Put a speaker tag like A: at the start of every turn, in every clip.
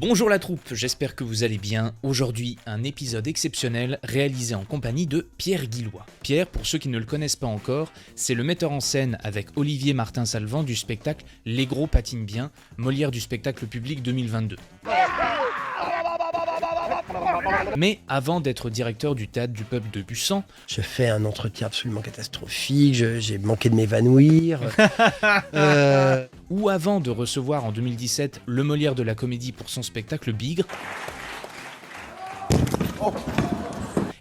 A: Bonjour la troupe, j'espère que vous allez bien. Aujourd'hui, un épisode exceptionnel réalisé en compagnie de Pierre Guillois. Pierre, pour ceux qui ne le connaissent pas encore, c'est le metteur en scène avec Olivier Martin-Salvant du spectacle Les Gros patinent bien, Molière du spectacle public 2022. Mais avant d'être directeur du théâtre du peuple de Busan,
B: Je fais un entretien absolument catastrophique, j'ai manqué de m'évanouir.
A: ou avant de recevoir en 2017 le Molière de la comédie pour son spectacle Bigre,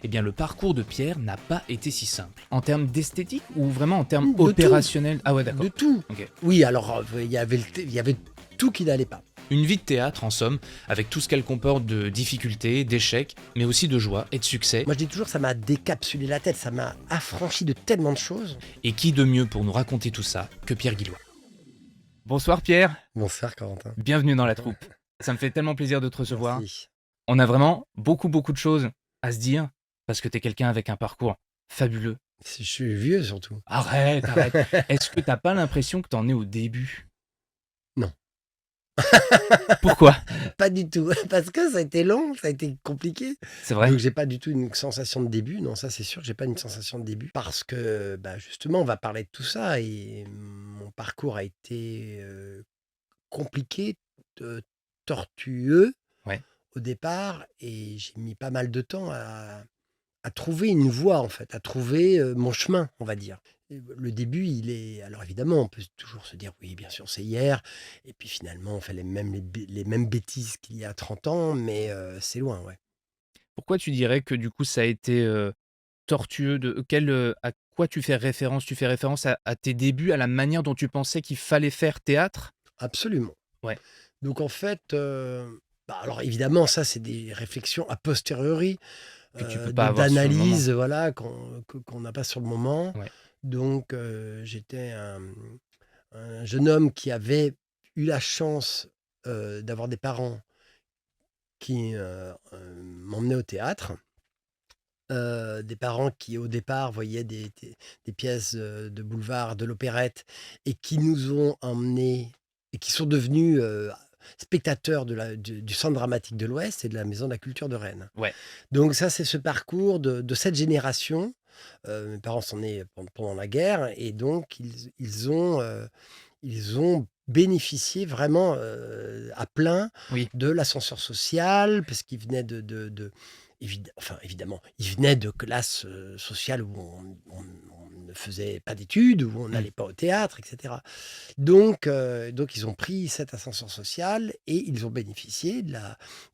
A: eh bien le parcours de Pierre n'a pas été si simple. En termes d'esthétique ou vraiment en termes
B: De
A: opérationnels? Ah ouais, d'accord.
B: De tout.
A: Ok.
B: Oui, alors il y avait tout qui n'allait pas.
A: Une vie de théâtre en somme, avec tout ce qu'elle comporte de difficultés, d'échecs, mais aussi de joie et de succès.
B: Moi je dis toujours, ça m'a décapsulé la tête, ça m'a affranchi de tellement de choses.
A: Et qui de mieux pour nous raconter tout ça que Pierre Guillois? Bonsoir Pierre,
B: Bonsoir Corentin.
A: bienvenue dans la troupe. Ça me fait tellement plaisir de te recevoir.
B: Merci.
A: On a vraiment beaucoup de choses à se dire, parce que t'es quelqu'un avec un parcours fabuleux.
B: Je suis vieux surtout.
A: Arrête. Est-ce que t'as pas l'impression que t'en es au début?
B: Non.
A: Pourquoi?
B: Pas du tout, parce que ça a été long, ça a été compliqué.
A: C'est vrai.
B: Donc j'ai pas du tout une sensation de début, non ça c'est sûr, j'ai pas une sensation de début. Parce que justement on va parler de tout ça et mon parcours a été compliqué, tortueux
A: Ouais.
B: au départ et j'ai mis pas mal de temps à trouver une voie en fait, à trouver mon chemin on va dire. Et le début il est... Alors évidemment on peut toujours se dire oui bien sûr c'est hier et puis finalement on fait les mêmes bêtises qu'il y a 30 ans mais c'est loin ouais.
A: Pourquoi tu dirais que du coup ça a été tortueux à quoi tu fais référence? Tu fais référence à tes débuts, à la manière dont tu pensais qu'il fallait faire théâtre?
B: Absolument.
A: Ouais.
B: Donc en fait, alors évidemment ça c'est des réflexions a posteriori,
A: Que tu peux pas avoir sur le moment.
B: d'analyse voilà qu'on n'a pas sur le moment.
A: Ouais.
B: Donc j'étais un jeune homme qui avait eu la chance, d'avoir des parents qui, m'emmenaient au théâtre. Des parents qui au départ voyaient des pièces, de boulevard, de l'opérette et qui nous ont emmenés et qui sont devenus, spectateurs du Centre dramatique de l'Ouest et de la Maison de la culture de Rennes.
A: Ouais.
B: Donc ça, c'est ce parcours de cette génération. Mes parents sont nés pendant la guerre et donc ils ont bénéficié vraiment, à plein
A: Oui.
B: de l'ascenseur social parce qu'ils venaient évidemment, ils venaient de classes, sociales où on ne faisait pas d'études, où on
A: Mmh.
B: n'allait pas au théâtre et cetera. Donc ils ont pris cet ascenseur social et ils ont bénéficié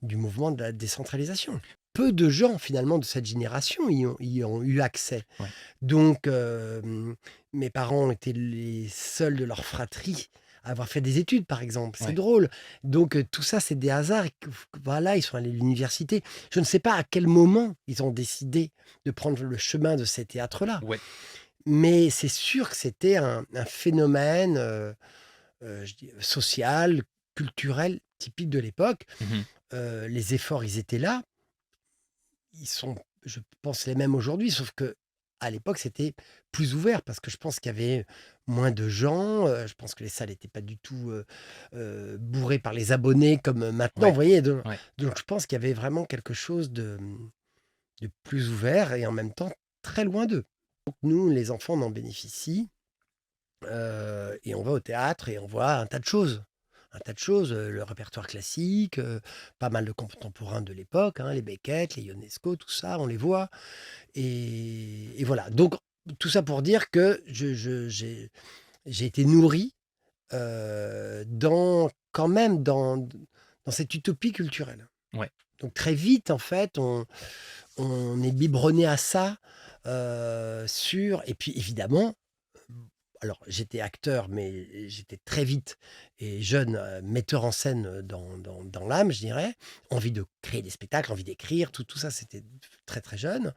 B: du mouvement de la décentralisation. Peu de gens finalement de cette génération y ont eu accès.
A: Ouais.
B: Donc mes parents ont été les seuls de leur fratrie à avoir fait des études, par exemple. C'est
A: Ouais.
B: drôle. Donc tout ça, c'est des hasards. Et voilà, ils sont allés à l'université. Je ne sais pas à quel moment ils ont décidé de prendre le chemin de ces théâtres-là.
A: Ouais.
B: Mais c'est sûr que c'était un phénomène social, culturel, typique de l'époque.
A: Mmh.
B: Les efforts, ils étaient là. Ils sont, je pense, les mêmes aujourd'hui, sauf que à l'époque, c'était plus ouvert parce que je pense qu'il y avait moins de gens. Je pense que les salles n'étaient pas du tout bourrées par les abonnés comme maintenant,
A: Ouais.
B: vous voyez.
A: Ouais.
B: Donc, je pense qu'il y avait vraiment quelque chose de plus ouvert et en même temps très loin d'eux. Donc, nous, les enfants, on en bénéficie et on va au théâtre et on voit un tas de choses. Un tas de choses, le répertoire classique, pas mal de contemporains de l'époque, hein, les Beckett, les Ionesco, tout ça, on les voit. Et voilà. Donc, tout ça pour dire que j'ai été nourri quand même dans cette utopie culturelle.
A: Ouais.
B: Donc, très vite, en fait, on est biberonné à ça. Et puis, évidemment, alors j'étais acteur, mais j'étais très vite et jeune metteur en scène dans l'âme, je dirais. Envie de créer des spectacles, envie d'écrire, tout ça, c'était très très jeune.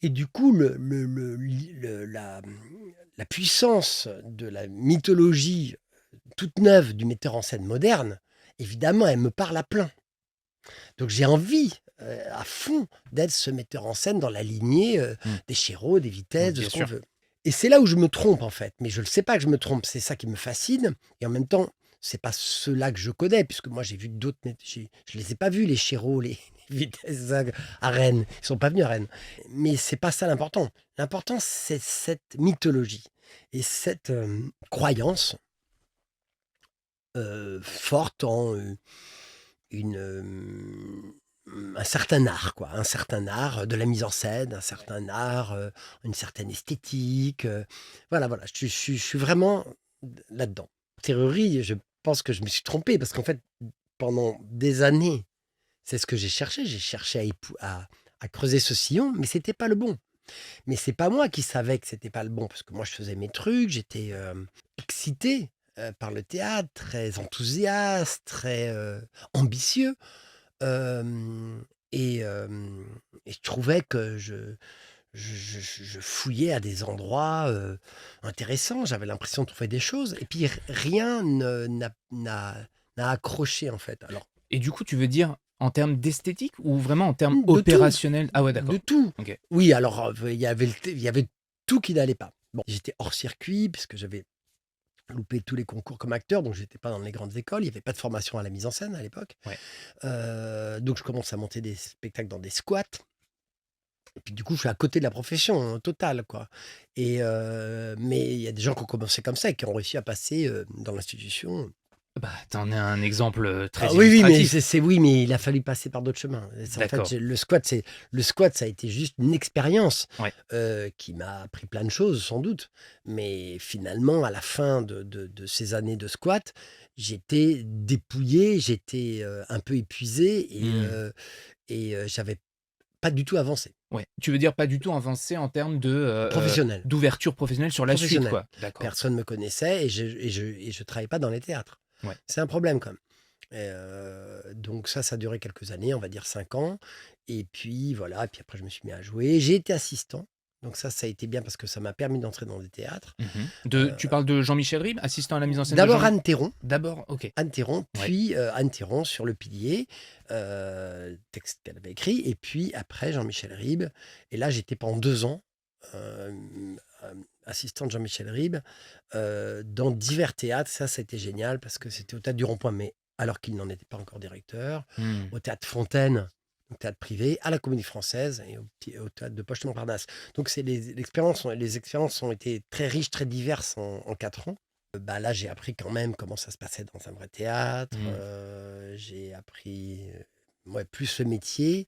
B: Et du coup, la puissance de la mythologie toute neuve du metteur en scène moderne, évidemment, elle me parle à plein. Donc j'ai envie à fond d'être ce metteur en scène dans la lignée des Chéreau, des Vitesse, de
A: Bien
B: ce qu'on
A: sûr.
B: veut. Et c'est là où je me trompe en fait, mais je ne sais pas que je me trompe, c'est ça qui me fascine. Et en même temps, c'est pas ceux-là que je connais, puisque moi j'ai vu d'autres, mais je les ai pas vus, les Chéreau, les Vitesse à Rennes. Ils sont pas venus à Rennes. Mais c'est pas ça l'important. L'important, c'est cette mythologie et cette croyance forte en un certain art, quoi. Un certain art de la mise en scène, un certain art, une certaine esthétique. Voilà, voilà. Je suis vraiment là-dedans. Théorie, je pense que je me suis trompé parce qu'en fait, pendant des années, c'est ce que j'ai cherché. J'ai cherché à creuser ce sillon, mais c'était pas le bon. Mais c'est pas moi qui savais que c'était pas le bon, parce que moi je faisais mes trucs, j'étais excité par le théâtre, très enthousiaste, très ambitieux. Hem et hem et je trouvais que je fouillais à des endroits intéressants. J'avais l'impression de trouver des choses et puis rien n'a accroché, en fait. Alors,
A: Et du coup, tu veux dire en termes d'esthétique ou vraiment en termes
B: de tout,
A: opérationnels? Ah ouais,
B: de
A: d'accord.
B: tout.
A: OK.
B: Oui, alors, il y avait tout qui n'allait pas. Bon, j'étais hors circuit puisque j'avais loupé tous les concours comme acteur, donc j'étais pas dans les grandes écoles. Il y avait pas de formation à la mise en scène à l'époque.
A: Ouais.
B: Donc je commence à monter des spectacles dans des squats. Et puis du coup, je suis à côté de la profession, totale, quoi. Mais il y a des gens qui ont commencé comme ça et qui ont réussi à passer, dans l'institution.
A: Bah, t'en es un exemple, très
B: Ah oui, oui, mais
A: illustratif.
B: oui, mais il a fallu passer par d'autres chemins. Et c'est en fait,
A: D'accord.
B: le squat, ça a été juste une expérience,
A: Ouais.
B: qui m'a appris plein de choses, sans doute. Mais finalement, à la fin de ces années de squat, j'étais dépouillé, j'étais, un peu épuisé
A: Mmh.
B: j'avais pas du tout avancé.
A: Ouais. Tu veux dire pas du tout avancé en termes de,
B: Professionnel,
A: d'ouverture professionnelle sur la suite,
B: professionnel.
A: quoi? D'accord.
B: Personne me connaissait et je travaillais pas dans les théâtres.
A: Ouais.
B: C'est un problème quand même. Donc ça a duré quelques années, on va dire 5 ans et puis voilà, puis après je me suis mis à jouer. J'ai été assistant, donc ça a été bien parce que ça m'a permis d'entrer dans des théâtres.
A: Mmh.
B: Heu,
A: Tu parles de Jean-Michel Ribes, assistant à la mise en scène de
B: d'abord
A: Jean.
B: Anne Théron,
A: D'abord? OK. Ouais.
B: puis, Anne Théron sur Le Pilier, texte qu'elle avait écrit et puis après Jean-Michel Ribes et là j'étais pendant 2 ans, assistant de Jean-Michel Ribes, dans divers théâtres. Ça a été génial parce que c'était au Théâtre du Rond-Point, mais alors qu'il n'en était pas encore directeur,
A: Mmh.
B: au Théâtre Fontaine, au théâtre privé, à la Comédie Française et au Théâtre de Poche-Montparnasse. Donc c'est les expériences ont été très riches, très diverses en 4 ans. Bah, là, j'ai appris quand même comment ça se passait dans un vrai théâtre,
A: Mmh.
B: j'ai appris, ouais, plus le métier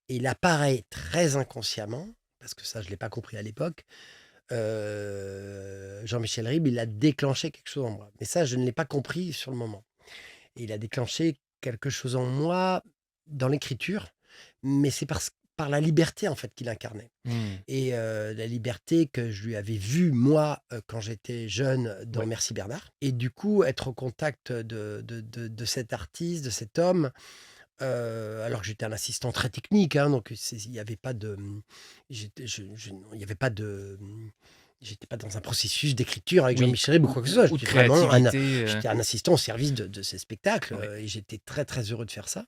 B: et là, pareil, très inconsciemment, parce que ça, je ne l'ai pas compris à l'époque, Jean-Michel Ribes, il a déclenché quelque chose en moi. Mais ça, je ne l'ai pas compris sur le moment. Et il a déclenché quelque chose en moi dans l'écriture, mais c'est par la liberté, en fait, qu'il incarnait.
A: Mmh.
B: Et la liberté que je lui avais vue, moi, quand j'étais jeune dans
A: Ouais.
B: Merci Bernard. Et du coup, être au contact de cet artiste, de cet homme, alors que j'étais un assistant très technique, hein, donc il n'y avait pas de, il y avait pas de, j'étais pas dans un processus d'écriture avec
A: Oui.
B: Jean-Michel Ribes ou quoi que ce soit.
A: Ou de
B: J'étais vraiment
A: créativité,
B: j'étais un assistant au service de ces spectacles,
A: ouais.
B: et j'étais très, très heureux de faire ça.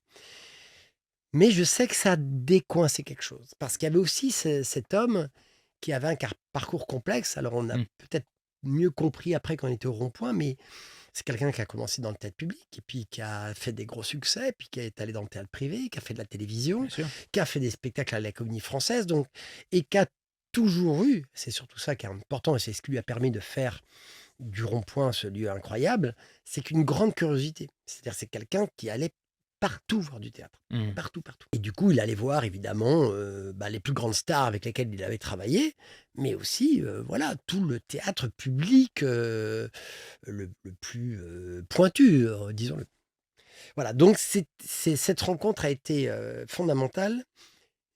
B: Mais je sais que ça a décoincé quelque chose parce qu'il y avait aussi cet homme qui avait un parcours complexe. Alors on a
A: Mmh.
B: peut-être mieux compris après quand on était au Rond-Point, mais c'est quelqu'un qui a commencé dans le théâtre public et puis qui a fait des gros succès, puis qui est allé dans le théâtre privé, qui a fait de la télévision,
A: Bien sûr.
B: qui a fait des spectacles à la Comédie Française, donc et qui a toujours eu, c'est surtout ça qui est important et c'est ce qui lui a permis de faire du Rond-Point ce lieu incroyable, c'est qu'une grande curiosité. C'est-à-dire c'est quelqu'un qui allait partout voir du théâtre.
A: Mmh.
B: Partout, partout. Et du coup, il allait voir évidemment, bah, les plus grandes stars avec lesquelles il avait travaillé, mais aussi, voilà, tout le théâtre public, le plus, pointu, disons-le. Voilà, donc cette rencontre a été, fondamentale,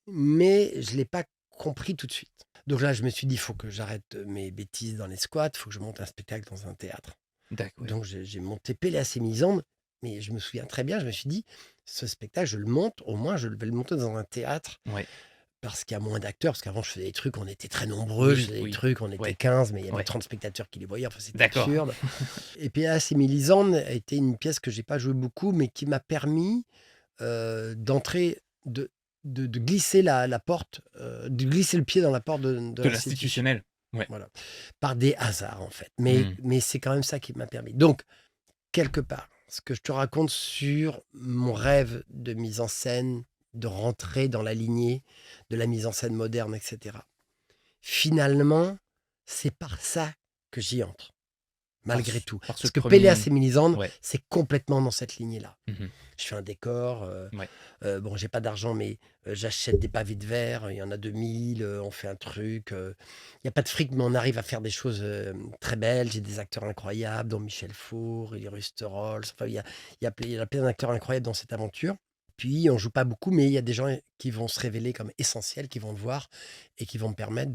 B: mais je ne l'ai pas compris tout de suite. Donc là, je me suis dit: «Il faut que j'arrête, mes bêtises dans les squats, il faut que je monte un spectacle dans un théâtre».
A: Ouais.
B: Donc j'ai monté Péléas et Mélisande, mais je me souviens très bien, je me suis dit: «Ce spectacle, je le monte, au moins je vais le monter dans un théâtre,
A: Ouais.
B: parce qu'il y a moins d'acteurs». Parce qu'avant je faisais des trucs, on était très nombreux, je
A: Oui,
B: faisais des
A: oui.
B: trucs, on était
A: Ouais.
B: 15, mais il y avait
A: Ouais.
B: 30 spectateurs qui les voyaient, enfin c'était
A: D'accord.
B: absurde. Et Péléas et Mélisande a été une pièce que j'ai pas jouée beaucoup, mais qui m'a permis, d'entrer, de glisser la porte, de glisser le pied dans la porte de
A: De
B: l'institution.
A: l'institutionnel. Ouais.
B: Voilà, par des hasards en fait,
A: Mmh.
B: mais c'est quand même ça qui m'a permis. Donc quelque part, ce que je te raconte sur mon rêve de mise en scène, de rentrer dans la lignée de la mise en scène moderne, etc. Finalement, c'est par ça que j'y entre, malgré tout.
A: Par ce
B: Parce que Péléas
A: premier.
B: et Mélisande,
A: Ouais.
B: c'est complètement dans cette lignée-là.
A: Mhm.
B: Je fais un décor,
A: Ouais.
B: bon, j'ai pas d'argent, mais j'achète des pavés de verre, il y en a 2000, on fait un truc. Il n'y a pas de fric, mais on arrive à faire des choses très belles. J'ai des acteurs incroyables, dont Michel Faure, Elie Rusterholz. Enfin, il y a plein d'acteurs incroyables dans cette aventure. Puis, on joue pas beaucoup, mais il y a des gens qui vont se révéler comme essentiels, qui vont le voir et qui vont me permettre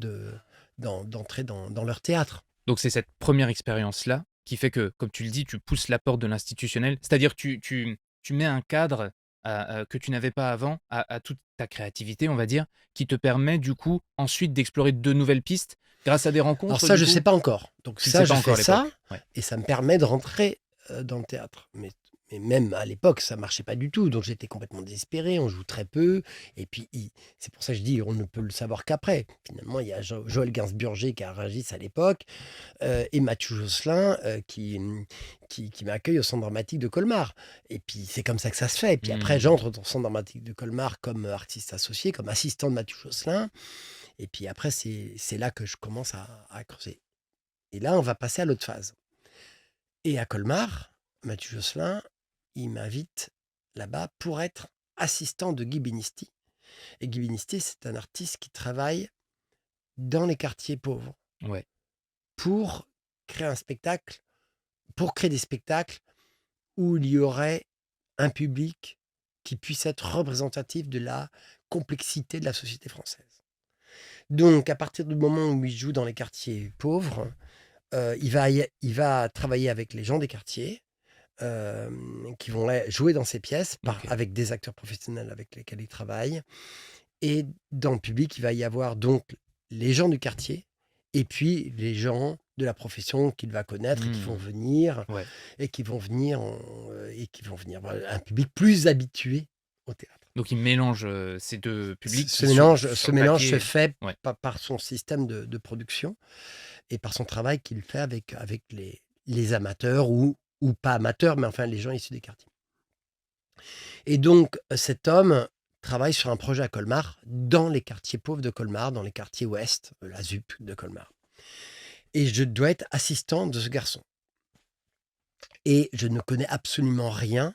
B: d'entrer dans leur théâtre.
A: Donc c'est cette première expérience-là qui fait que, comme tu le dis, tu pousses la porte de l'institutionnel. C'est-à-dire que tu mets un cadre que tu n'avais pas avant à toute ta créativité, on va dire, qui te permet du coup ensuite d'explorer de nouvelles pistes grâce à des
B: Alors
A: rencontres
B: ça,
A: du
B: je
A: coup.
B: sais pas encore. Donc
A: Tu ne
B: ça,
A: sais
B: je
A: pas
B: fais
A: encore à
B: ça
A: l'époque. Ouais.
B: et ça me permet de rentrer dans le théâtre. Mais même à l'époque, ça marchait pas du tout. Donc j'étais complètement désespéré. On joue très peu. Et puis, c'est pour ça que je dis, on ne peut le savoir qu'après. Finalement, il y a Joël Gainsburger qui a Rungis à l'époque et Mathieu Josselin qui m'accueille au Centre dramatique de Colmar. Et puis, c'est comme ça que ça se fait. Et puis après,
A: Mhm.
B: j'entre au Centre dramatique de Colmar comme artiste associé, comme assistant de Mathieu Josselin. Et puis après, c'est là que je commence à creuser. Et là, on va passer à l'autre phase. Et à Colmar, Mathieu Josselin, il m'invite là-bas pour être assistant de Guy Binisti. Et Guy Binisti, c'est un artiste qui travaille dans les quartiers pauvres
A: Ouais.
B: pour créer un spectacle, pour créer des spectacles où il y aurait un public qui puisse être représentatif de la complexité de la société française. Donc, à partir du moment où il joue dans les quartiers pauvres, il va travailler avec les gens des quartiers qui vont jouer dans ses pièces
A: Ok.
B: avec des acteurs professionnels avec lesquels il travaille. Et dans le public, il va y avoir donc les gens du quartier et puis les gens de la profession qu'il va connaître et qui vont
A: Mhm.
B: venir
A: Ouais.
B: et qui vont venir voilà, un public plus habitué au théâtre.
A: Donc il mélange ces deux publics
B: Ce
A: qui sur,
B: mélange, ce
A: sur
B: mélange se
A: papier.
B: fait
A: Ouais.
B: par son système de production et par son travail qu'il fait avec les amateurs ou pas amateurs, mais enfin les gens issus des quartiers. Et donc, cet homme travaille sur un projet à Colmar, dans les quartiers pauvres de Colmar, dans les quartiers ouest, la ZUP de Colmar. Et je dois être assistant de ce garçon. Et je ne connais absolument rien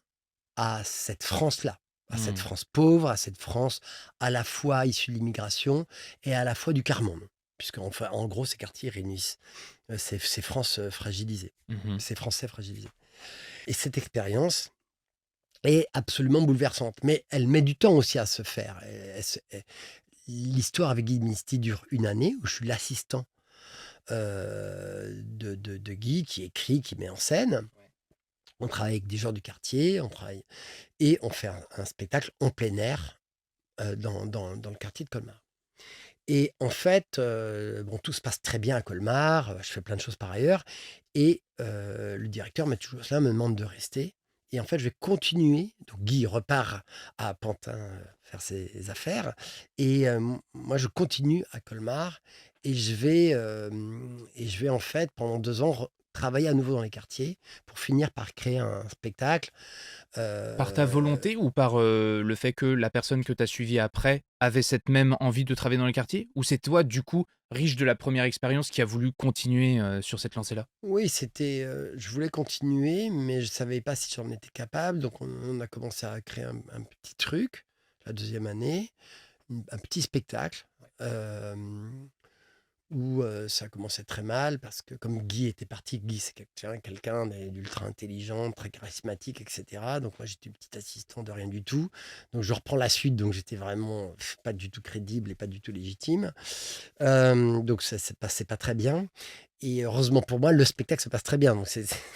B: à cette France-là, à cette
A: Mhm.
B: France pauvre, à cette France à la fois issue de l'immigration et à la fois du quart-monde. Puisque, enfin, en gros, ces quartiers réunissent ces France fragilisées,
A: Mhm.
B: ces Français fragilisés. Et cette expérience est absolument bouleversante, mais elle met du temps aussi à se faire. L'histoire avec Guy Misty dure une année, où je suis l'assistant de Guy, qui écrit, qui met en scène. On travaille avec des gens du quartier, et on fait un spectacle en plein air dans le quartier de Colmar. Et en fait, bon, tout se passe très bien à Colmar, je fais plein de choses par ailleurs, et le directeur Mathieu Josselin me demande de rester. Et en fait, je vais continuer. Donc Guy repart à Pantin faire ses affaires, et moi, je continue à Colmar, et je vais en fait, pendant 2 ans, travailler à nouveau dans les quartiers pour finir par créer un spectacle.
A: Par ta
B: euh,
A: volonté ou par le fait que la personne que tu as suivie après avait cette même envie de travailler dans les quartiers? Ou c'est toi, du coup, riche de la première expérience, qui a voulu continuer sur cette lancée-là?
B: Oui, je voulais continuer, mais je savais pas si j'en étais capable. Donc on a commencé à créer un petit truc, la deuxième année, un petit spectacle, où ça commençait très mal parce que comme Guy était parti, Guy c'est quelqu'un d'ultra intelligent, très charismatique, etc. Donc moi j'étais petit assistant de rien du tout. Donc je reprends la suite, donc j'étais vraiment pas du tout crédible et pas du tout légitime. Donc ça ne passait pas très bien. Et heureusement pour moi, le spectacle se passe très bien. Donc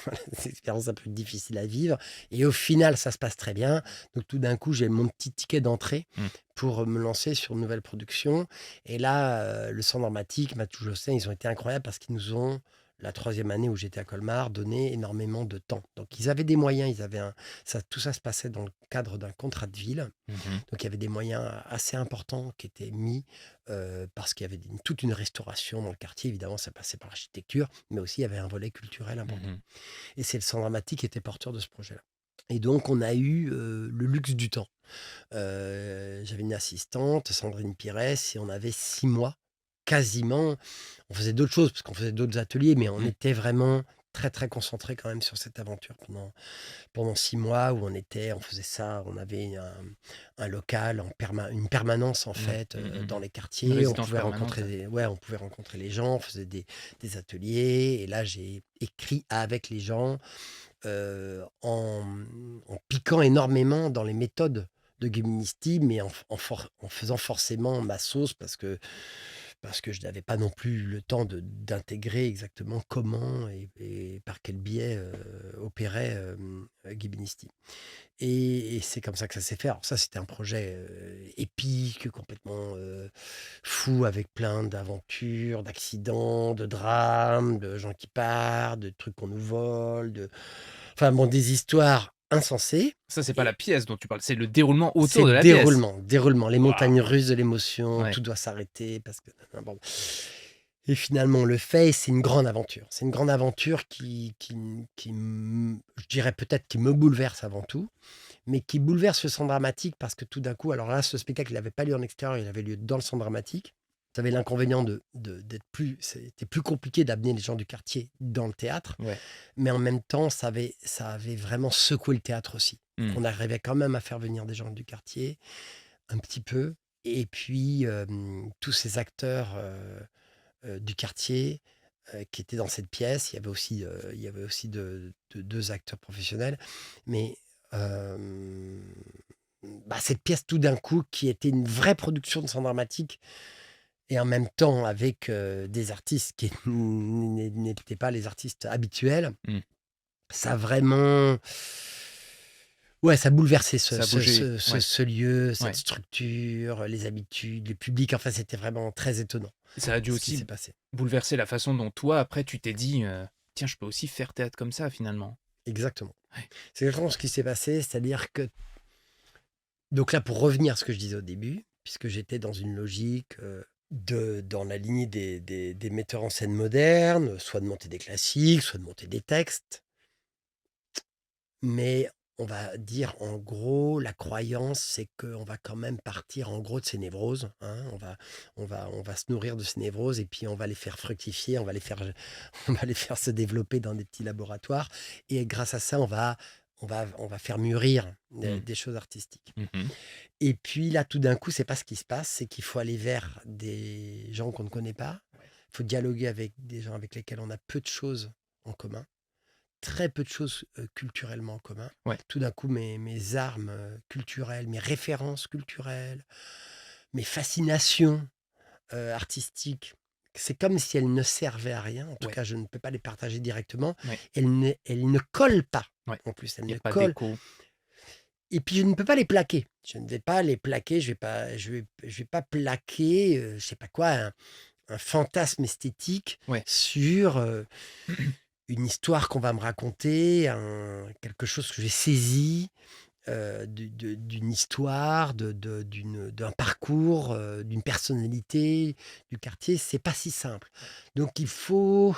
B: voilà, c'est une expérience un peu difficile à vivre. Et au final, ça se passe très bien. Donc tout d'un coup, j'ai mon petit ticket d'entrée
A: Mmh.
B: pour me lancer sur une nouvelle production. Et là, le Centre dramatique, Mathieu Josselin, ils ont été incroyables parce qu'ils nous ont la 3e année où j'étais à Colmar, donnait énormément de temps. Donc ils avaient des moyens, tout ça se passait dans le cadre d'un contrat de ville.
A: Mhm.
B: Donc il y avait des moyens assez importants qui étaient mis parce qu'il y avait toute une restauration dans le quartier. Évidemment, ça passait par l'architecture, mais aussi il y avait un volet culturel important.
A: Mhm.
B: Et c'est le Centre Dramatique qui était porteur de ce projet-là. Et donc, on a eu le luxe du temps. J'avais une assistante, Sandrine Pires, et on avait 6 mois, quasiment. On faisait d'autres choses, parce qu'on faisait d'autres ateliers, mais on
A: Mhm.
B: était vraiment très, très concentrés quand même sur cette aventure pendant 6 mois où on faisait ça, on avait un local, une permanence en
A: Ouais.
B: fait
A: Mhm.
B: dans les
A: Une
B: quartiers. On
A: résidence
B: pouvait
A: permanente.
B: rencontrer on pouvait rencontrer les gens, on faisait des ateliers. Et là, j'ai écrit avec les gens en piquant énormément dans les méthodes de Gimnisti, mais en faisant forcément ma sauce parce que je n'avais pas non plus le temps d'intégrer exactement comment et par quel biais opérait Gimnisti. Et c'est comme ça que ça s'est fait. Alors ça, c'était un projet épique, complètement fou, avec plein d'aventures, d'accidents, de drames, de gens qui partent, de trucs qu'on nous vole, enfin bon, des histoires insensées.
A: Ça, c'est pas la
B: Et
A: pièce dont tu parles, c'est le déroulement
B: c'est
A: autour de
B: le
A: la pièce.
B: déroulement, les
A: Waouh!
B: montagnes russes de l'émotion,
A: Ouais.
B: tout doit s'arrêter parce que bon. Et finalement, on le fait et c'est une grande aventure. C'est une grande aventure je dirais peut-être qui me bouleverse avant tout, mais qui bouleverse le Centre Dramatique parce que tout d'un coup, alors là, ce spectacle, il n'avait pas lieu en extérieur, il avait lieu dans le Centre Dramatique. Ça avait l'inconvénient c'était plus compliqué d'amener les gens du quartier dans le théâtre,
A: Ouais.
B: mais en même temps, ça avait vraiment secoué le théâtre aussi.
A: Mmh.
B: On arrivait quand même à faire venir des gens du quartier, un petit peu, et puis tous ces acteurs du quartier qui étaient dans cette pièce. Il y avait aussi 2 acteurs professionnels, mais cette pièce tout d'un coup qui était une vraie production de Centre Dramatique et en même temps avec des artistes qui n'étaient pas les artistes habituels,
A: Mmh.
B: ça a vraiment... Ouais, ça a bouleversé ce,
A: Ça a
B: ce,
A: bougé.
B: ce, ce-
A: Ouais.
B: ce lieu, cette
A: Ouais.
B: structure, les habitudes, le public. Enfin, c'était vraiment très étonnant
A: Ça a dû
B: ce qui s'est
A: aussi
B: passé.
A: bouleverser la façon dont toi, après, tu t'es dit, «Tiens, je peux aussi faire théâtre comme ça, finalement».
B: Exactement.
A: Ouais.
B: C'est exactement ce qui s'est passé, c'est-à-dire que... Donc là, pour revenir à ce que je disais au début, puisque j'étais dans une logique dans la lignée des metteurs en scène modernes, soit de monter des classiques, soit de monter des textes, mais on va dire en gros, la croyance, c'est qu'on va quand même partir en gros de ces névroses, hein. On va se nourrir de ces névroses et puis on va les faire fructifier, on va les faire se développer dans des petits laboratoires. Et grâce à ça, on va faire mûrir
A: Mmh.
B: des choses artistiques.
A: Mmh.
B: Et puis là, tout d'un coup, c'est pas ce qui se passe, c'est qu'il faut aller vers des gens qu'on ne connaît pas.
A: Ouais.
B: Il faut dialoguer avec des gens avec lesquels on a peu de choses en commun, très peu de choses culturellement en commun.
A: Ouais.
B: Tout d'un coup, mes armes culturelles, mes références culturelles, mes fascinations artistiques, c'est comme si elles ne servaient à rien. En tout
A: Ouais.
B: cas, je ne peux pas les partager directement.
A: Ouais.
B: Elles ne collent pas.
A: Ouais.
B: En plus, elles
A: Il y a
B: ne
A: pas
B: collent.
A: d'écho.
B: Et puis je ne peux pas les plaquer. Je ne vais pas les plaquer, je vais pas plaquer, je sais pas quoi, un fantasme esthétique
A: Ouais.
B: sur, une histoire qu'on va me raconter, quelque chose que j'ai saisi, d'une histoire, d'un parcours, d'une personnalité du quartier. C'est pas si simple. Donc il faut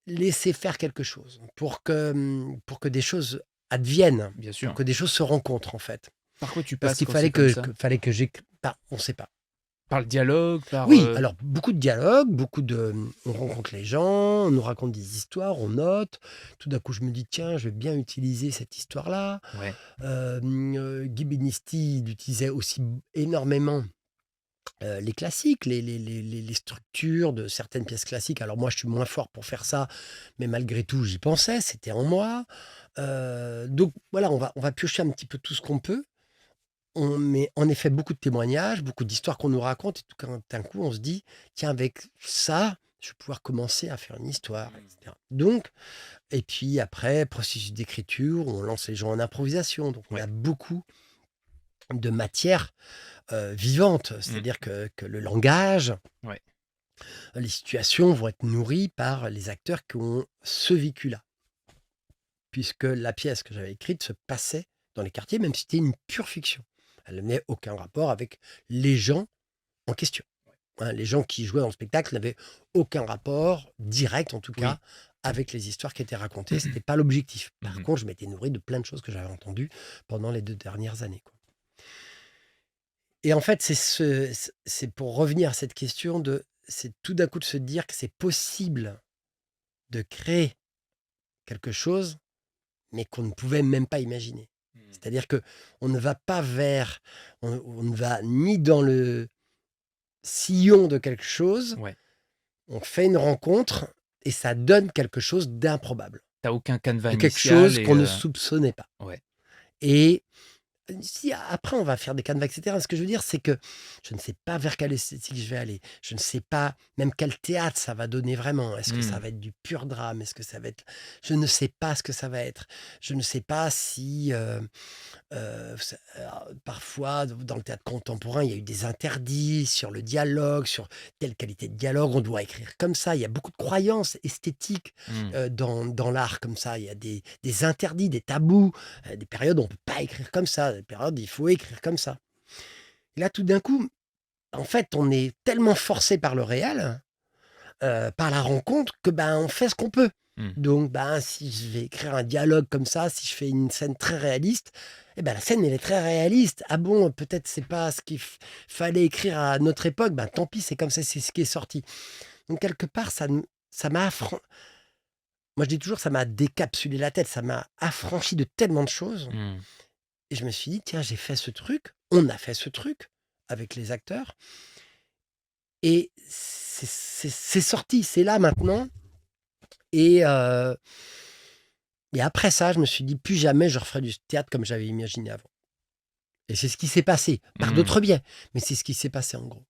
B: laisser faire quelque chose pour que des choses adviennent,
A: Bien
B: pour
A: sûr.
B: que des choses se rencontrent, en fait.
A: Par quoi tu
B: Parce
A: passes
B: qu'il
A: quand c'est
B: fallait
A: comme
B: que
A: ça?
B: fallait que j'écri bah, on ne sait pas.
A: Par le dialogue, par,
B: Oui, alors beaucoup de dialogues, on rencontre les gens, on nous raconte des histoires, on note. Tout d'un coup, je me dis: «Tiens, je vais bien utiliser cette histoire-là».
A: Ouais.
B: Guy Benisti, il utilisait aussi énormément les classiques, les structures de certaines pièces classiques. Alors moi, je suis moins fort pour faire ça, mais malgré tout, j'y pensais, c'était en moi. Donc voilà, on va piocher un petit peu tout ce qu'on peut. On met en effet beaucoup de témoignages, beaucoup d'histoires qu'on nous raconte et tout d'un coup, on se dit: «Tiens, avec ça, je vais pouvoir commencer à faire une histoire» et
A: Mmh.
B: cetera. Donc et puis après, processus d'écriture, on lance les gens en improvisation. Donc on
A: Ouais.
B: a beaucoup de matière vivante,
A: Mmh.
B: c'est-à-dire que le langage
A: Ouais.
B: Les situations vont être nourries par les acteurs qui ont ce vécu-là. Puisque la pièce que j'avais écrite se passait dans les quartiers, même si c'était une pure fiction. Elle n'avait aucun rapport avec les gens en question. Hein, les gens qui jouaient dans le spectacle n'avaient aucun rapport direct, en tout
A: Oui.
B: cas, avec les histoires qui étaient racontées. Ce n'était pas l'objectif. Par
A: Mhm.
B: contre, je m'étais nourri de plein de choses que j'avais entendues pendant les 2 dernières années, quoi. Et en fait, c'est pour revenir à cette question c'est tout d'un coup de se dire que c'est possible de créer quelque chose, mais qu'on ne pouvait même pas imaginer.
A: Mhm.
B: C'est-à-dire que on ne va pas on ne va ni dans le sillon de quelque chose,
A: Ouais.
B: on fait une rencontre et ça donne quelque chose d'improbable,
A: T'as aucun canevas
B: de quelque
A: initial
B: chose
A: et
B: qu'on ne soupçonnait pas.
A: ouais.
B: Et si après on va faire des canevas, et cetera. Ce que je veux dire, c'est que je ne sais pas vers quelle esthétique je vais aller. Je ne sais pas même quel théâtre ça va donner vraiment. Est-ce que ça
A: Mmh.
B: va être du pur drame? Est-ce que ça va être je ne sais pas ce que ça va être. Je ne sais pas si, parfois dans le théâtre contemporain, il y a eu des interdits sur le dialogue, sur telle qualité de dialogue, on doit écrire comme ça. Il y a beaucoup de croyances esthétiques,
A: Mmh.
B: dans l'art comme ça. Il y a des interdits, des tabous, des périodes où on ne peut pas écrire comme ça, des périodes où il faut écrire comme ça. Et là, tout d'un coup, en fait, on est tellement forcé par le réel, par la rencontre que, ben, on fait ce qu'on peut.
A: Mmh.
B: Donc, ben, si je vais écrire un dialogue comme ça, si je fais une scène très réaliste, eh ben, la scène, elle est très réaliste. Ah bon, peut-être c'est pas ce qu'il fallait écrire à notre époque, ben, tant pis, c'est comme ça, c'est ce qui est sorti. Donc quelque part, ça m'a moi je dis toujours, ça m'a décapsulé la tête, ça m'a affranchi de tellement de choses
A: Mmh.
B: et je me suis dit: «Tiens, j'ai fait ce truc, on a fait ce truc avec les acteurs et c'est sorti, c'est là maintenant». Et après ça, je me suis dit: «Plus jamais je referai du théâtre comme j'avais imaginé avant» et c'est ce qui s'est passé, par
A: Mmh.
B: d'autres biais, mais c'est ce qui s'est passé en gros.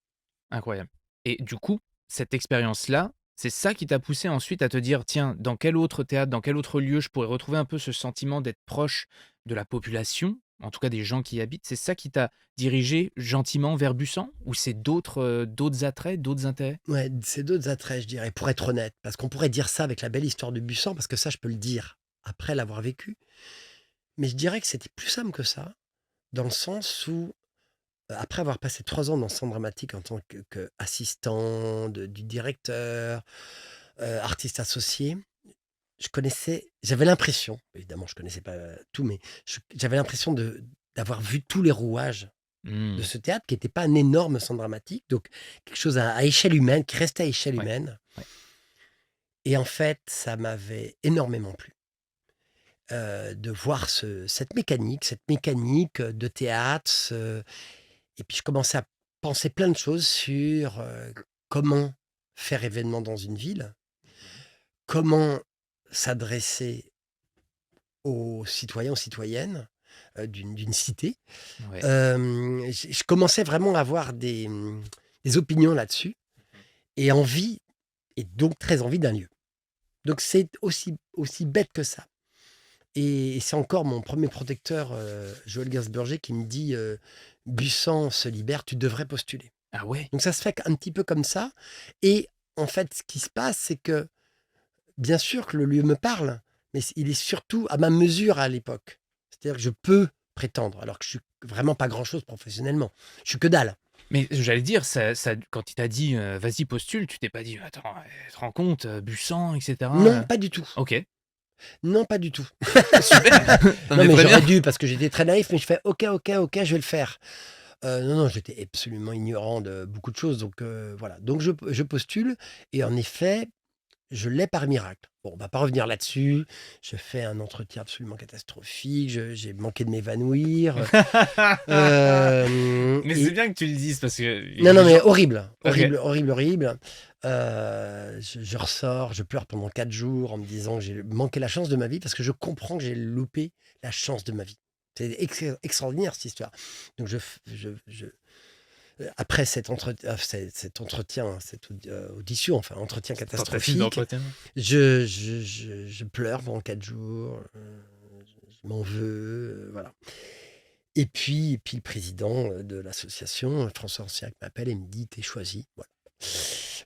A: Incroyable. Et du coup, cette expérience-là, c'est ça qui t'a poussé ensuite à te dire: «Tiens, dans quel autre théâtre, dans quel autre lieu je pourrais retrouver un peu ce sentiment d'être proche de la population, en tout cas des gens qui y habitent?» C'est ça qui t'a dirigé gentiment vers Busan? Ou c'est d'autres attraits, d'autres intérêts?
B: Ouais, c'est d'autres attraits, je dirais, pour être honnête, parce qu'on pourrait dire ça avec la belle histoire de Busan, parce que ça, je peux le dire après l'avoir vécu, mais je dirais que c'était plus simple que ça, dans le sens où, après avoir passé 3 ans dans le centre dramatique en tant qu'assistant du directeur, artiste associé, j'avais l'impression, évidemment je connaissais pas tout, mais j'avais l'impression d'avoir vu tous les rouages de
A: Mmh.
B: ce théâtre qui n'était pas un énorme centre dramatique, donc quelque chose à échelle humaine, qui restait à échelle
A: Ouais,
B: humaine.
A: ouais.
B: Et en fait, ça m'avait énormément plu, de voir cette mécanique de théâtre, et puis je commençais à penser plein de choses sur, comment faire événement dans une ville,
A: Mmh.
B: comment s'adresser aux citoyens, aux citoyennes, d'une cité.
A: Ouais.
B: Je commençais vraiment à avoir des opinions là-dessus
A: Mmh.
B: et envie et donc très envie d'un lieu. Donc c'est aussi bête que ça et c'est encore mon premier protecteur, Joël Gainsbourger qui me dit, «Busan se libère, tu devrais postuler».
A: Ah ouais?
B: Donc ça se fait un petit peu comme ça et en fait, ce qui se passe, c'est que, bien sûr que le lieu me parle, mais il est surtout à ma mesure à l'époque. C'est-à-dire que je peux prétendre, alors que je suis vraiment pas grand-chose professionnellement. Je suis que dalle.
A: Mais j'allais dire, ça quand il t'a dit, «Vas-y postule», tu t'es pas dit: «Attends, tu te rends compte, Busan et
B: Non,
A: cetera?»
B: pas du tout.
A: OK,
B: Non, pas du tout.
A: super! Non
B: Non,
A: mais
B: mais
A: très bien.
B: j'aurais dû parce que j'étais très naïf, mais je fais: «OK, OK, OK, je vais le faire». Non, non, j'étais absolument ignorant de beaucoup de choses, donc voilà. Donc je postule et en effet, je l'ai par miracle. Bon, on va pas revenir là-dessus. Je fais un entretien absolument catastrophique, j'ai manqué de m'évanouir,
A: Mais c'est
B: et
A: bien que tu le dises parce qu'il y a
B: non,
A: des
B: non, mais
A: gens
B: horrible,
A: OK.
B: horrible, horrible, horrible. Je ressors, je pleure pendant 4 jours en me disant que j'ai manqué la chance de ma vie parce que je comprends que j'ai loupé la chance de ma vie. C'est extraordinaire cette histoire. Donc après cet entretien, cette audition, enfin entretien
A: Tentative
B: catastrophique,
A: d'entretien.
B: je pleure pendant 4 jours, je m'en veux, voilà. Et puis le président, de l'association, François Anciac m'appelle et me dit: «Tu es choisi». Voilà.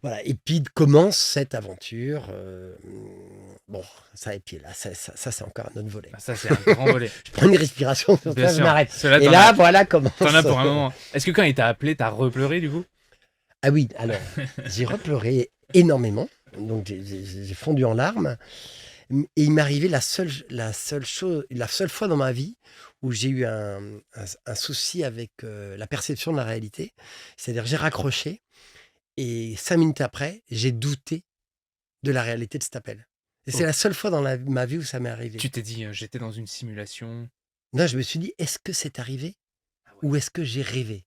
B: Voilà, et puis commence cette aventure. Bon, ça, et puis là, ça, c'est encore un autre volet.
A: Bah, ça, c'est un grand volet.
B: Je prends une respiration, sur
A: Bien
B: ça, je
A: sûr.
B: m'arrête.
A: Cela,
B: Et là, voilà commence.
A: t'en as pour un moment. Est-ce que quand il t'a appelé, t'as repleuré du coup?
B: Ah oui, alors, j'ai repleuré énormément. Donc, j'ai fondu en larmes. Et il m'est arrivé la seule fois dans ma vie où j'ai eu un souci avec la perception de la réalité. C'est-à-dire, j'ai raccroché et 5 minutes après, j'ai douté de la réalité de cet appel. Et c'est
A: Oh.
B: la seule fois dans ma vie où ça m'est arrivé.
A: Tu t'es dit, j'étais dans une simulation.
B: Là, je me suis dit, est-ce que c'est arrivé
A: Ah ouais.
B: ou est-ce que j'ai rêvé?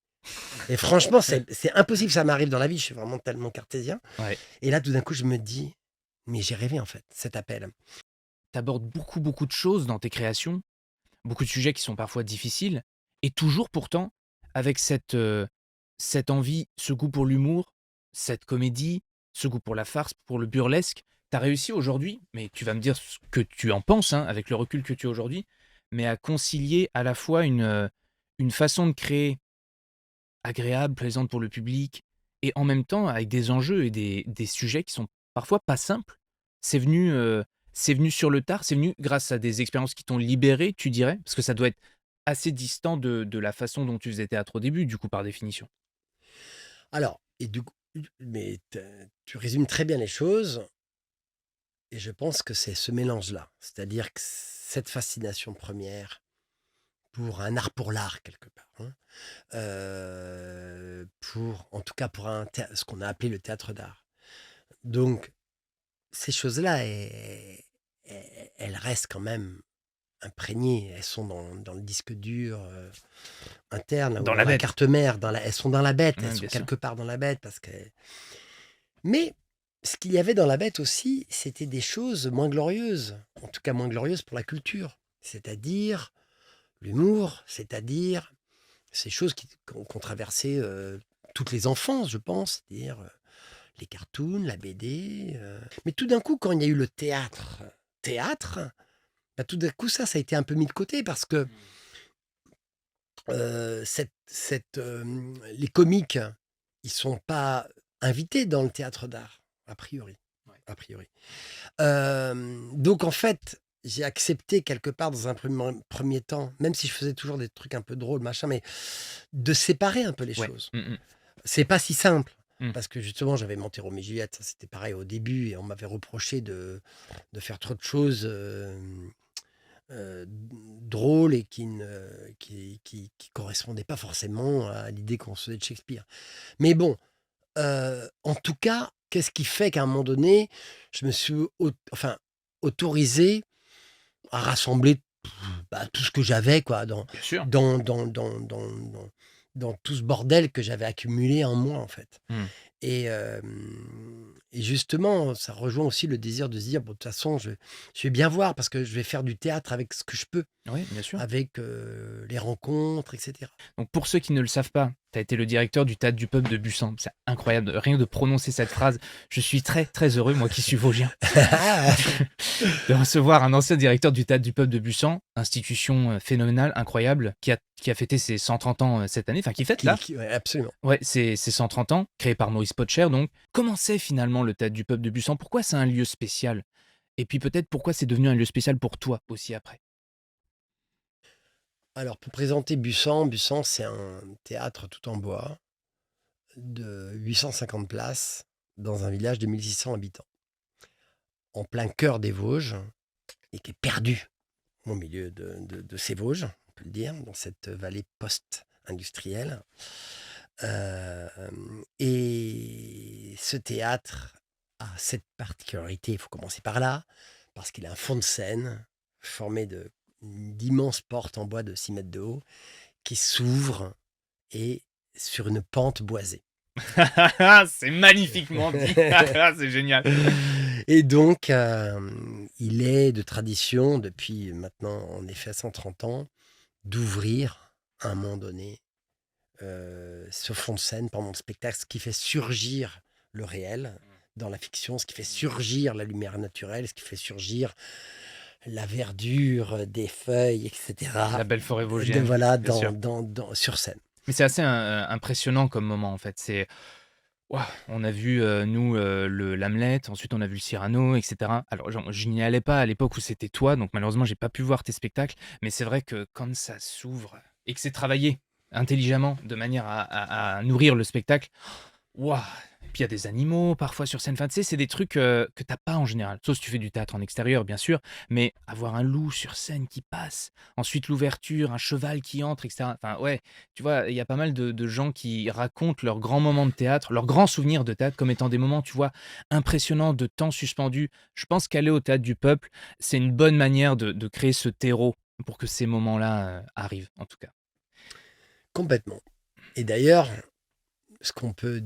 B: Et franchement, c'est impossible que ça m'arrive dans la vie. Je suis vraiment tellement cartésien.
A: Ouais.
B: Et là, tout d'un coup, je me dis, mais j'ai rêvé en fait, cet appel.
A: T'abordes beaucoup, beaucoup de choses dans tes créations, beaucoup de sujets qui sont parfois difficiles, et toujours pourtant avec cette envie, ce goût pour l'humour, cette comédie, ce goût pour la farce, pour le burlesque. Tu as réussi aujourd'hui, mais tu vas me dire ce que tu en penses, hein, avec le recul que tu as aujourd'hui, mais à concilier à la fois une façon de créer agréable, plaisante pour le public, et en même temps avec des enjeux et des sujets qui sont parfois pas simples. C'est venu sur le tard, c'est venu grâce à des expériences qui t'ont libéré, tu dirais? Parce que ça doit être assez distant de la façon dont tu faisais théâtre au début, du coup, par définition.
B: Alors, et du coup, mais tu résumes très bien les choses. Et je pense que c'est ce mélange-là. C'est-à-dire que cette fascination première pour un art pour l'art, quelque part. Hein, en tout cas, pour ce qu'on a appelé le théâtre d'art. Donc, ces choses-là, elles restent quand même imprégnées. Elles sont dans le disque dur interne, ou
A: Dans
B: dans
A: la
B: la
A: bête.
B: carte mère. Elles sont dans la bête. Elles
A: Ouais,
B: sont
A: bien sûr.
B: quelque part dans la bête. Mais ce qu'il y avait dans la bête aussi, c'était des choses moins glorieuses. En tout cas, moins glorieuses pour la culture. C'est-à-dire l'humour, c'est-à-dire ces choses qu'ont traversé toutes les enfances, je pense. C'est-à-dire les cartoons, la BD. Mais tout d'un coup, quand il y a eu le théâtre, bah, tout d'un coup, ça a été un peu mis de côté parce que les comiques, ils sont pas invités dans le théâtre d'art, a priori.
A: Ouais.
B: A priori. Donc en fait, j'ai accepté quelque part dans un premier temps, même si je faisais toujours des trucs un peu drôles, machin, mais de séparer un peu les
A: Ouais.
B: choses.
A: Mmh.
B: C'est pas si simple.
A: Mmh.
B: Parce que justement, j'avais monté Roméo et Juliette, ça, c'était pareil au début, et on m'avait reproché de faire trop de choses drôles et qui correspondaient pas forcément à l'idée qu'on se faisait de Shakespeare. Mais bon, en tout cas, qu'est-ce qui fait qu'à un moment donné, je me suis autorisé à rassembler tout ce que j'avais quoi,
A: Bien sûr.
B: dans tout ce bordel que j'avais accumulé en moi, en fait.
A: Mmh.
B: Et justement, ça rejoint aussi le désir de se dire: «Bon, de toute façon, je vais bien voir parce que je vais faire du théâtre avec ce que je peux,
A: Oui, bien sûr.
B: avec, les rencontres et cetera».
A: Donc pour ceux qui ne le savent pas, tu as été le directeur du Théâtre du Peuple de Busan. C'est incroyable, rien que de prononcer cette phrase. Je suis très, très heureux, moi qui suis vosgien, de recevoir un ancien directeur du Théâtre du Peuple de Busan, institution phénoménale, incroyable, qui a fêté ses 130 ans cette année, enfin qui fête là.
B: Ouais, absolument.
A: Ouais, c'est 130 ans, créé par Maurice Potcher donc. Comment c'est finalement le Théâtre du Peuple de Busan? Pourquoi c'est un lieu spécial? Et puis peut-être pourquoi c'est devenu un lieu spécial pour toi aussi après?
B: Alors pour présenter Busan, c'est un théâtre tout en bois de 850 places dans un village de 1600 habitants, en plein cœur des Vosges et qui est perdu au milieu de ces Vosges, on peut le dire, dans cette vallée post-industrielle. Et ce théâtre a cette particularité, il faut commencer par là, parce qu'il a un fond de scène formé d'immenses portes en bois de 6 mètres de haut qui s'ouvrent et sur une pente boisée.
A: C'est magnifiquement dit. C'est génial.
B: Et donc, il est de tradition, depuis maintenant en effet 130 ans, d'ouvrir à un moment donné ce fond de scène pendant le spectacle, ce qui fait surgir le réel dans la fiction, ce qui fait surgir la lumière naturelle, ce qui fait surgir la verdure des feuilles, etc.
A: La belle forêt vosgienne,
B: Voilà,
A: bien sûr.
B: sur scène.
A: Mais c'est assez impressionnant comme moment en fait. Ouah, on a vu, nous, le l'Hamlet, ensuite on a vu le Cyrano et cetera. Alors je n'y allais pas à l'époque où c'était toi, donc malheureusement j'ai pas pu voir tes spectacles, mais c'est vrai que quand ça s'ouvre et que c'est travaillé intelligemment de manière à nourrir le spectacle. Waouh! Puis il y a des animaux parfois sur scène. Enfin, tu sais, c'est des trucs, que tu pas en général. Sauf si tu fais du théâtre en extérieur, bien sûr, mais avoir un loup sur scène qui passe, ensuite l'ouverture, un cheval qui entre et cetera. Enfin, ouais, tu vois, il y a pas mal de gens qui racontent leurs grands moments de théâtre, leurs grands souvenirs de théâtre comme étant des moments, tu vois, impressionnants, de temps suspendu. Je pense qu'aller au Théâtre du Peuple, c'est une bonne manière de créer ce terreau pour que ces moments-là, arrivent, en tout cas.
B: Complètement. Et d'ailleurs, ce qu'on peut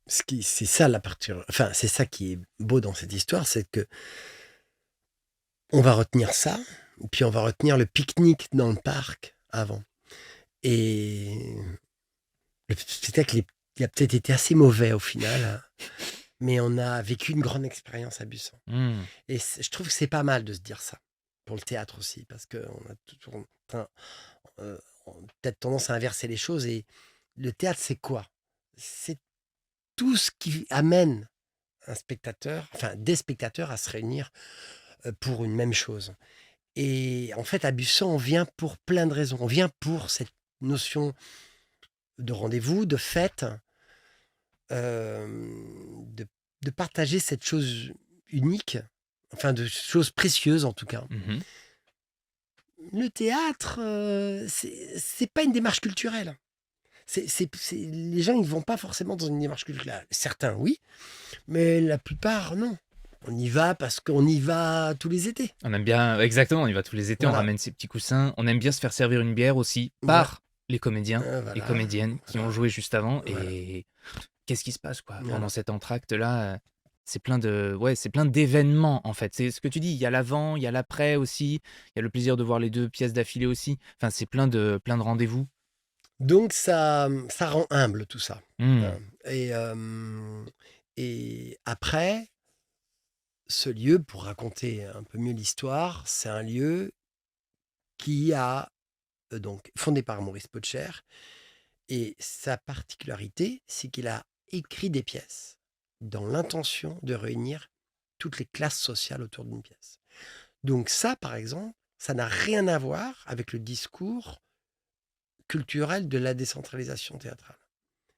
B: c'est ça la partie enfin, c'est ça qui est beau dans cette histoire, c'est que on va retenir ça, puis on va retenir le pique-nique dans le parc avant. Et le spectacle il a peut-être été assez mauvais au final, hein, mais on a vécu une grande expérience à Busan.
A: Mmh.
B: Et je trouve que c'est pas mal de se dire ça, pour le théâtre aussi, parce qu'on a toujours peut-être tendance à inverser les choses. Et le théâtre, c'est quoi? C'est tout ce qui amène un spectateur, enfin des spectateurs à se réunir pour une même chose. Et en fait, à Busan, on vient pour plein de raisons. On vient pour cette notion de rendez-vous, de fête, de, de partager cette chose unique, enfin de choses précieuses en tout cas.
A: Mmh.
B: Le théâtre, c'est pas une démarche culturelle. Les gens, ils vont pas forcément dans une démarche culturelle. Certains, oui, mais la plupart, non. On y va parce qu'on y va tous les étés.
A: On aime bien exactement, on y va tous les étés, on
B: Voilà,
A: ramène ses petits coussins. On aime bien se faire servir une bière aussi
B: voilà,
A: par les comédiens et
B: voilà,
A: comédiennes qui ont
B: voilà,
A: joué juste avant
B: voilà,
A: et qu'est-ce qui se passe, quoi? Pendant
B: voilà.
A: cet entracte-là, c'est plein de ouais, c'est plein d'événements, en fait. C'est ce que tu dis, il y a l'avant, il y a l'après aussi, il y a le plaisir de voir les 2 pièces d'affilée aussi. Enfin, c'est plein de rendez-vous.
B: Donc ça rend humble tout ça,
A: Mmh.
B: hein. Et après, ce lieu, pour raconter un peu mieux l'histoire, c'est un lieu qui a, donc fondé par Maurice Potcher, et sa particularité, c'est qu'il a écrit des pièces dans l'intention de réunir toutes les classes sociales autour d'une pièce. Donc ça, par exemple, ça n'a rien à voir avec le discours culturel de la décentralisation théâtrale.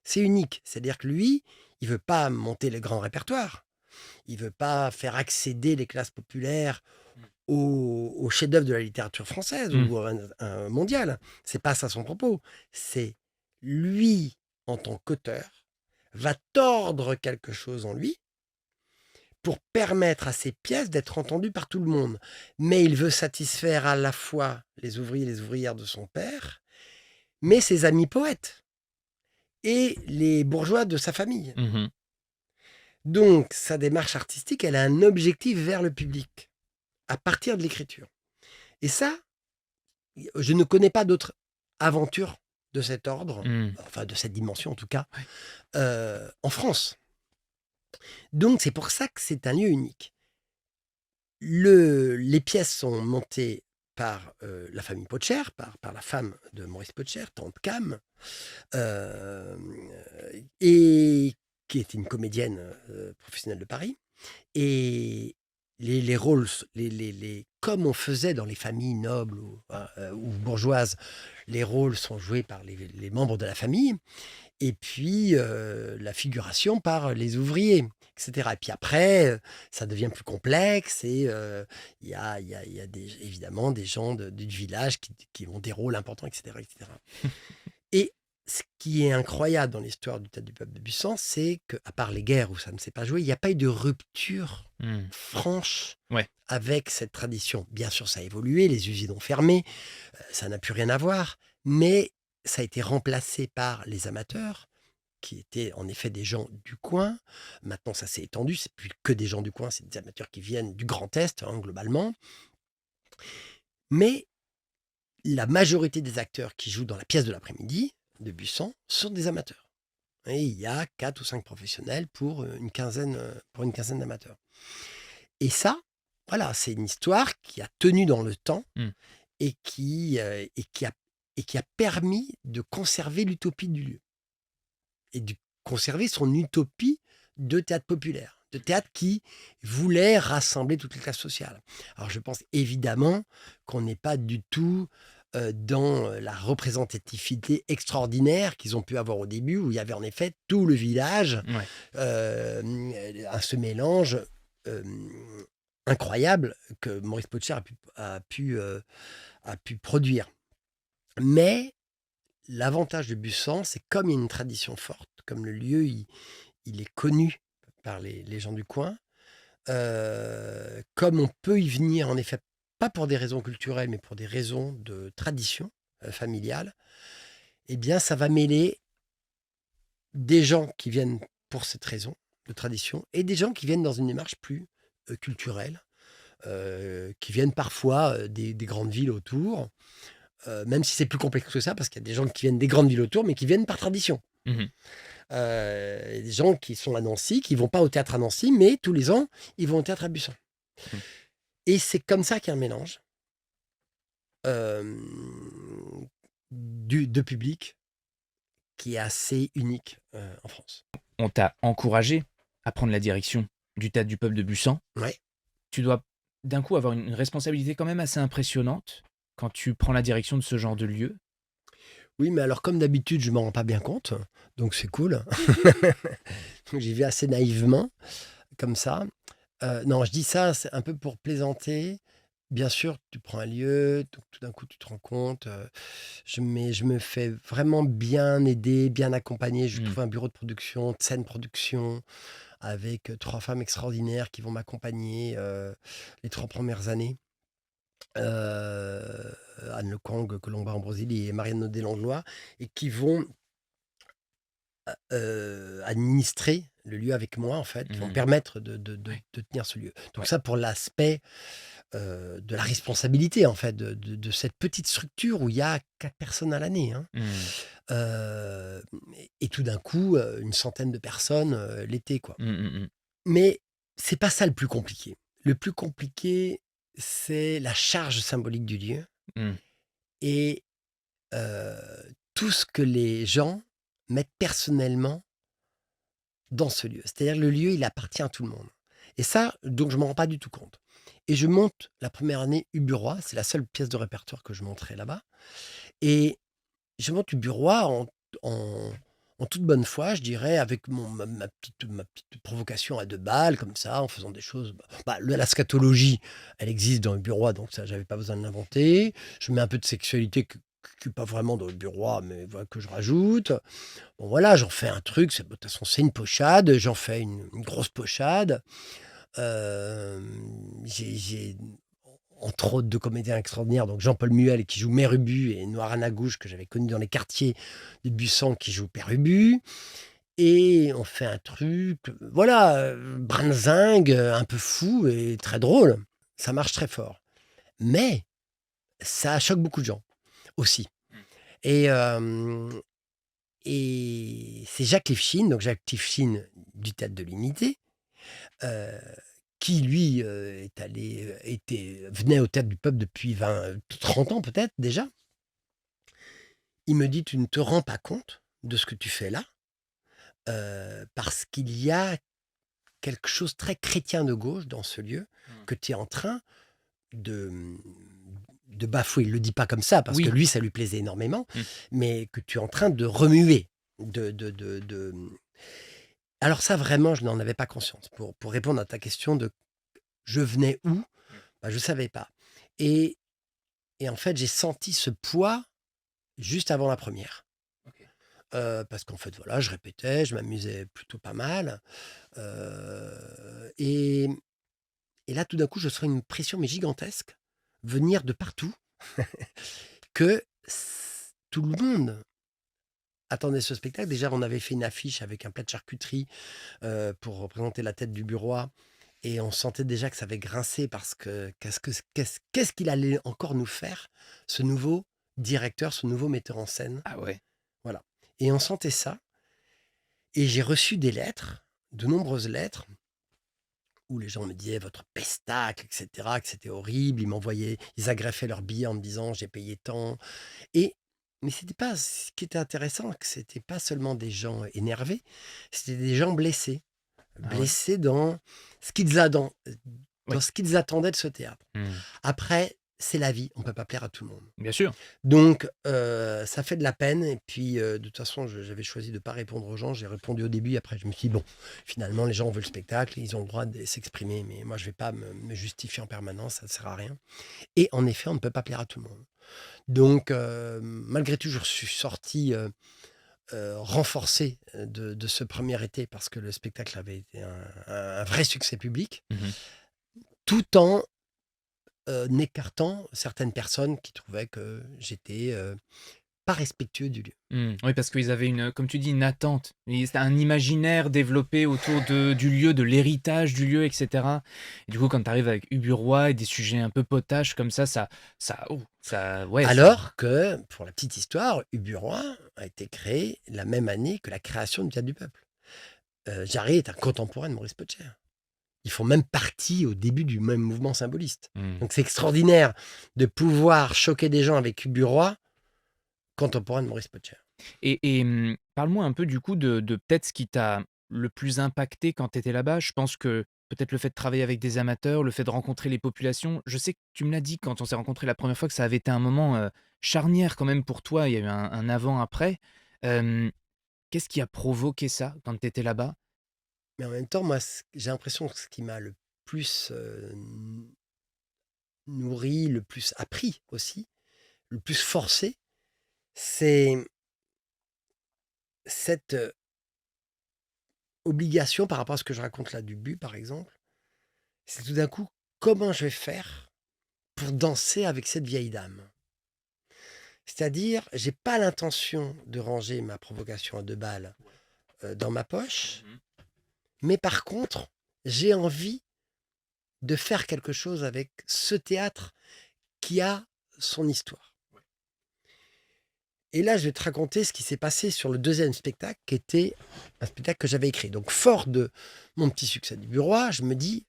B: C'est unique, c'est-à-dire que lui, il veut pas monter le grand répertoire, il veut pas faire accéder les classes populaires aux chefs-d'œuvre de la littérature française
A: Mmh.
B: ou mondiale. C'est pas ça son propos. C'est lui, en tant qu'auteur, va tordre quelque chose en lui pour permettre à ses pièces d'être entendues par tout le monde. Mais il veut satisfaire à la fois les ouvriers et les ouvrières de son père, mais ses amis poètes et les bourgeois de sa famille.
A: Mmh.
B: Donc, sa démarche artistique, elle a un objectif vers le public, à partir de l'écriture. Et ça, je ne connais pas d'autres aventures de cet ordre,
A: Mmh.
B: enfin de cette dimension en tout cas,
A: Ouais.
B: en France. Donc c'est pour ça que c'est un lieu unique. Les pièces sont montées par la famille Potcher, par la femme de Maurice Potcher, tante Cam, euh, et qui était une comédienne professionnelle de Paris. Et les rôles, comme on faisait dans les familles nobles ou bourgeoises, les rôles sont joués par les membres de la famille, et puis la figuration par les ouvriers, etc. Et puis après, ça devient plus complexe et il y a évidemment des gens du village qui ont des rôles importants, etc., etc. Et ce qui est incroyable dans l'histoire du Théâtre du Peuple de Busan, c'est qu'à part les guerres où ça ne s'est pas joué, il n'y a pas eu de rupture
A: Mmh.
B: franche
A: Ouais.
B: avec cette tradition. Bien sûr, ça a évolué, les usines ont fermé, ça n'a plus rien à voir, mais ça a été remplacé par les amateurs, qui étaient en effet des gens du coin. Maintenant, ça s'est étendu, c'est plus que des gens du coin, c'est des amateurs qui viennent du Grand Est, hein, globalement. Mais la majorité des acteurs qui jouent dans la pièce de l'après-midi de Busan sont des amateurs. Et il y a 4 ou 5 professionnels pour une quinzaine d'amateurs. Et ça, voilà, c'est une histoire qui a tenu dans le temps
A: Mmh.
B: et et qui a permis de conserver l'utopie du lieu et de conservé son utopie de théâtre populaire, de théâtre qui voulait rassembler toutes les classes sociales. Alors je pense évidemment qu'on n'est pas du tout dans la représentativité extraordinaire qu'ils ont pu avoir au début, où il y avait en effet tout le village,
A: Ouais.
B: ce mélange euh, incroyable que Maurice Potcher a pu produire. Mais l'avantage de Busan, c'est comme il y a une tradition forte, comme le lieu, il est connu par les gens du coin, comme on peut y venir, en effet, pas pour des raisons culturelles, mais pour des raisons de tradition familiale, eh bien, ça va mêler des gens qui viennent pour cette raison de tradition et des gens qui viennent dans une démarche plus culturelle, qui viennent parfois des grandes villes autour, même si c'est plus complexe que ça, parce qu'il y a des gens qui viennent des grandes villes autour, mais qui viennent par tradition.
A: Mhm.
B: Il y a des gens qui sont à Nancy, qui vont pas au théâtre à Nancy, mais tous les ans, ils vont au théâtre à Busan.
A: Mhm.
B: Et c'est comme ça qu'il y a un mélange euh, de public qui est assez unique en France.
A: On t'a encouragé à prendre la direction du Théâtre du Peuple de Busan.
B: Ouais.
A: Tu dois d'un coup avoir une responsabilité quand même assez impressionnante quand tu prends la direction de ce genre de lieu.
B: Oui, mais alors comme d'habitude, je m'en rends pas bien compte, donc c'est cool. Donc, j'y vais assez naïvement, comme ça. Non, je dis ça, c'est un peu pour plaisanter. Bien sûr, tu prends un lieu, donc tout d'un coup, tu te rends compte. Je me fais vraiment bien aider, bien accompagner. Je
A: Mm.
B: trouve un bureau de production, de scène production, avec 3 femmes extraordinaires qui vont m'accompagner les 3 premières années. Anne Lekang, Colomba Ambrosili et Marianne Naudet-Langlois, et qui vont administrer le lieu avec moi, en fait, qui vont me
A: Mhm.
B: permettre
A: Ouais.
B: de tenir ce lieu. Donc
A: Ouais.
B: ça, pour l'aspect de la responsabilité, en fait, de cette petite structure où il y a 4 personnes à l'année. Hein.
A: Mm.
B: Euh, et tout d'un coup, une centaine de personnes l'été, quoi.
A: Mm, mm, mm.
B: Mais c'est pas ça le plus compliqué. Le plus compliqué, c'est la charge symbolique du lieu
A: Mm.
B: et euh, tout ce que les gens mettent personnellement dans ce lieu. C'est-à-dire le lieu, il appartient à tout le monde. Et ça, donc je m'en rends pas du tout compte. Et je monte la première année Uburois, c'est la seule pièce de répertoire que je monterai là-bas. Et je monte Uburois en, en toute bonne foi, je dirais, avec ma petite provocation à 2 balles, comme ça, en faisant des choses. La scatologie, elle existe dans Uburois, donc ça, j'avais pas besoin de l'inventer. Je mets un peu de sexualité qui n'est pas vraiment dans Uburois, mais voilà, que je rajoute. Bon, voilà, j'en fais un truc, de toute façon, c'est une pochade, j'en fais une grosse pochade. J'ai entre autres 2 comédiens extraordinaires, donc Jean-Paul Muel qui joue Mère Ubu et Noir Anagouche que j'avais connu dans les quartiers de Busan qui joue Père Ubu. Et on fait un truc, voilà, brinzingue, un peu fou et très drôle. Ça marche très fort. Mais ça choque beaucoup de gens aussi. Et, c'est Jacques Lifshitz, donc Jacques Lifshitz du Théâtre de l'Unité, euh, qui lui venait au Théâtre du Peuple depuis 30 ans peut-être déjà. Il me dit, tu ne te rends pas compte de ce que tu fais là, parce qu'il y a quelque chose de très chrétien de gauche dans ce lieu
A: Mm.
B: que tu es en train de, de bafouer. Il ne le dit pas comme ça, parce que
A: Oui.
B: lui, ça lui plaisait énormément,
A: Mm.
B: mais que tu es en train de remuer. Alors ça, vraiment, je n'en avais pas conscience. Pour répondre à ta question de je venais où, je ne savais pas. Et, en fait, j'ai senti ce poids juste avant la première.
A: Ok.
B: Parce qu'en fait, voilà, je répétais, je m'amusais plutôt pas mal. Et là, tout d'un coup, je sens une pression, mais gigantesque, venir de partout, que tout le monde attendait ce spectacle. Déjà, on avait fait une affiche avec un plat de charcuterie pour représenter la tête du bureau. Et on sentait déjà que ça avait grincé parce que qu'est-ce qu'il allait encore nous faire, ce nouveau directeur, ce nouveau metteur en scène.
A: Ah ouais.
B: Voilà. Et on sentait ça. Et j'ai reçu des lettres, de nombreuses lettres, où les gens me disaient votre pestacle, etc., que c'était horrible. Ils agraffaient leurs billets en me disant j'ai payé tant. Et Mais c'était pas ce qui était intéressant, que c'était pas seulement des gens énervés, c'était des gens blessés.
A: Ah ouais?
B: Blessés dans ce qu'ils a dans
A: Oui.
B: ce qu'ils attendaient de ce théâtre.
A: Mmh.
B: Après, c'est la vie, on peut pas plaire à tout le monde.
A: Bien sûr.
B: Donc ça fait de la peine et puis, de toute façon, j'avais choisi de pas répondre aux gens. J'ai répondu au début, après je me suis dit: «Bon, finalement, les gens veulent le spectacle, ils ont le droit de s'exprimer, mais moi je vais pas me justifier en permanence, ça ne sert à rien» et en effet, on ne peut pas plaire à tout le monde. Donc malgré tout, je suis sorti, renforcé, de ce premier été parce que le spectacle avait été un vrai succès public,
A: Mmh.
B: tout en, écartant certaines personnes qui trouvaient que j'étais, pas respectueux du lieu.
A: Mmh. Oui, parce qu'ils avaient comme tu dis, une attente. C'était un imaginaire développé autour du lieu, de l'héritage du lieu, et cetera. Et du coup, quand tu arrives avec Uburoy et des sujets un peu potaches comme ça, ouais, ça
B: Alors que, pour la petite histoire, Uburoy a été créé la même année que la création du Théâtre du Peuple. Jarry est un contemporain de Maurice Potcher. Ils font même partie au début du même mouvement symboliste.
A: mmh.
B: Donc c'est extraordinaire de pouvoir choquer des gens avec Uburoy, contemporain de Maurice Potcher.
A: Parle-moi un peu du coup de peut-être ce qui t'a le plus impacté quand tu étais là-bas. Je pense que peut-être le fait de travailler avec des amateurs, le fait de rencontrer les populations. Je sais que tu me l'as dit quand on s'est rencontrés la première fois que ça avait été un moment, charnière quand même pour toi. Il y a eu un avant-après. Hem, Qu'est-ce qui a provoqué ça quand tu étais là-bas?
B: Mais en même temps, moi, j'ai l'impression que ce qui m'a le plus nourri, le plus appris aussi, le plus forcé, c'est cette obligation par rapport à ce que je raconte là du but, par exemple. C'est tout d'un coup, comment je vais faire pour danser avec cette vieille dame? C'est-à-dire, j'ai pas l'intention de ranger ma provocation à 2 balles, dans ma poche,
A: Mmh.
B: mais par contre, j'ai envie de faire quelque chose avec ce théâtre qui a son histoire. Et là, je vais te raconter ce qui s'est passé sur le deuxième spectacle, qui était un spectacle que j'avais écrit. Donc, fort de mon petit succès du Bureau, je me dis: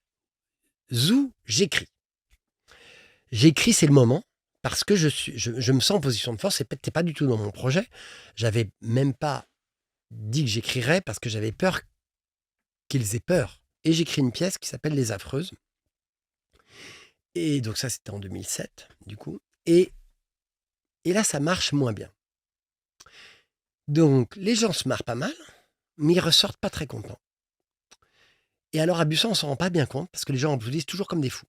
B: «Zou, j'écris». J'écris, c'est le moment, parce que je me sens en position de force, c'était pas du tout dans mon projet. J'avais même pas dit que j'écrirais parce que j'avais peur qu'ils aient peur. Et j'écris une pièce qui s'appelle Les Affreuses. Et donc ça, c'était en 2007, du coup. Et là, ça marche moins bien. Donc, les gens se marrent pas mal, mais ils ressortent pas très contents. Et alors, à Bussan, on s'en rend pas bien compte, parce que les gens applaudissent toujours comme des fous.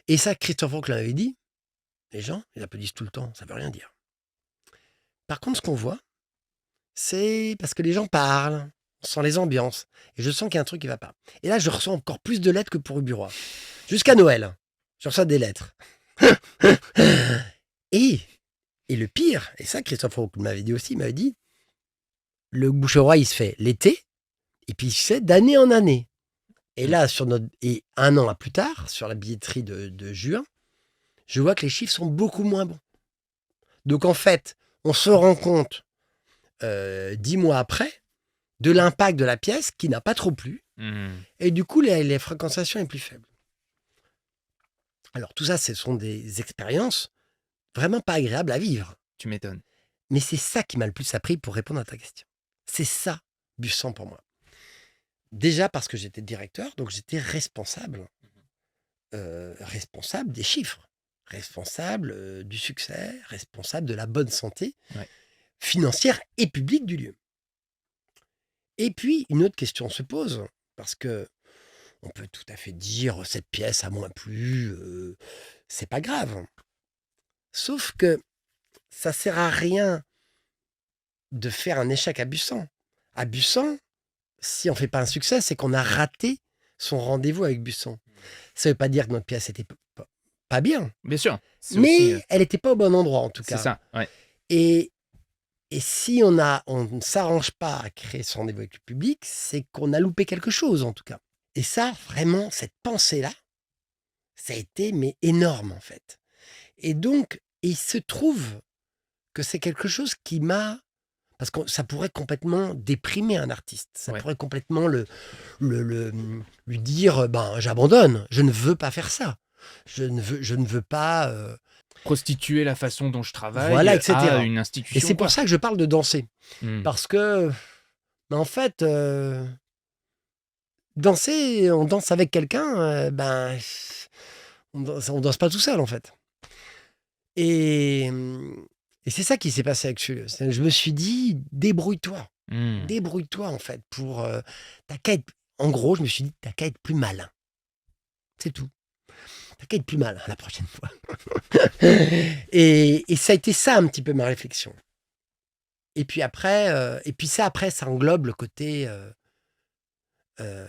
B: Et ça, Christophe Oncle l'avait dit, les gens, ils applaudissent tout le temps, ça veut rien dire. Par contre, ce qu'on voit, c'est parce que les gens parlent, on sent les ambiances, et je sens qu'il y a un truc qui va pas. Et là, je reçois encore plus de lettres que pour Uburoy. Jusqu'à Noël, je reçois des lettres. et, et le pire, et ça, Christophe Oncle m'avait dit aussi, il m'avait dit, le Boucheroy, il se fait l'été, et puis il se fait d'année en année. Et
A: Mmh.
B: là, et un an plus tard, sur la billetterie de juin, je vois que les chiffres sont beaucoup moins bons. Donc en fait, on se rend compte 10 mois après de l'impact de la pièce qui n'a pas trop plu.
A: Mmh.
B: Et du coup, les fréquentations est plus faible. Alors tout ça, ce sont des expériences vraiment pas agréables à vivre.
A: Tu m'étonnes.
B: Mais c'est ça qui m'a le plus appris pour répondre à ta question. C'est ça, Bussan pour moi. Déjà parce que j'étais directeur, donc j'étais responsable des chiffres, responsable du succès, responsable de la bonne santé
A: Ouais.
B: financière et publique du lieu. Et puis, une autre question se pose, parce que on peut tout à fait dire cette pièce a moins plu, c'est pas grave. Sauf que ça sert à rien de faire un échec à Bussan. À Bussan, si on fait pas un succès, c'est qu'on a raté son rendez-vous avec Bussan. Ça veut pas dire que notre pièce était pas bien,
A: Bien sûr, c'est aussi,
B: mais elle était pas au bon endroit en tout
A: c'est
B: cas.
A: ça, ouais.
B: Et si on ne s'arrange pas à créer ce rendez-vous avec le public, c'est qu'on a loupé quelque chose en tout cas. Et ça, vraiment, cette pensée-là, ça a été mais énorme en fait. Et donc, il se trouve que c'est quelque chose qui m'a parce que ça pourrait complètement déprimer un artiste. Ça
A: Ouais.
B: pourrait complètement lui dire, ben, j'abandonne, je ne veux pas faire ça. Je ne veux pas.
A: prostituer la façon dont je travaille
B: Voilà,
A: à
B: etc.
A: une
B: Et
A: institution,
B: c'est pour
A: quoi.
B: ça que je parle de danser.
A: Mmh.
B: Parce que, en fait, danser, on danse avec quelqu'un, on danse pas tout seul, en fait. Et, et c'est ça qui s'est passé avec Julius. Je me suis dit, débrouille-toi.
A: Mmh.
B: Débrouille-toi, en fait, pour... t'as qu'à être... En gros, je me suis dit, t'as qu'à être plus malin. C'est tout. T'as qu'à être plus malin la prochaine fois. Et ça a été ça un petit peu ma réflexion. Et puis après, ça englobe le côté euh,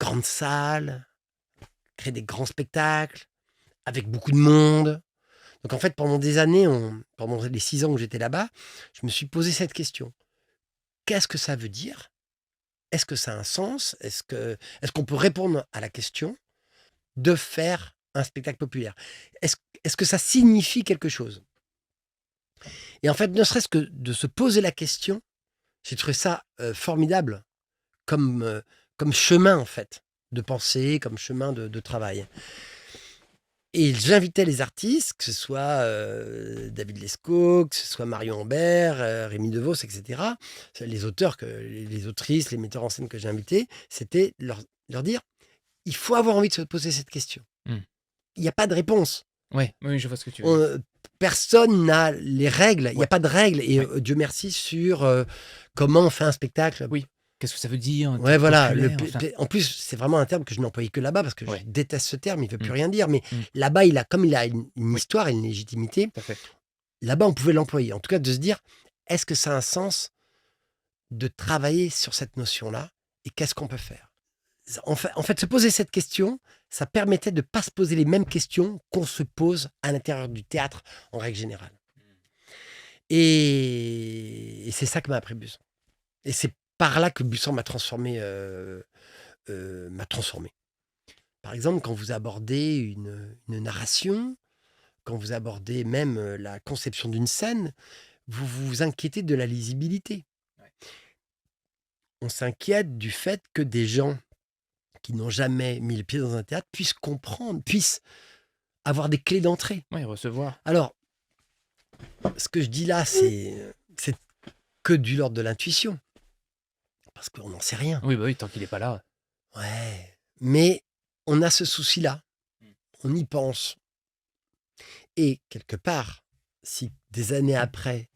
B: grande salle, créer des grands spectacles, avec beaucoup de monde. Donc en fait, pendant des années, pendant les 6 ans où j'étais là-bas, je me suis posé cette question. Qu'est-ce que ça veut dire? Est-ce que ça a un sens? Est-ce qu'on peut répondre à la question de faire un spectacle populaire? Est-ce que ça signifie quelque chose? Et en fait, ne serait-ce que de se poser la question, j'ai trouvé ça formidable comme chemin, en fait, de pensée, comme chemin de travail. Et j'invitais les artistes, que ce soit David Lescaut, que ce soit Marion Ambert, Rémi DeVos, etc. Les auteurs, les autrices, les metteurs en scène que j'ai invités, c'était leur dire, il faut avoir envie de se poser cette question.
A: Mmh.
B: Il n'y a pas de réponse.
A: Ouais, oui, je vois ce que tu veux dire.
B: Personne n'a les règles. Il n'y
A: Ouais.
B: a pas de règles. Et
A: Ouais.
B: Dieu merci sur comment on fait un spectacle.
A: Oui. Qu'est-ce que ça veut dire,
B: Ouais, voilà.
A: populaire, enfin?
B: En plus, c'est vraiment un terme que je n'employais que là-bas parce que je
A: Ouais.
B: déteste ce terme. Il ne veut plus
A: Mmh.
B: rien dire. Mais
A: Mmh.
B: là-bas, comme il a une
A: Oui.
B: histoire et une légitimité,
A: Tout à fait.
B: là-bas, on pouvait l'employer. En tout cas, de se dire, est-ce que ça a un sens de travailler sur cette notion-là et qu'est-ce qu'on peut faire? En fait, se poser cette question, ça permettait de ne pas se poser les mêmes questions qu'on se pose à l'intérieur du théâtre en règle générale. Et c'est ça que m'a appris Busan. Et c'est par là que Busan m'a transformé. Par exemple, quand vous abordez une narration, quand vous abordez même la conception d'une scène, vous vous inquiétez de la lisibilité.
A: Ouais.
B: On s'inquiète du fait que des gens qui n'ont jamais mis le pied dans un théâtre puissent comprendre, puissent avoir des clés d'entrée.
A: Ouais, recevoir.
B: Alors, ce que je dis là, c'est que du l'ordre de l'intuition. Parce qu'on n'en sait rien.
A: Oui, bah oui, tant qu'il est pas là.
B: Ouais. Mais on a ce souci-là.
A: Mmh.
B: On y pense. Et quelque part, si des années après,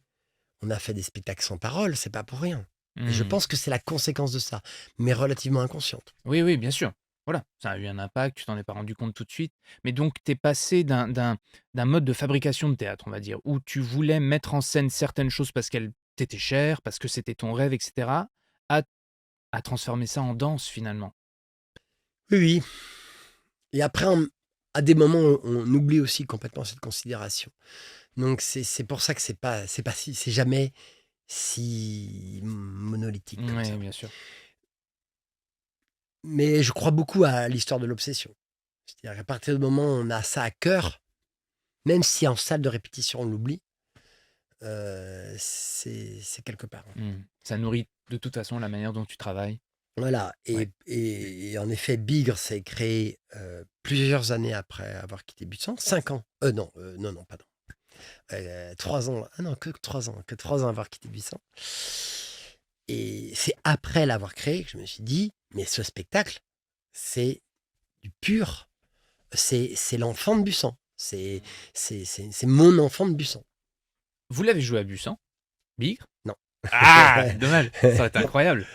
B: on a fait des spectacles sans parole, c'est pas pour rien. Et je
A: Mmh.
B: pense que c'est la conséquence de ça, mais relativement inconsciente.
A: Oui, oui, bien sûr. Voilà, ça a eu un impact, tu t'en es pas rendu compte tout de suite. Mais donc, tu es passé d'un mode de fabrication de théâtre, on va dire, où tu voulais mettre en scène certaines choses parce qu'elles t'étaient chères, parce que c'était ton rêve, etc., à transformer ça en danse, finalement.
B: Oui, oui. Et après, à des moments, on oublie aussi complètement cette considération. Donc c'est pour ça que c'est jamais si monolithique comme ça.
A: Oui, bien sûr.
B: Mais je crois beaucoup à l'histoire de l'obsession. C'est-à-dire qu'à partir du moment où on a ça à cœur, même si en salle de répétition on l'oublie, c'est quelque part.
A: Mmh. Ça nourrit de toute façon la manière dont tu travailles.
B: Voilà.
A: Ouais.
B: Et en effet, Bigre s'est créé plusieurs années après avoir quitté Busan. 5 ans. Non, non, pardon. 3 ans. Ah non, que 3 ans. Que 3 ans avoir quitté Busan. Et c'est après l'avoir créé que je me suis dit, mais ce spectacle, c'est du pur. C'est l'enfant de Busan. C'est mon enfant de Busan.
A: Vous l'avez joué à Busan, Bigre?
B: Non.
A: Ah, dommage, ça aurait été incroyable.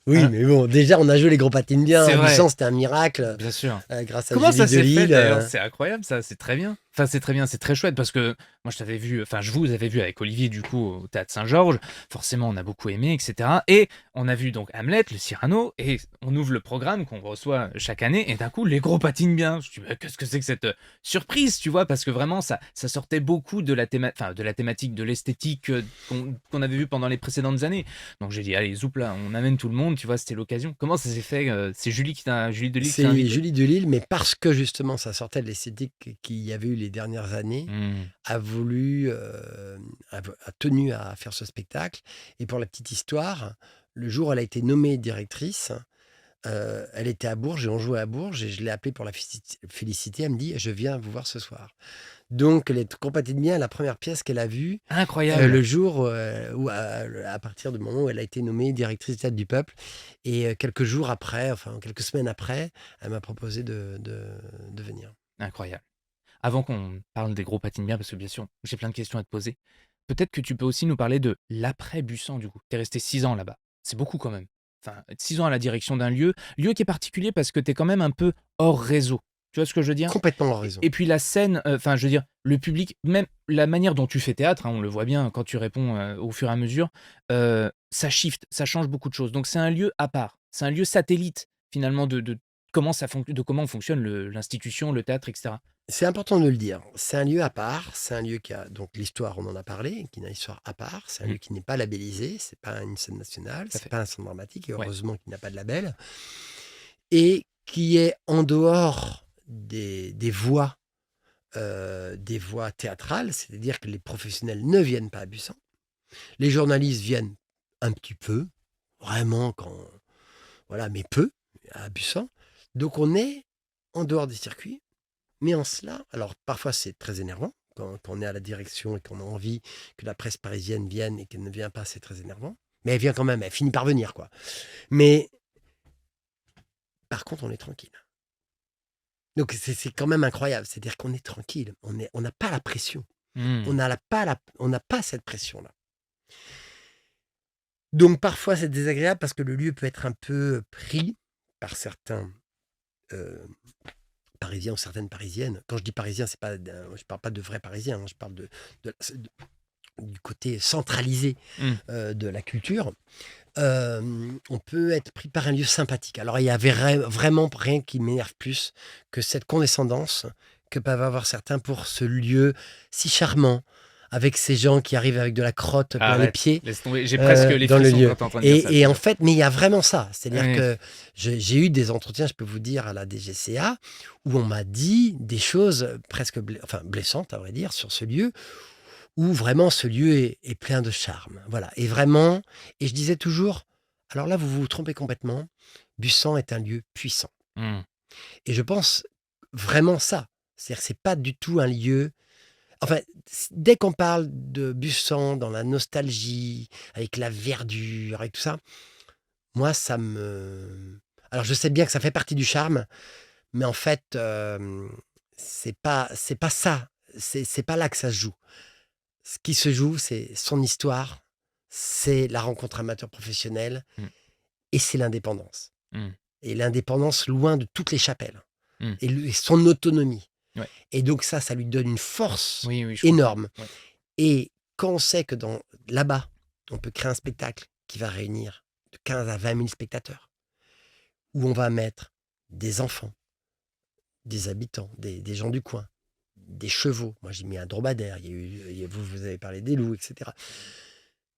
B: Oui,
A: Hein?
B: mais bon, déjà, on a joué les gros patines bien.
A: C'est
B: À
A: vrai.
B: Busan, c'était un miracle.
A: Bien sûr.
B: Grâce à
A: Comment ça
B: Julie
A: s'est fait
B: Delisle.
A: d'ailleurs? C'est incroyable ça, c'est très bien. Enfin, c'est très bien, c'est très chouette parce que moi je t'avais vu, enfin je vous avais vu avec Olivier du coup au Théâtre Saint-Georges. Forcément, on a beaucoup aimé, etc. Et on a vu donc Hamlet, le Cyrano, et on ouvre le programme qu'on reçoit chaque année, et d'un coup les gros patinent bien. Je me dis, mais qu'est-ce que c'est que cette surprise, tu vois? Parce que vraiment ça sortait beaucoup de la thématique, de l'esthétique qu'on avait vu pendant les précédentes années. Donc j'ai dit, allez, zoup là, on amène tout le monde, tu vois, c'était l'occasion. Comment ça s'est fait? C'est Julie Delisle qui t'a
B: C'est
A: invité?
B: Julie Delisle, mais parce que justement ça sortait de l'esthétique qu'il y avait eu les dernières années,
A: Mmh.
B: a tenu à faire ce spectacle. Et pour la petite histoire, le jour où elle a été nommée directrice, elle était à Bourges et on jouait à Bourges et je l'ai appelée pour la féliciter. Elle me dit, je viens vous voir ce soir. Donc, les Compatines bien, la première pièce qu'elle a vue,
A: Incroyable.
B: le jour où, à partir du moment où elle a été nommée directrice du Théâtre du Peuple, et quelques jours après, enfin quelques semaines après, elle m'a proposé de venir.
A: Incroyable. Avant qu'on parle des gros patines bien, parce que bien sûr, j'ai plein de questions à te poser, peut-être que tu peux aussi nous parler de l'après-Busan, du coup. Tu es resté 6 ans là-bas. C'est beaucoup quand même. Enfin, 6 ans à la direction d'un lieu qui est particulier parce que tu es quand même un peu hors réseau. Tu vois ce que je veux dire?
B: Complètement en
A: Et
B: raison.
A: et puis la scène, enfin, je veux dire, le public, même la manière dont tu fais théâtre, hein, on le voit bien quand tu réponds, au fur et à mesure, ça shift, ça change beaucoup de choses. Donc c'est un lieu à part. C'est un lieu satellite finalement de comment fonctionne l'institution, le théâtre et cetera.
B: C'est important de le dire. C'est un lieu à part. C'est un lieu qui a donc l'histoire, on en a parlé, qui a une histoire à part. C'est un
A: Mmh,
B: lieu qui n'est pas labellisé. C'est pas une scène nationale.
A: tout à
B: C'est
A: fait.
B: pas un centre dramatique. Et
A: Ouais.
B: heureusement qu'il n'a pas de label. Et qui est en dehors des voies théâtrales. C'est-à-dire que les professionnels ne viennent pas à Busan. Les journalistes viennent un petit peu, vraiment quand, voilà, mais peu à Busan. Donc on est en dehors des circuits. Mais en cela, alors parfois c'est très énervant, quand on est à la direction et qu'on a envie que la presse parisienne vienne et qu'elle ne vient pas, c'est très énervant. Mais elle vient quand même, elle finit par venir, quoi. Mais par contre, on est tranquille. Donc c'est quand même incroyable, c'est-à-dire qu'on est tranquille, on n'a pas la pression,
A: Mmh.
B: on n'a pas cette pression-là. Donc parfois c'est désagréable parce que le lieu peut être un peu pris par certains euh, Parisiens ou certaines Parisiennes. Quand je dis Parisiens, je parle pas de vrais Parisiens, hein, je parle du côté centralisé
A: Mmh.
B: de la culture. On peut être pris par un lieu sympathique. Alors il y avait vraiment rien qui m'énerve plus que cette condescendance que peuvent avoir certains pour ce lieu si charmant, avec ces gens qui arrivent avec de la crotte plein les
A: Arrête,
B: pieds
A: laisse tomber. J'ai presque les
B: dans le
A: frissons
B: lieu.
A: quand tu es en train de dire ça, je
B: Et
A: te
B: en
A: jure.
B: fait, mais il y a vraiment ça. C'est-à-dire
A: Oui.
B: que j'ai eu des entretiens, je peux vous dire, à la DGCA, où on m'a dit des choses presque enfin, blessantes, à vrai dire, sur ce lieu, où vraiment ce lieu est plein de charme. Voilà. Et vraiment, et je disais toujours, alors là, vous vous trompez complètement, Busan est un lieu puissant.
A: Mmh.
B: Et je pense vraiment ça. C'est-à-dire que c'est pas du tout un lieu. Enfin, dès qu'on parle de Busan dans la nostalgie, avec la verdure, avec tout ça, moi, ça me. Alors, je sais bien que ça fait partie du charme, mais en fait, c'est pas ça. C'est pas là que ça se joue. Ce qui se joue, c'est son histoire, c'est la rencontre amateur-professionnelle
A: Mmh.
B: et c'est l'indépendance.
A: Mmh.
B: Et l'indépendance loin de toutes les chapelles
A: Mmh.
B: et son autonomie.
A: Ouais.
B: Et donc ça lui donne une force
A: Oui, oui, je comprends.
B: énorme.
A: Ouais.
B: Et quand on sait que là-bas, on peut créer un spectacle qui va réunir de 15 à 20 000 spectateurs, où on va mettre des enfants, des habitants, des gens du coin, des chevaux. Moi, j'ai mis un dromadaire. Vous avez parlé des loups, etc.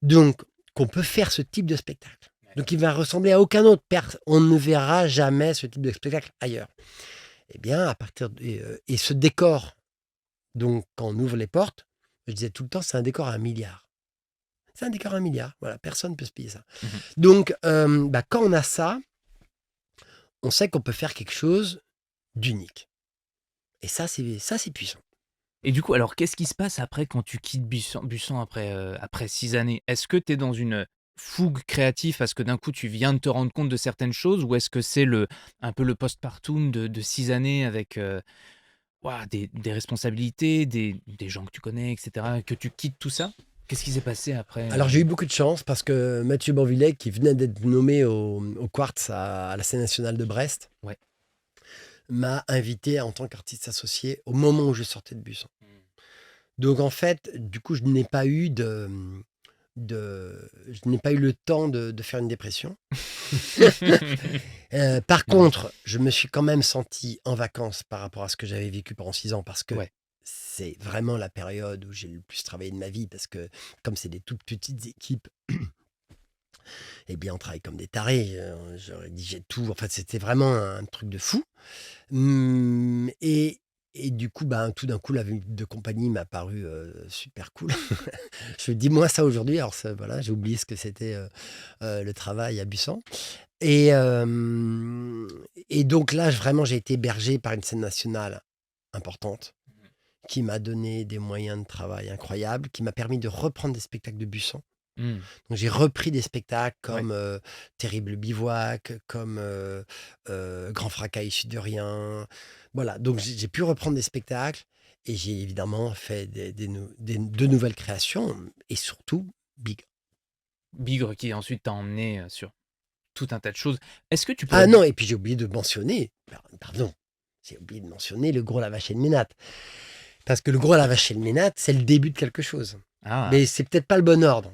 B: Donc, qu'on peut faire ce type de spectacle. Donc, il va ressembler à aucun autre. On ne verra jamais ce type de spectacle ailleurs. Eh bien, et ce décor, donc, quand on ouvre les portes, je disais tout le temps, c'est un décor à 1 milliard. C'est un décor à 1 milliard. Voilà, personne ne peut se payer ça.
A: Mmh.
B: Donc, quand on a ça, on sait qu'on peut faire quelque chose d'unique. Et ça, c'est puissant.
A: Et du coup, alors qu'est-ce qui se passe après quand tu quittes Busan après 6 années? Est-ce que tu es dans une fougue créative parce que d'un coup tu viens de te rendre compte de certaines choses? Ou est-ce que c'est un peu le postpartum de 6 années avec, waouh, des responsabilités, des gens que tu connais et cetera, que tu quittes tout ça? Qu'est-ce qui s'est passé après,
B: Alors, j'ai eu beaucoup de chance parce que Mathieu Bourvillec, qui venait d'être nommé au Quartz à la scène nationale de Brest,
A: Ouais.
B: m'a invité en tant qu'artiste associé au moment où je sortais de Busan.
A: Mmh.
B: Donc, en fait, du coup, je n'ai pas eu je n'ai pas eu le temps de faire une dépression. Par
A: Non,
B: contre, je me suis quand même senti en vacances par rapport à ce que j'avais vécu pendant 6 ans parce que
A: ouais.
B: c'est vraiment la période où j'ai le plus travaillé de ma vie parce que comme c'est des toutes petites équipes, eh bien, on travaille comme des tarés. Je rédigeais tout. En fait, c'était vraiment un truc de fou. Et du coup, ben, tout d'un coup, la vie de compagnie m'a paru super cool. Je dis-moi ça aujourd'hui. Alors, voilà, j'ai oublié ce que c'était le travail à Busan. Et, et donc là, vraiment, j'ai été hébergé par une scène nationale importante qui m'a donné des moyens de travail incroyables, qui m'a permis de reprendre des spectacles de Busan.
A: Mmh.
B: Donc j'ai repris des spectacles
A: Ouais.
B: comme Terrible Bivouac, comme Grand Fracas issu de rien. Voilà, donc j'ai pu reprendre des spectacles et j'ai évidemment fait de nouvelles créations et surtout Big.
A: Bigre qui ensuite t'a emmené sur tout un tas de choses. Est-ce que tu
B: Ah
A: pourrais...
B: non, et puis j'ai oublié de mentionner, pardon, j'ai oublié de mentionner le Gros la Vache et le Ménat. Parce que le Gros la Vache et le Ménat, c'est le début de quelque chose.
A: Ah.
B: Mais c'est peut-être pas le bon ordre.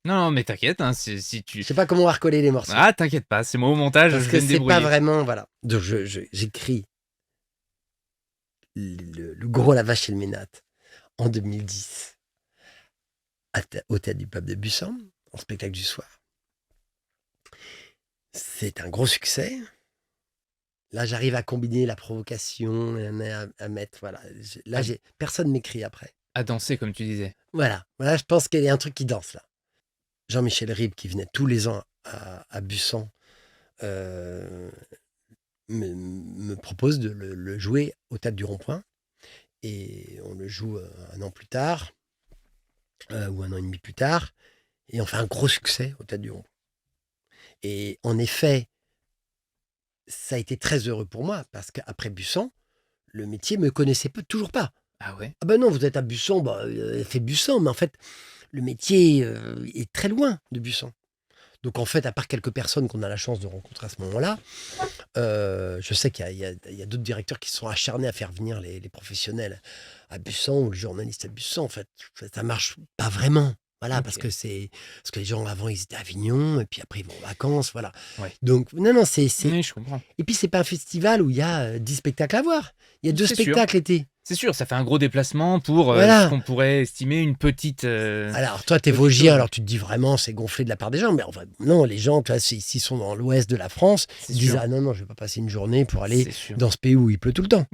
A: Non, mais t'inquiète, hein, si
B: Je
A: tu...
B: sais pas comment on va recoller les morceaux.
A: Ah, t'inquiète pas, c'est moi au montage,
B: Parce
A: je
B: que
A: vais me
B: c'est pas
A: débrouiller.
B: vraiment, voilà. Donc j'écris le Gros la Vache et le Ménat en 2010 au Théâtre du Peuple de Busan, en spectacle du soir. C'est un gros succès. Là, j'arrive à combiner la provocation, à mettre, voilà. Là, personne m'écrit après.
A: À danser, comme tu disais.
B: Voilà, je pense qu'il y a un truc qui danse là. Jean-Michel Ribes, qui venait tous les ans à Busan, me propose de le jouer au Théâtre du Rond-Point. Et on le joue un an plus tard, ou un an et demi plus tard, et on fait un gros succès au Théâtre du Rond-Point. Et en effet, ça a été très heureux pour moi, parce qu'après Busan, le métier me connaissait toujours pas.
A: Ah ouais?
B: Ah ben non, vous êtes à Busan, fait Busan, mais en fait, le métier est très loin de Busan. Donc en fait, à part quelques personnes qu'on a la chance de rencontrer à ce moment-là, je sais qu'il y a d'autres directeurs qui se sont acharnés à faire venir les professionnels à Busan ou les journalistes à Busan. En fait, ça marche pas vraiment. Voilà,
A: Ok.
B: parce que les gens avant ils étaient à Avignon et puis après ils vont en vacances, voilà.
A: Ouais.
B: Donc non, c'est
A: Oui, je comprends.
B: et puis c'est pas un festival où il y a 10 spectacles à voir. Il y a 2
A: C'est sûr.
B: spectacles l'été.
A: C'est sûr, ça fait un gros déplacement pour
B: Voilà.
A: ce qu'on pourrait estimer une petite...
B: Alors, toi, t'es
A: petite
B: Vosgien,
A: chose.
B: alors tu te dis vraiment c'est gonflé de la part des gens, mais en fait, non, les gens, tu vois, s'ils sont dans l'ouest de la France,
A: C'est
B: ils disent
A: sûr.
B: ah non, je vais pas passer une journée pour aller
A: C'est sûr.
B: dans ce pays où il pleut tout le temps.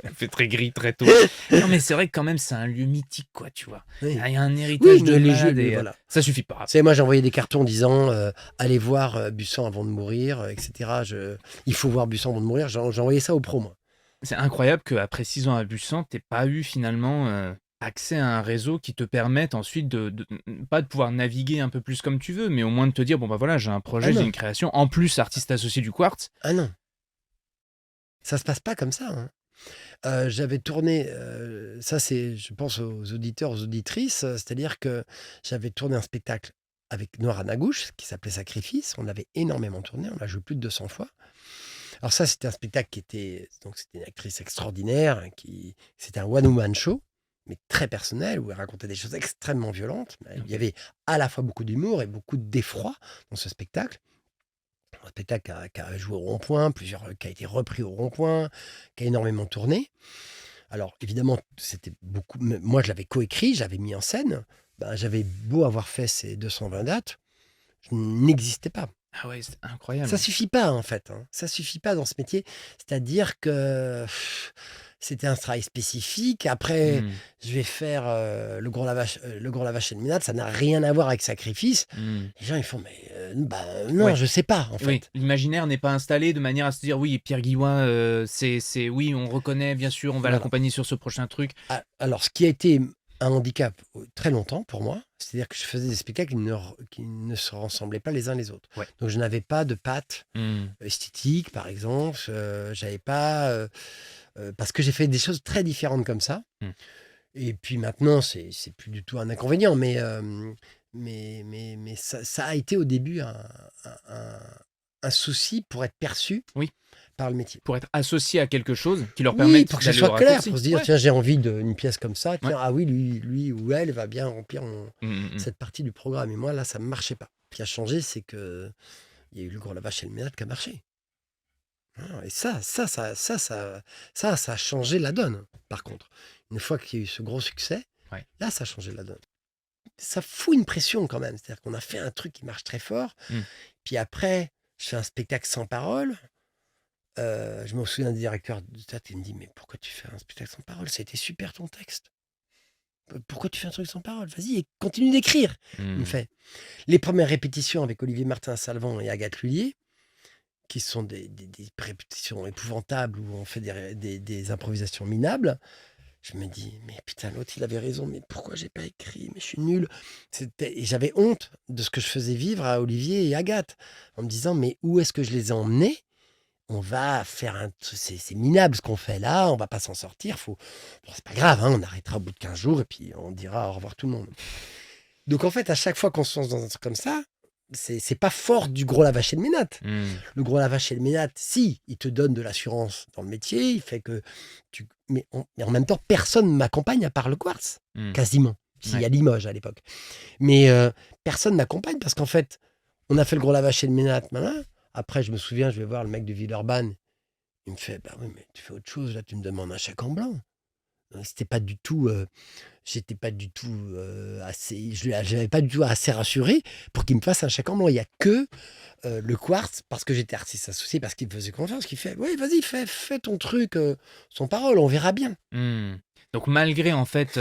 A: Il fait très gris, très tôt. Non, mais c'est vrai que quand même, c'est un lieu mythique, quoi, tu vois.
B: Oui.
A: Il y a un héritage de
B: mais les
A: malade
B: jeux,
A: et
B: voilà.
A: ça suffit pas.
B: Tu sais, moi, j'envoyais des cartons disant allez voir Busan avant de mourir, etc. Il faut voir Busan avant de mourir. J'envoyais ça aux pros, moi.
A: C'est incroyable qu'après 6 ans à Busan, t'aies pas eu finalement accès à un réseau qui te permette ensuite pas de pouvoir naviguer un peu plus comme tu veux, mais au moins de te dire, bon bah voilà, j'ai un projet,
B: Ah
A: j'ai
B: non.
A: une création, en plus artiste associé du Quartz.
B: Ah non. Ça se passe pas comme ça. Hein. J'avais tourné, ça c'est, je pense aux auditeurs, aux auditrices, c'est-à-dire que j'avais tourné un spectacle avec Noir Nagouche qui s'appelait Sacrifice. On l'avait énormément tourné, on l'a joué plus de 200 fois. Alors ça, c'était un spectacle donc c'était une actrice extraordinaire, c'était un one-woman show, mais très personnel, où elle racontait des choses extrêmement violentes. Il y avait à la fois beaucoup d'humour et beaucoup d'effroi dans ce spectacle. Un spectacle qui a joué au Rond-Point, qui a été repris au Rond-Point, qui a énormément tourné. Alors évidemment, c'était beaucoup. Moi, je l'avais coécrit, j'avais mis en scène. J'avais beau avoir fait ces 220 dates, je n'existais pas.
A: Ah ouais, c'est incroyable.
B: Ça suffit pas, en fait. Ça suffit pas dans ce métier. C'est-à-dire que c'était un travail spécifique. Après, je vais faire le Gros la Vache et le Ménat. Ça n'a rien à voir avec Sacrifice. Les gens, ils font, mais non,
A: Ouais.
B: je sais pas, en fait.
A: Oui, l'imaginaire n'est pas installé de manière à se dire oui, Pierre Guillouin, oui, on reconnaît, bien sûr, on va
B: Voilà.
A: l'accompagner sur ce prochain truc.
B: Alors, ce qui a été un handicap très longtemps pour moi, c'est-à-dire que je faisais des spectacles qui ne se ressemblaient pas les uns les autres.
A: Ouais.
B: Donc, je n'avais pas de patte esthétique, par exemple. J'avais pas... parce que j'ai fait des choses très différentes comme ça. Et puis maintenant, c'est plus du tout un inconvénient, mais ça a été au début un souci pour être perçu par le métier.
A: Pour être associé à quelque chose qui leur
B: Oui,
A: permette
B: pour que ce
A: d'aller au
B: soit clair,
A: raccourci.
B: pour se dire,
A: Ouais.
B: tiens, j'ai envie d'une pièce comme ça, tiens,
A: Ouais.
B: ah oui, lui ou elle va bien remplir
A: Mm.
B: cette partie du programme. Et moi, là, ça ne marchait pas. Ce qui a changé, c'est que il y a eu le Gros la Vache et le Ménat qui a marché. Et ça a changé la donne, par contre. Une fois qu'il y a eu ce gros succès, là, ça a changé la donne. Ça fout une pression quand même. C'est-à-dire qu'on a fait un truc qui marche très fort. Puis après, je fais un spectacle sans parole. Je me souviens du directeur du théâtre, il me dit, mais pourquoi tu fais un spectacle sans parole? Ça a été super ton texte. Pourquoi tu fais un truc sans parole? Vas-y, continue d'écrire. Il me fait. Les premières répétitions avec Olivier Martin-Salvant et Agathe Lullier, qui sont des répétitions épouvantables où on fait des improvisations minables. Je me dis, mais putain, l'autre, il avait raison, mais pourquoi j'ai pas écrit? Mais je suis nul. Et j'avais honte de ce que je faisais vivre à Olivier et Agathe, en me disant, mais où est-ce que je les ai emmenés? On va faire c'est minable ce qu'on fait là, on va pas s'en sortir. Bon, c'est pas grave, hein, on arrêtera au bout de 15 jours et puis on dira au revoir tout le monde. Donc en fait, à chaque fois qu'on se lance dans un truc comme ça, c'est pas fort du gros lavache et le ménate. Le gros lavache et le ménate, si, il te donne de l'assurance dans le métier, il fait que mais en même temps, personne ne m'accompagne à part le quartz, quasiment. S'il y a Limoges à l'époque. Mais personne ne m'accompagne parce qu'en fait, on a fait le gros lavache et le ménate. Après, je me souviens, je vais voir le mec de Villeurbanne. Il me fait, bah oui, mais tu fais autre chose, là, tu me demandes un chèque en blanc. C'était pas du tout, j'étais pas du tout assez, j'avais pas du tout assez rassuré pour qu'il me fasse un chèque en blanc. Il y a que le quartz, parce que j'étais artiste associé, parce qu'il me faisait confiance, qu'il fait, oui, vas-y, fais ton truc, sans parole, on verra bien.
A: Donc malgré en fait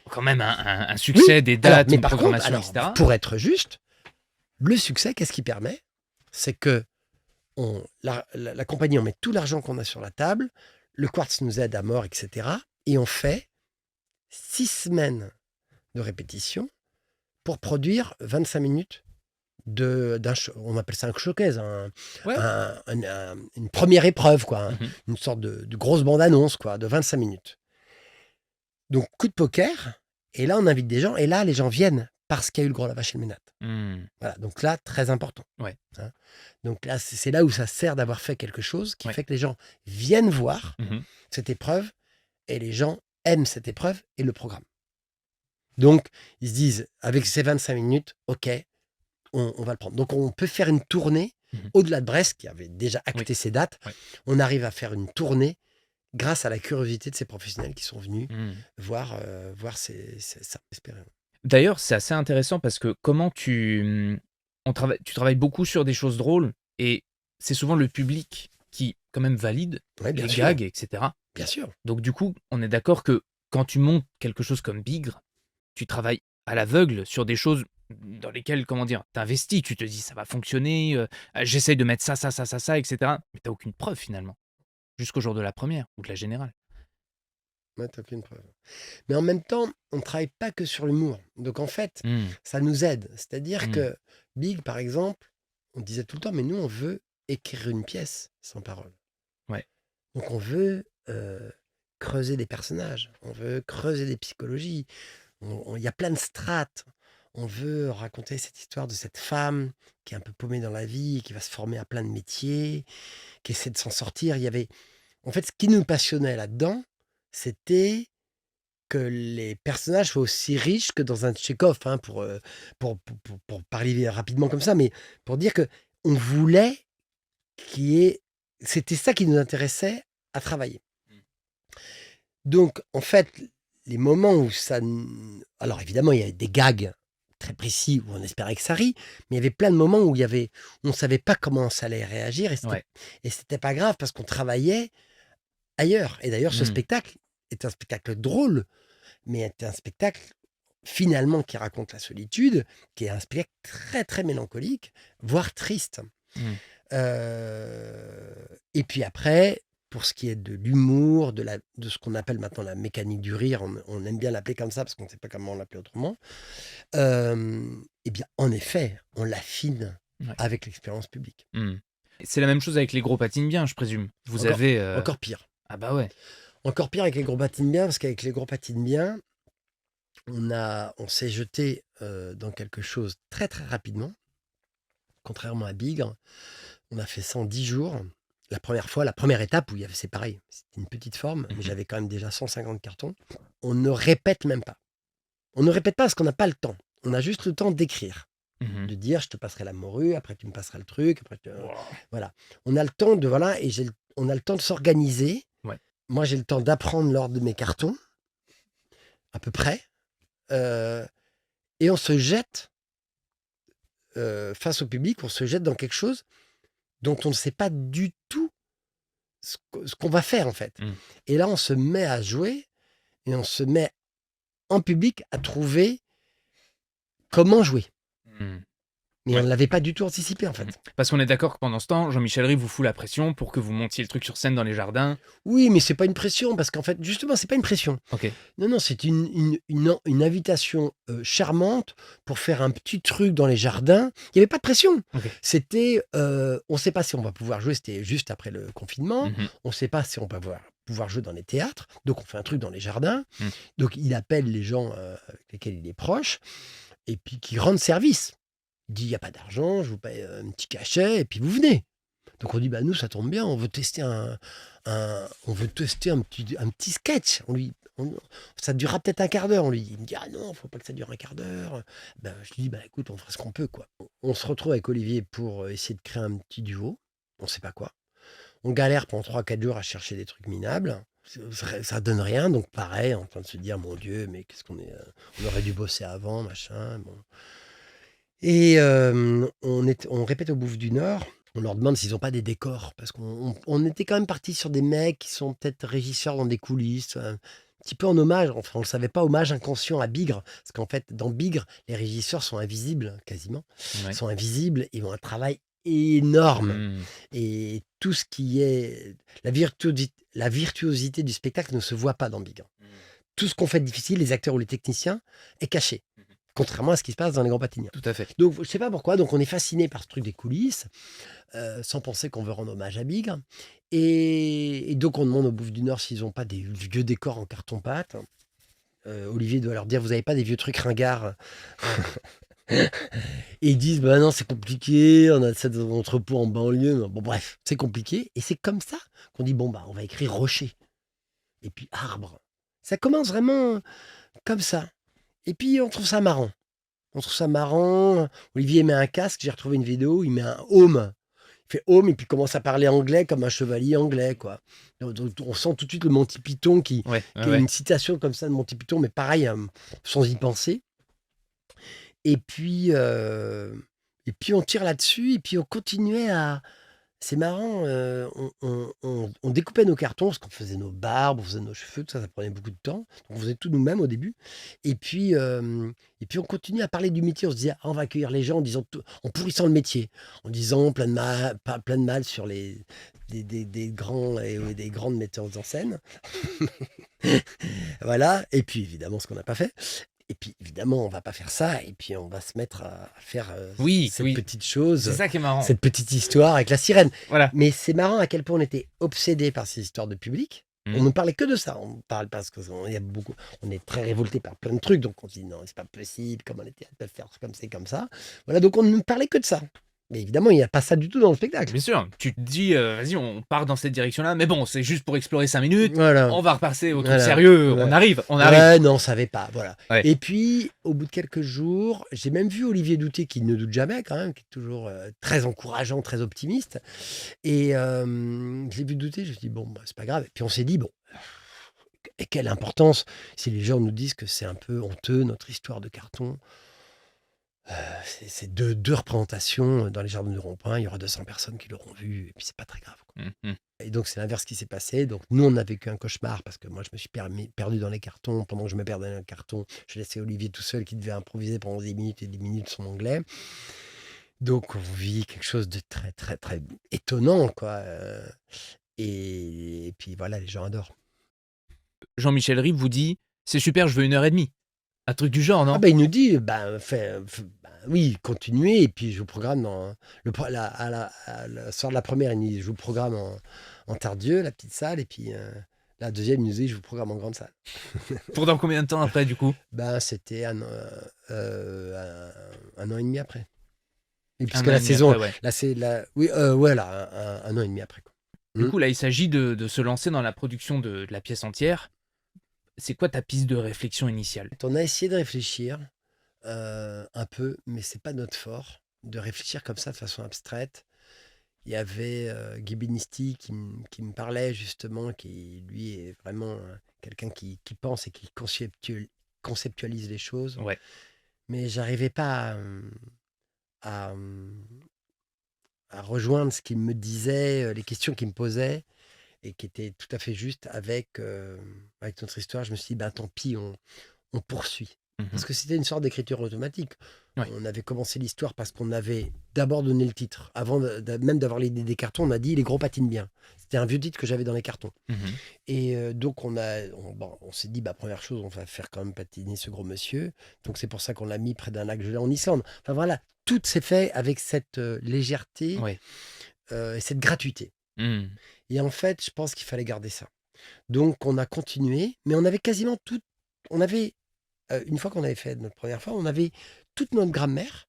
A: quand même un succès, des dates,
B: mais
A: une
B: par
A: programmation,
B: contre,
A: etc.
B: pour être juste, le succès, qu'est-ce qui permet? C'est que la compagnie, on met tout l'argent qu'on a sur la table, le quartz nous aide à mort, etc. Et on fait 6 semaines de répétition pour produire 25 minutes on appelle ça un showcase, une première épreuve, quoi, une sorte de grosse bande-annonce, quoi, de 25 minutes. Donc, coup de poker, et là, on invite des gens, et là, les gens viennent parce qu'il y a eu le gros lavache et le ménate. Voilà, donc là, très important. Hein. Donc là, c'est là où ça sert d'avoir fait quelque chose qui fait que les gens viennent voir cette épreuve, et les gens aiment cette épreuve et le programme. Donc, ils se disent, avec ces 25 minutes, OK, on va le prendre. Donc, on peut faire une tournée au-delà de Brest, qui avait déjà acté ses dates. On arrive à faire une tournée grâce à la curiosité de ces professionnels qui sont venus voir ça, espérer.
A: D'ailleurs, c'est assez intéressant parce que comment tu travailles beaucoup sur des choses drôles et c'est souvent le public qui quand même valide les gags, etc.
B: Bien sûr.
A: Donc du coup, on est d'accord que quand tu montes quelque chose comme Bigre, tu travailles à l'aveugle sur des choses dans lesquelles, comment dire, t'investis, tu te dis ça va fonctionner, j'essaye de mettre ça, etc. Mais t'as aucune preuve finalement, jusqu'au jour de la première ou de la générale.
B: Ouais, t'as aucune preuve. Mais en même temps, on ne travaille pas que sur l'humour. Donc en fait, ça nous aide. C'est-à-dire que Big, par exemple, on disait tout le temps, mais nous, on veut écrire une pièce sans parole. Donc on veut creuser des personnages, on veut creuser des psychologies. Il y a plein de strates. On veut raconter cette histoire de cette femme qui est un peu paumée dans la vie, qui va se former à plein de métiers, qui essaie de s'en sortir. En fait, ce qui nous passionnait là-dedans, c'était que les personnages soient aussi riches que dans un Tchekhov, hein, pour parler rapidement comme ça, mais pour dire que on voulait c'était ça qui nous intéressait à travailler. Donc, en fait, les moments où alors évidemment, il y avait des gags très précis où on espérait que ça rie, mais il y avait plein de moments où on ne savait pas comment ça allait réagir, et c'était pas grave parce qu'on travaillait ailleurs. Et d'ailleurs, ce spectacle est un spectacle drôle, mais est un spectacle finalement qui raconte la solitude, qui est un spectacle très très mélancolique, voire triste. Et puis après, pour ce qui est de l'humour, de ce qu'on appelle maintenant la mécanique du rire, on aime bien l'appeler comme ça parce qu'on ne sait pas comment l'appeler autrement, eh bien en effet, on l'affine avec l'expérience publique.
A: C'est la même chose avec les gros patines bien, je présume. Vous avez...
B: Encore pire.
A: Ah bah ouais.
B: Encore pire avec les gros patines bien, parce qu'avec les gros patines bien, on s'est jeté dans quelque chose très très rapidement. Contrairement à Bigre, on a fait ça en 10 jours. La première étape où c'est pareil, c'était une petite forme, mais j'avais quand même déjà 150 cartons. On ne répète même pas. On ne répète pas parce qu'on n'a pas le temps. On a juste le temps d'écrire. De dire, je te passerai la morue, après tu me passeras le truc. Voilà. On a le temps on a le temps de s'organiser. Moi, j'ai le temps d'apprendre l'ordre de mes cartons, à peu près. Et on se jette face au public, on se jette dans quelque chose dont on ne sait pas du tout ce qu'on va faire, en fait. Et là, on se met à jouer et on se met en public à trouver comment jouer. Mais on ne l'avait pas du tout anticipé, en
A: Mhm.
B: fait.
A: Parce qu'on est d'accord que pendant ce temps, Jean-Michel Ribes vous fout la pression pour que vous montiez le truc sur scène dans les jardins.
B: Oui, mais c'est pas une pression, parce qu'en fait, justement, c'est pas une pression.
A: Ok.
B: Non, non, c'est une invitation charmante pour faire un petit truc dans les jardins. Il n'y avait pas de pression.
A: Ok.
B: C'était, on ne sait pas si on va pouvoir jouer, c'était juste après le confinement.
A: Mhm.
B: On ne sait pas si on va pouvoir jouer dans les théâtres. Donc, on fait un truc dans les jardins.
A: Mm.
B: Donc, il appelle les gens avec lesquels il est proche et puis qui rendent service. Il dit, il n'y a pas d'argent, je vous paye un petit cachet et puis vous venez. Donc on dit, bah nous, ça tombe bien, on veut tester on veut tester un petit sketch. Ça durera peut-être un quart d'heure. On lui dit, il me dit, ah non, faut pas que ça dure un quart d'heure. Ben, je lui dis, bah écoute, on fera ce qu'on peut, quoi. On se retrouve avec Olivier pour essayer de créer un petit duo. On sait pas quoi. On galère pendant 3-4 jours à chercher des trucs minables. Ça donne rien, donc pareil, en train de se dire, mon Dieu, mais qu'est-ce qu'on est. On aurait dû bosser avant, machin. Bon. Et on répète au Bouffe du Nord. On leur demande s'ils n'ont pas des décors. Parce qu'on était quand même parti sur des mecs qui sont peut-être régisseurs dans des coulisses. Un petit peu en hommage. Enfin, on ne le savait pas, hommage inconscient à Bigre. Parce qu'en fait, dans Bigre, les régisseurs sont invisibles, quasiment.
A: Ouais.
B: Sont invisibles et ont un travail énorme.
A: Mm.
B: Et tout ce qui est. La virtuosité du spectacle ne se voit pas dans Bigre. Tout ce qu'on fait de difficile, les acteurs ou les techniciens, est caché. Contrairement à ce qui se passe dans les grands Batignolles.
A: Tout à fait.
B: Donc, je ne sais pas pourquoi, donc on est fasciné par ce truc des coulisses, sans penser qu'on veut rendre hommage à Bigre. Et donc, on demande au Bouffe du Nord s'ils n'ont pas des vieux décors en carton-pâte. Olivier doit leur dire, vous n'avez pas des vieux trucs ringards. Et ils disent, bah non, c'est compliqué, on a cet entrepôt en banlieue. Bon, bref, c'est compliqué. Et c'est comme ça qu'on dit, bon, bah, on va écrire rocher. Et puis arbre. Ça commence vraiment comme ça. Et puis, on trouve ça marrant. On trouve ça marrant. Olivier met un casque, j'ai retrouvé une vidéo, il met un home. Il fait home et puis commence à parler anglais comme un chevalier anglais, quoi. Donc, on sent tout de suite le Monty Python qui a une citation comme ça de Monty Python, mais pareil, sans y penser. Et puis on tire là-dessus et puis on continuait à... C'est marrant, on découpait nos cartons, parce qu'on faisait nos barbes, on faisait nos cheveux, tout ça, ça prenait beaucoup de temps. On faisait tout nous-mêmes au début. Et puis on continuait à parler du métier. On se disait, ah, on va accueillir les gens en pourrissant le métier, en disant plein de mal sur des grands et des grandes metteurs en scène. Voilà. Et puis évidemment, ce qu'on n'a pas fait. Et puis évidemment, on va pas faire ça. Et puis on va se mettre à faire cette petite chose.
A: C'est ça qui est marrant.
B: Cette petite histoire avec la sirène.
A: Voilà.
B: Mais c'est marrant à quel point on était obsédés par ces histoires de public. On ne parlait que de ça. On parle parce qu'on est très révoltés par plein de trucs. Donc on se dit non, c'est pas possible. Comment les théâtres peuvent faire comme c'est comme ça. Voilà, donc on ne parlait que de ça. Mais évidemment, il n'y a pas ça du tout dans le spectacle.
A: Bien sûr, tu te dis, vas-y, on part dans cette direction-là, mais bon, c'est juste pour explorer 5 minutes,
B: Voilà.
A: on va repasser au truc sérieux,
B: Voilà.
A: on arrive.
B: Ouais, non, on savait pas, voilà.
A: Ouais.
B: Et puis, au bout de quelques jours, j'ai même vu Olivier Douté, qui ne doute jamais quand même, qui est toujours très encourageant, très optimiste. Et je l'ai vu douter, je me suis dit, bon, bah, c'est pas grave. Et puis on s'est dit, bon, et quelle importance si les gens nous disent que c'est un peu honteux, notre histoire de carton. C'est deux représentations dans les jardins de Rond-Point, il y aura 200 personnes qui l'auront vu, et puis c'est pas très grave, quoi. Et donc c'est l'inverse qui s'est passé. Donc nous, on a vécu un cauchemar parce que moi, je me suis perdu dans les cartons. Pendant que je me perdais dans les cartons, je laissais Olivier tout seul qui devait improviser pendant 10 minutes et 10 minutes son anglais. Donc on vit quelque chose de très, très, très étonnant, quoi. Et puis voilà, les gens adorent.
A: Jean-Michel Ribes vous dit, c'est super, je veux 1h30. Un truc du genre, non?
B: Ah ben il nous dit, oui, continuez, et puis je vous programme à la soir de la première, il nous dit, je vous programme en Tardieu, la petite salle, et puis la deuxième, il nous dit, je vous programme en grande salle.
A: Pour dans combien de temps après, du coup?
B: C'était un an et demi après. Et puisque
A: Un an
B: la
A: et demi
B: saison,
A: après, ouais.
B: là c'est un an et demi après, quoi.
A: Du coup, là, il s'agit de se lancer dans la production de la pièce entière. C'est quoi ta piste de réflexion initiale?
B: On a essayé de réfléchir un peu, mais c'est pas notre fort de réfléchir comme ça de façon abstraite. Il y avait Guy Binisti qui me parlait justement, qui lui est vraiment quelqu'un qui pense et qui conceptualise les choses.
A: Ouais.
B: Mais j'arrivais pas à rejoindre ce qu'il me disait, les questions qu'il me posait, et qui étaient tout à fait justes avec notre histoire. Je me suis dit, tant pis, on poursuit.
A: Mhm.
B: Parce que c'était une sorte d'écriture automatique.
A: Ouais.
B: On avait commencé l'histoire parce qu'on avait d'abord donné le titre. Avant même d'avoir l'idée des cartons, on a dit les gros patinent bien. C'était un vieux titre que j'avais dans les cartons.
A: Mhm.
B: Et donc on s'est dit, première chose, on va faire quand même patiner ce gros monsieur. Donc c'est pour ça qu'on l'a mis près d'un lac gelé en Islande. Enfin voilà, tout s'est fait avec cette légèreté
A: Ouais.
B: et cette gratuité.
A: Mhm.
B: Et en fait, je pense qu'il fallait garder ça. Donc on a continué, mais on avait quasiment tout. On avait, une fois qu'on avait fait notre première fois, on avait toute notre grammaire.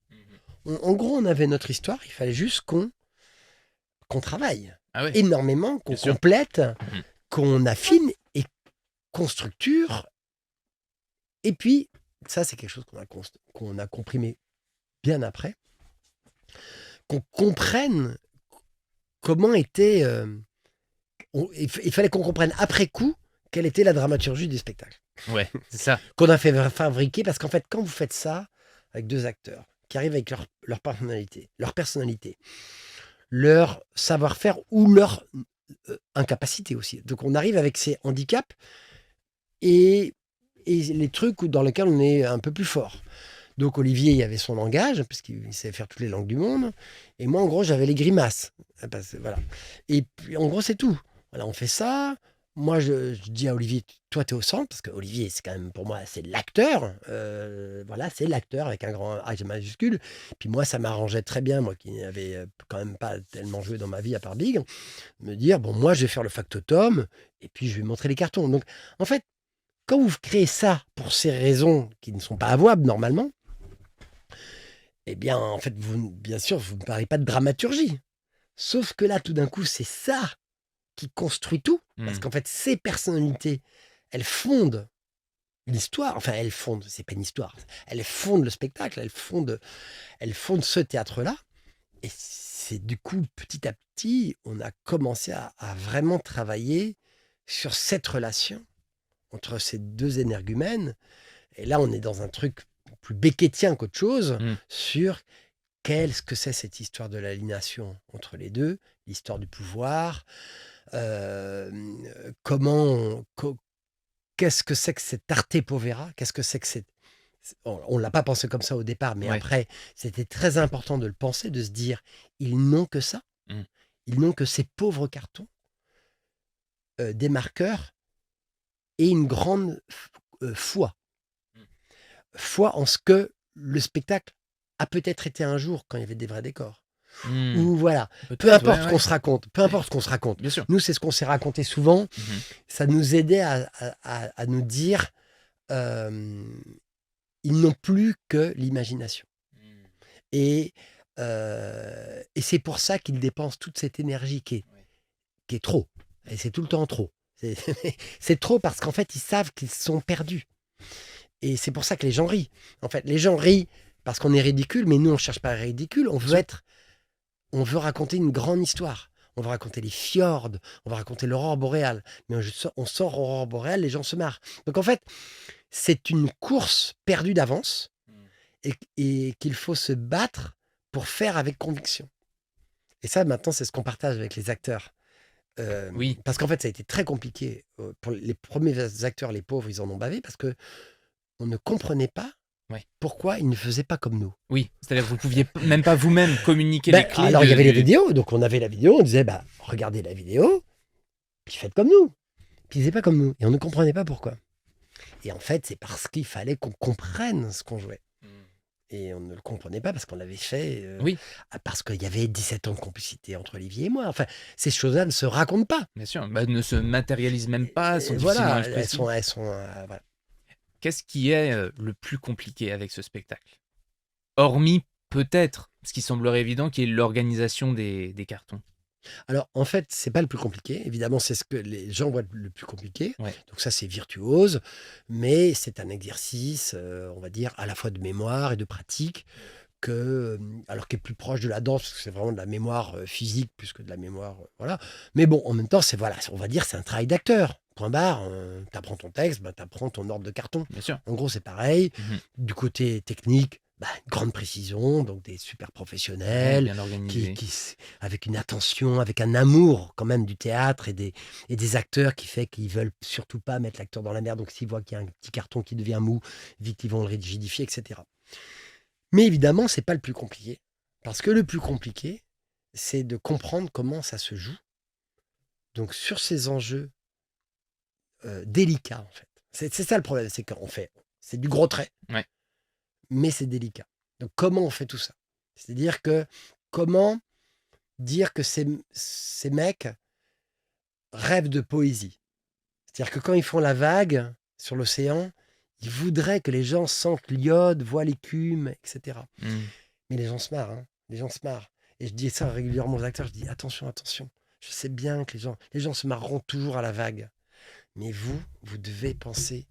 B: En gros, on avait notre histoire. Il fallait juste qu'on travaille
A: Ah ouais,
B: énormément, qu'on
A: bien sûr.
B: complète,
A: Mhm.
B: qu'on affine et qu'on structure. Et puis, ça, c'est quelque chose qu'on a comprimé bien après, qu'on comprenne comment était. Il fallait qu'on comprenne après coup quelle était la dramaturgie du spectacle.
A: Ouais, c'est ça.
B: Qu'on a fait fabriquer, parce qu'en fait, quand vous faites ça avec deux acteurs qui arrivent avec leur personnalité, leur savoir-faire ou leur incapacité aussi. Donc on arrive avec ces handicaps et les trucs dans lesquels on est un peu plus fort. Donc Olivier, il avait son langage, parce qu'il savait faire toutes les langues du monde. Et moi, en gros, j'avais les grimaces. Voilà. Et puis, en gros, c'est tout. Voilà, on fait ça. Moi, je dis à Olivier, toi, tu es au centre, parce que Olivier, c'est quand même, pour moi, c'est l'acteur. Voilà, c'est l'acteur avec un grand H majuscule. Puis moi, ça m'arrangeait très bien, moi qui n'avais quand même pas tellement joué dans ma vie, à part Big, me dire, bon, moi, je vais faire le factotum, et puis je vais montrer les cartons. Donc, en fait, quand vous créez ça pour ces raisons qui ne sont pas avouables normalement, eh bien, en fait, bien sûr, vous ne parlez pas de dramaturgie. Sauf que là, tout d'un coup, c'est ça qui construit tout. Parce
A: Mhm.
B: qu'en fait, ces personnalités, elles fondent l'histoire. Enfin, elles fondent, c'est pas une histoire. Elles fondent le spectacle, elles fondent ce théâtre-là. Et c'est du coup, petit à petit, on a commencé à vraiment travailler sur cette relation entre ces deux énergumènes. Et là, on est dans un truc plus beckettien qu'autre chose
A: Mhm.
B: sur qu'est-ce que c'est cette histoire de l'aliénation entre les deux, l'histoire du pouvoir, euh, qu'est-ce que c'est que cette arte povera, qu'est-ce que c'est que cette... On ne l'a pas pensé comme ça au départ, mais
A: Ouais.
B: après, c'était très important de le penser, de se dire, ils n'ont que ça,
A: Mhm.
B: ils n'ont que ces pauvres cartons, des marqueurs et une grande foi. Foi en ce que le spectacle a peut-être été un jour quand il y avait des vrais décors.
A: Mhm.
B: Ou voilà, peu
A: Peut-être,
B: importe
A: ouais,
B: ce qu'on
A: ouais.
B: se raconte, peu importe ce qu'on se raconte.
A: Bien sûr.
B: Nous, c'est ce qu'on s'est raconté souvent.
A: Mhm.
B: Ça nous aidait à nous dire, euh, ils n'ont plus que l'imagination.
A: Mhm.
B: Et c'est pour ça qu'ils dépensent toute cette énergie
A: Ouais.
B: qui est trop. Et c'est tout le temps trop. C'est c'est trop parce qu'en fait, ils savent qu'ils sont perdus. Et c'est pour ça que les gens rient. En fait, les gens rient parce qu'on est ridicule, mais nous, on ne cherche pas à être ridicule.
A: Bien sûr.
B: On veut raconter une grande histoire. On va raconter les fjords, on va raconter l'aurore boréale. Mais on sort aurore boréale, les gens se marrent. Donc en fait, c'est une course perdue d'avance
A: Mhm.
B: et qu'il faut se battre pour faire avec conviction. Et ça, maintenant, c'est ce qu'on partage avec les acteurs.
A: Oui.
B: Parce qu'en fait, ça a été très compliqué. Pour les premiers acteurs, les pauvres, ils en ont bavé parce que on ne comprenait pas
A: Ouais.
B: pourquoi ils ne faisaient pas comme nous.
A: Oui. C'est-à-dire que vous pouviez même pas vous-même communiquer les clés
B: Alors, il y avait les
A: du...
B: vidéos, donc on avait la vidéo, on disait, regardez la vidéo, puis faites comme nous. Puis ils faisaient pas comme nous, et on ne comprenait pas pourquoi. Et en fait, c'est parce qu'il fallait qu'on comprenne ce qu'on jouait.
A: Mhm.
B: Et on ne le comprenait pas parce qu'on l'avait fait,
A: Oui,
B: parce qu'il y avait 17 ans de complicité entre Olivier et moi. Enfin, ces choses-là ne se racontent pas.
A: bien sûr. Bah, ne se matérialisent même pas, sont
B: Et
A: difficilement
B: voilà,
A: expressibles.
B: voilà.
A: Qu'est-ce qui est le plus compliqué avec ce spectacle? Hormis peut-être ce qui semblerait évident, qui est l'organisation des cartons.
B: Alors, en fait, c'est pas le plus compliqué. Évidemment, c'est ce que les gens voient le plus compliqué.
A: Ouais.
B: Donc ça, c'est virtuose, mais c'est un exercice, on va dire, à la fois de mémoire et de pratique, alors qui est plus proche de la danse, parce que c'est vraiment de la mémoire physique plus que de la mémoire, voilà. Mais bon, en même temps, voilà, on va dire, c'est un travail d'acteur. Point barre. Tu apprends ton texte, tu apprends ton ordre de carton.
A: Bien sûr.
B: En gros, c'est pareil.
A: Mhm.
B: Du côté technique, une grande précision, donc des super
A: Ouais,
B: professionnels,
A: bien organisé.
B: avec une attention, avec un amour quand même du théâtre et des acteurs qui fait qu'ils veulent surtout pas mettre l'acteur dans la merde. Donc s'ils voient qu'il y a un petit carton qui devient mou, vite ils vont le rigidifier, etc. Mais évidemment, c'est pas le plus compliqué. Parce que le plus compliqué, c'est de comprendre comment ça se joue. Donc sur ces enjeux délicats, en fait. C'est ça le problème, c'est qu'on fait, c'est du gros trait,
A: Ouais.
B: mais c'est délicat. Donc comment on fait tout ça? C'est-à-dire que comment dire que ces mecs rêvent de poésie? C'est-à-dire que quand ils font la vague sur l'océan, ils voudraient que les gens sentent l'iode, voient l'écume, etc.
A: Mm.
B: Mais les gens se marrent, hein. Les gens se marrent. Et je dis ça régulièrement aux acteurs, je dis attention, attention. Je sais bien que les gens se marreront toujours à la vague. Mais vous devez penser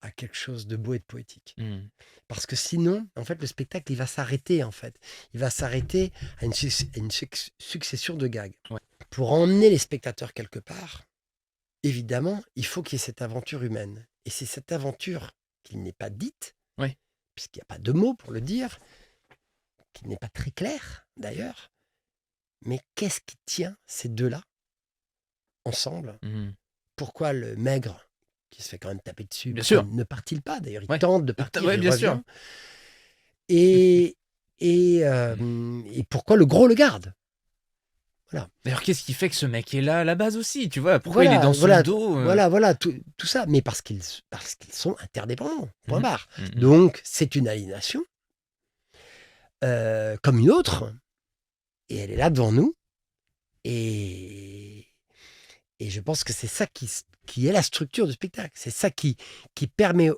B: à quelque chose de beau et de poétique.
A: Mm.
B: Parce que sinon, en fait, le spectacle, il va s'arrêter, en fait. Il va s'arrêter à une succession de gags.
A: Ouais.
B: Pour emmener les spectateurs quelque part, évidemment, il faut qu'il y ait cette aventure humaine. Et c'est cette aventure qui n'est pas dite,
A: Ouais.
B: puisqu'il n'y a pas de mots pour le dire, qui n'est pas très claire, d'ailleurs. Mais qu'est-ce qui tient ces deux-là ensemble?
A: Mm.
B: Pourquoi le maigre, qui se fait quand même taper dessus,
A: Bien sûr.
B: ne part-il pas? D'ailleurs, il
A: Ouais.
B: tente de partir,
A: Ouais,
B: il
A: bien
B: revient.
A: sûr.
B: Et, et pourquoi le gros le garde? Voilà.
A: D'ailleurs, qu'est-ce qui fait que ce mec est là à la base aussi, tu vois? Pourquoi il est
B: Voilà,
A: dans son
B: voilà,
A: dos
B: voilà, tout ça. Mais parce qu'ils sont interdépendants, point
A: Mhm.
B: barre.
A: Mhm.
B: Donc, c'est une aliénation comme une autre. Et elle est là devant nous. Et, et je pense que c'est ça qui est la structure du spectacle. C'est ça qui permet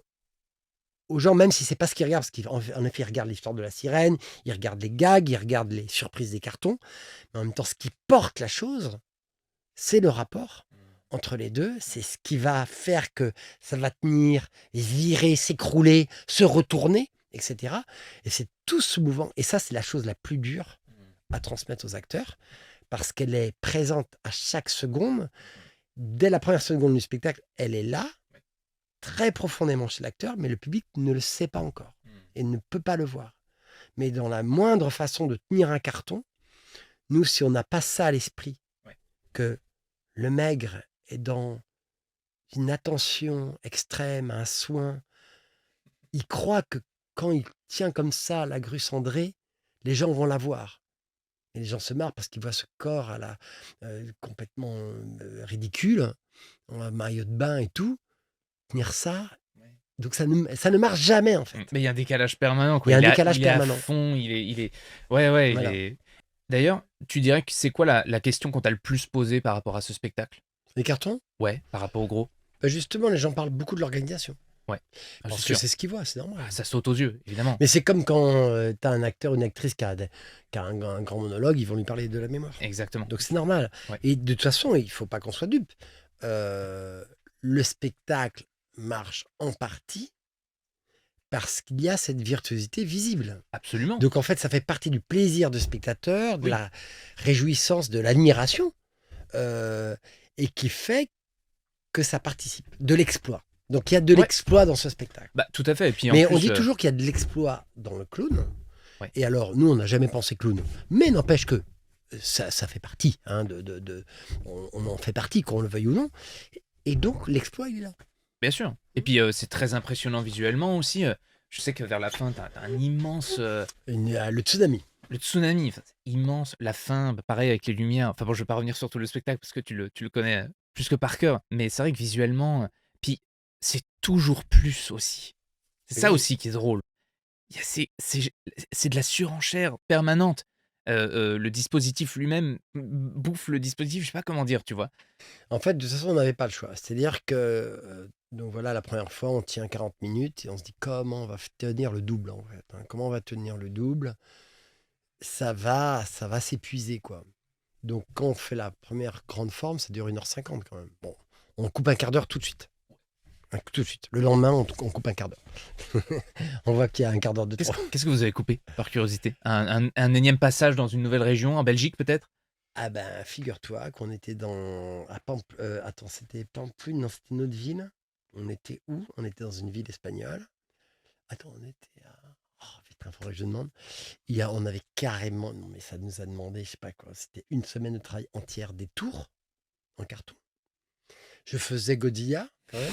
B: aux gens, même si c'est pas ce qu'ils regardent, parce qu'en effet, ils regardent l'histoire de la sirène, ils regardent les gags, ils regardent les surprises des cartons. Mais en même temps, ce qui porte la chose, c'est le rapport entre les deux. C'est ce qui va faire que ça va tenir, virer, s'écrouler, se retourner, etc. Et c'est tout ce mouvement. Et ça, c'est la chose la plus dure à transmettre aux acteurs, parce qu'elle est présente à chaque seconde. Dès la première seconde du spectacle, elle est là, très profondément chez l'acteur, mais le public ne le sait pas encore et ne peut pas le voir. Mais dans la moindre façon de tenir un carton, nous, si on n'a pas ça à l'esprit,
A: Ouais.
B: que le maigre est dans une attention extrême, un soin, il croit que quand il tient comme ça la grue cendrée, les gens vont la voir. Et les gens se marrent parce qu'ils voient ce corps complètement ridicule, en maillot de bain et tout, tenir ça.
A: Ouais.
B: Donc ça ne marche jamais, en fait.
A: Mais il y a un décalage permanent,
B: Il
A: quoi.
B: y a un
A: Il est à,
B: décalage
A: il est à
B: permanent.
A: fond, il est... Ouais, ouais, il
B: Voilà.
A: est... D'ailleurs, tu dirais que c'est quoi la question qu'on t'a le plus posée par rapport à ce spectacle?
B: Les cartons,
A: Ouais, par rapport au gros?
B: justement, les gens parlent beaucoup de l'organisation.
A: Ouais. Ah,
B: Parce
A: c'est
B: que
A: sûr.
B: c'est ce qu'ils voient, c'est normal.
A: Ah, ça saute aux yeux, évidemment.
B: Mais c'est comme quand tu as un acteur, une actrice qui a un grand monologue, ils vont lui parler de la mémoire.
A: Exactement.
B: Donc c'est normal.
A: Ouais.
B: Et de toute façon, il ne faut pas qu'on soit dupe. Le spectacle marche en partie parce qu'il y a cette virtuosité visible.
A: Absolument.
B: Donc en fait, ça fait partie du plaisir de spectateur, de
A: Oui.
B: la réjouissance, de l'admiration, et qui fait que ça participe de l'exploit. Donc il y a de
A: Ouais.
B: l'exploit dans ce spectacle.
A: Bah, tout à fait. Et puis, en
B: Mais
A: plus,
B: on dit toujours qu'il y a de l'exploit dans le clown.
A: Ouais.
B: Et alors, nous, on n'a jamais pensé clown. Mais n'empêche que ça fait partie. Hein, on en fait partie, qu'on le veuille ou non. Et donc, l'exploit, il est là.
A: Bien sûr. Et puis, c'est très impressionnant visuellement aussi. Je sais que vers la fin, t'as un immense...
B: Le tsunami.
A: Le tsunami, enfin, c'est immense. La fin, bah, pareil avec les lumières. Enfin bon, je vais pas revenir sur tout le spectacle parce que tu le connais plus que par cœur. Mais c'est vrai que visuellement, puis c'est toujours plus aussi. C'est ça
B: Oui.
A: aussi qui est drôle. C'est de la surenchère permanente. Le dispositif lui-même bouffe le dispositif, je sais pas comment dire, tu vois.
B: En fait, de toute façon, on n'avait pas le choix. C'est-à-dire que, donc voilà, la première fois, on tient 40 minutes et on se dit comment on va tenir le double, en fait. Hein. Comment on va tenir le double? Ça va s'épuiser, quoi. Donc, quand on fait la première grande forme, ça dure 1h50 quand même. Bon, on coupe un quart d'heure tout de suite. Tout de suite. Le lendemain, on coupe un quart d'heure. On voit qu'il y a un quart d'heure de trop.
A: Qu'est-ce que vous avez coupé, par curiosité? Un énième passage dans une nouvelle région, en Belgique peut-être?
B: Ah ben, figure-toi qu'on était attends, c'était Pampelune, non, c'était une autre ville. On était où? On était dans une ville espagnole. Attends, on était à... Oh, il faudrait que je demande. On avait carrément, non mais ça nous a demandé, je sais pas quoi, c'était une semaine de travail entière, des tours en carton. Je faisais Godilla, quand même,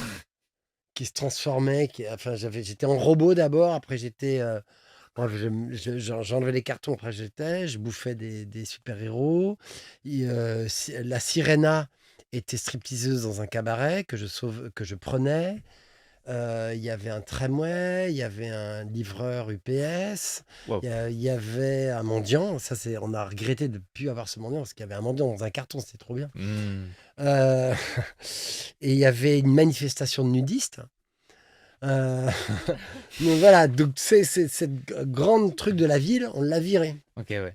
B: qui se transformait, enfin j'étais en robot d'abord, après j'étais... bref, j'enlevais les cartons, après je bouffais des super-héros. La Sirena était stripteaseuse dans un cabaret que je prenais. Il y avait un tramway, il y avait un livreur UPS,
A: Wow.
B: il y avait un mendiant. On a regretté de ne plus avoir ce mendiant parce qu'il y avait un mendiant dans un carton, c'était trop bien. Euh, et il y avait une manifestation de nudistes. Euh, donc voilà, donc cette grande truc de la ville, on l'a viré.
A: Ok, ouais.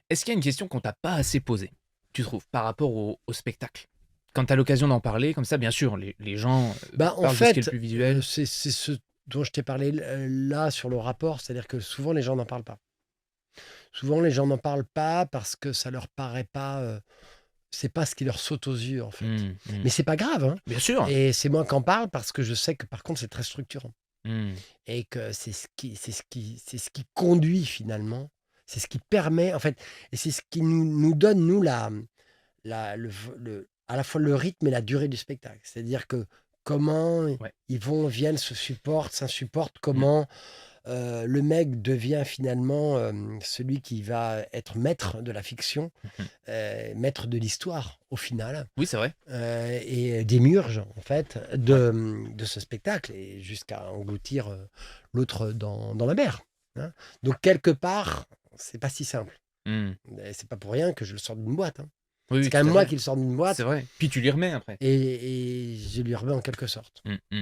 A: Est-ce qu'il y a une question qu'on t'a pas assez posée, tu trouves, par rapport au spectacle? Quand tu as l'occasion d'en parler, comme ça, bien sûr, les gens
B: Bah, en
A: parlent de ce qui est le
B: fait,
A: plus visuel.
B: c'est ce dont je t'ai parlé là sur le rapport, c'est-à-dire que souvent les gens n'en parlent pas. Souvent les gens n'en parlent pas parce que ça leur paraît pas, c'est pas ce qui leur saute aux yeux en fait. Mais c'est pas grave, hein.
A: Bien sûr.
B: Et c'est moi qui en parle parce que je sais que par contre c'est très structurant
A: Mm.
B: et que c'est ce qui conduit finalement, c'est ce qui permet en fait, et c'est ce qui nous donne nous à la fois le rythme et la durée du spectacle. C'est-à-dire que comment
A: Ouais.
B: viennent, se supportent, s'insupportent,
A: Mm.
B: comment le mec devient finalement celui qui va être maître de la fiction,
A: Mhm.
B: maître de l'histoire au final,
A: Oui, c'est vrai.
B: et démiurge en fait
A: Ouais.
B: de ce spectacle, et jusqu'à engloutir l'autre dans la mer, hein. Donc quelque part, c'est pas si simple.
A: Mm.
B: Et c'est pas pour rien que je le sors d'une boîte, hein.
A: Oui,
B: C'est
A: oui,
B: quand
A: tout
B: même
A: à
B: moi
A: fait.
B: qui le sors d'une
A: C'est
B: boîte,
A: vrai. Puis tu les remets après.
B: et je lui remets en quelque sorte.
A: Mm, mm.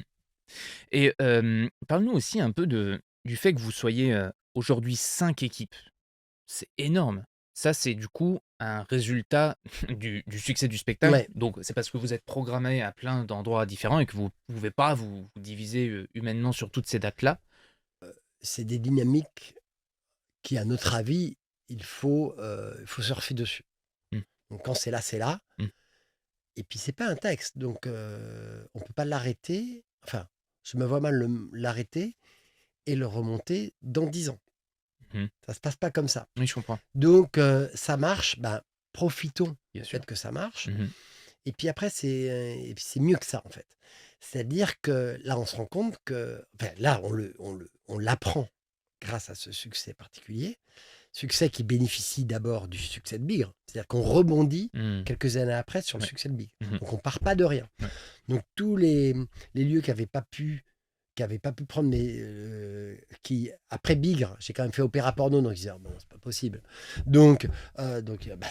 A: Et parle-nous aussi un peu du fait que vous soyez aujourd'hui 5 équipes. C'est énorme. Ça, c'est du coup un résultat du succès du spectacle.
B: Ouais,
A: Donc, c'est parce que vous êtes programmé à plein d'endroits différents et que vous ne pouvez pas vous diviser humainement sur toutes ces dates-là.
B: c'est des dynamiques qui, à notre avis, il faut surfer dessus.
A: Mm,
B: Donc quand c'est là, c'est là.
A: mm,
B: Et puis c'est pas un texte, donc on peut pas l'arrêter. Enfin, je me vois mal l'arrêter et le remonter dans 10 ans.
A: mhm.
B: Ça se passe pas comme ça.
A: Oui, je comprends.
B: Donc ça marche, ben, profitons
A: Bien
B: du
A: sûr.
B: fait que ça marche.
A: Mhm.
B: Et puis après, c'est mieux que ça, en fait. C'est-à-dire que là, on se rend compte que, enfin, là, on l'apprend grâce à ce succès particulier. Succès qui bénéficie d'abord du succès de Bigre. C'est-à-dire qu'on rebondit
A: Mm.
B: quelques années après sur le
A: Ouais.
B: succès de Bigre.
A: Mhm.
B: Donc on part pas de rien.
A: Ouais.
B: Donc tous les lieux qui avaient pas pu prendre qui après Bigre, j'ai quand même fait opéra porno, donc ils disaient ah, bon, c'est pas possible. Donc bah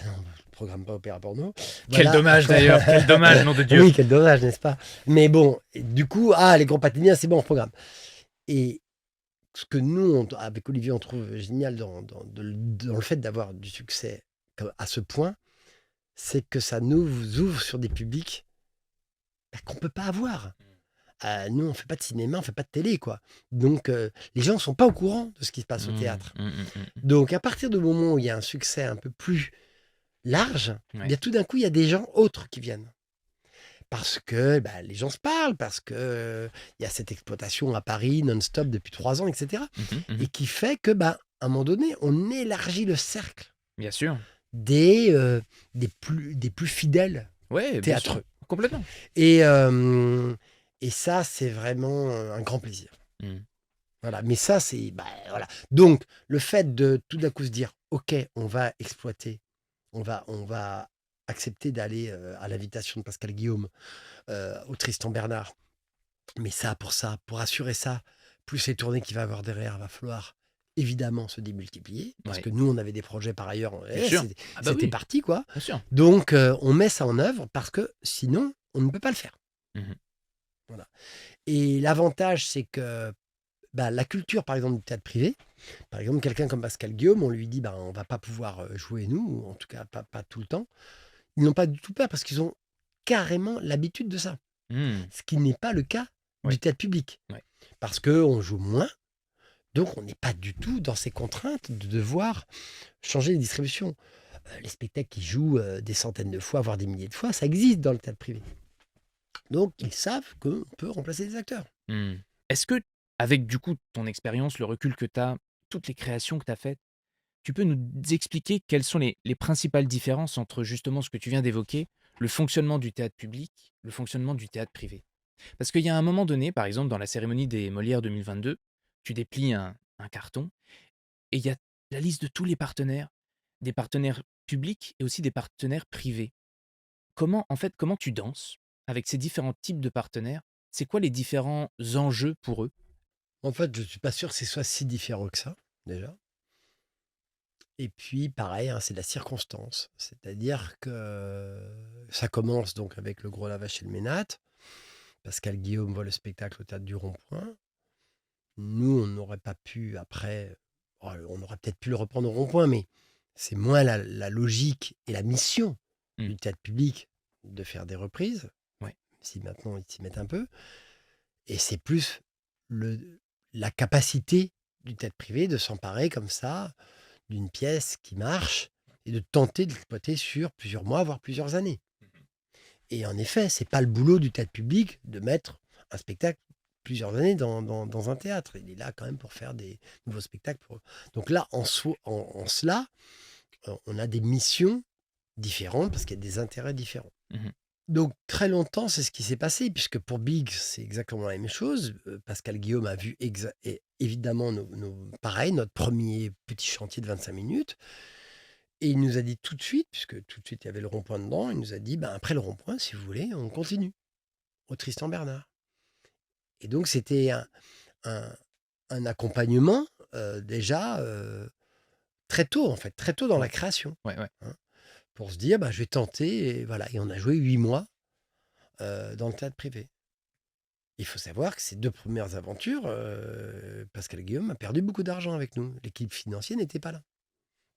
B: non, le programme pas opéra porno.
A: Quel
B: Voilà.
A: dommage d'ailleurs, quel dommage, nom de Dieu.
B: Oui, quel dommage, n'est-ce pas? Mais bon, et du coup, les gros patiniens, c'est bon, on programme. Et ce que nous, avec Olivier, on trouve génial dans le fait d'avoir du succès à ce point, c'est que ça nous ouvre sur des publics qu'on ne peut pas avoir. Nous, on ne fait pas de cinéma, on ne fait pas de télé, quoi. Donc, les gens ne sont pas au courant de ce qui se passe au
A: Mm,
B: théâtre.
A: mm, mm, mm.
B: Donc, à partir du moment où il y a un succès un peu plus large,
A: Ouais.
B: bien tout d'un coup, il y a des gens autres qui viennent. Parce que les gens se parlent, parce que il y a cette exploitation à Paris non-stop depuis 3 ans, etc.
A: Mhm, mhm.
B: Et qui fait que, à un moment donné, on élargit le cercle
A: Bien sûr.
B: des plus fidèles
A: Ouais, bien sûr.
B: théâtreux.
A: Complètement.
B: Et, et ça, c'est vraiment un grand plaisir.
A: Mm.
B: Voilà. Mais ça, c'est... voilà. Donc, le fait de tout d'un coup se dire, OK, on va exploiter, on va accepter d'aller à l'invitation de Pascal Guillaume au Tristan Bernard. Mais pour assurer ça, plus les tournées qu'il va avoir derrière, va falloir évidemment se démultiplier. Parce
A: Ouais.
B: que nous, on avait des projets par ailleurs.
A: Bien sûr. Ah bah
B: C'était
A: oui,
B: parti, quoi.
A: bien sûr.
B: Donc, on met ça en œuvre parce que sinon, on ne peut pas le faire.
A: Mhm.
B: Voilà. Et l'avantage, c'est que la culture, par exemple, du théâtre privé, par exemple, quelqu'un comme Pascal Guillaume, on lui dit on va pas pouvoir jouer nous, ou en tout cas pas tout le temps. Ils n'ont pas du tout peur parce qu'ils ont carrément l'habitude de ça.
A: Mm.
B: Ce qui n'est pas le cas
A: Ouais.
B: du théâtre public.
A: Ouais.
B: Parce qu'on joue moins, donc on n'est pas du tout dans ces contraintes de devoir changer les distributions. Les spectacles qui jouent des centaines de fois, voire des milliers de fois, ça existe dans le théâtre privé. Donc ils savent qu'on peut remplacer des acteurs.
A: Mm. Est-ce que, avec du coup ton expérience, le recul que tu as, toutes les créations que tu as faites, tu peux nous expliquer quelles sont les principales différences entre justement ce que tu viens d'évoquer, le fonctionnement du théâtre public, le fonctionnement du théâtre privé? Parce qu'il y a un moment donné, par exemple, dans la cérémonie des Molières 2022, tu déplies un carton et il y a la liste de tous les partenaires, des partenaires publics et aussi des partenaires privés. Comment tu danses avec ces différents types de partenaires? C'est quoi les différents enjeux pour eux?
B: En fait, je suis pas sûr que ce soit si différent que ça, déjà. Et puis pareil, hein, c'est de la circonstance. C'est-à-dire que ça commence donc avec Le Gros Lavage chez le Ménate. Pascal Guillaume voit le spectacle au Théâtre du Rond-Point. Nous, on n'aurait pas pu après, on aurait peut-être pu le reprendre au Rond-Point, mais c'est moins la logique et la mission
A: Mmh.
B: du théâtre public de faire des reprises,
A: Ouais.
B: si maintenant ils s'y mettent un peu. Et c'est plus la capacité du théâtre privé de s'emparer comme ça d'une pièce qui marche et de tenter de l'exploiter sur plusieurs mois, voire plusieurs années. Et en effet, c'est pas le boulot du théâtre public de mettre un spectacle plusieurs années dans un théâtre. Il est là quand même pour faire des nouveaux spectacles. Donc là, en cela, on a des missions différentes parce qu'il y a des intérêts différents.
A: Mmh.
B: Donc très longtemps, c'est ce qui s'est passé, puisque pour Big, c'est exactement la même chose. Pascal Guillaume a vu évidemment pareil, notre premier petit chantier de 25 minutes. Et il nous a dit tout de suite, puisque tout de suite il y avait le rond-point dedans, il nous a dit, ben, après le rond-point, si vous voulez, on continue au Tristan Bernard. Et donc c'était un, un accompagnement déjà très tôt, en fait, très tôt dans la
A: Ouais.
B: création,
A: Ouais, ouais.
B: hein, pour se dire, bah, je vais tenter, et voilà. Et on a joué 8 mois dans le théâtre privé. Il faut savoir que ces 2 premières aventures, Pascal Guillaume a perdu beaucoup d'argent avec nous. L'équipe financière n'était pas là.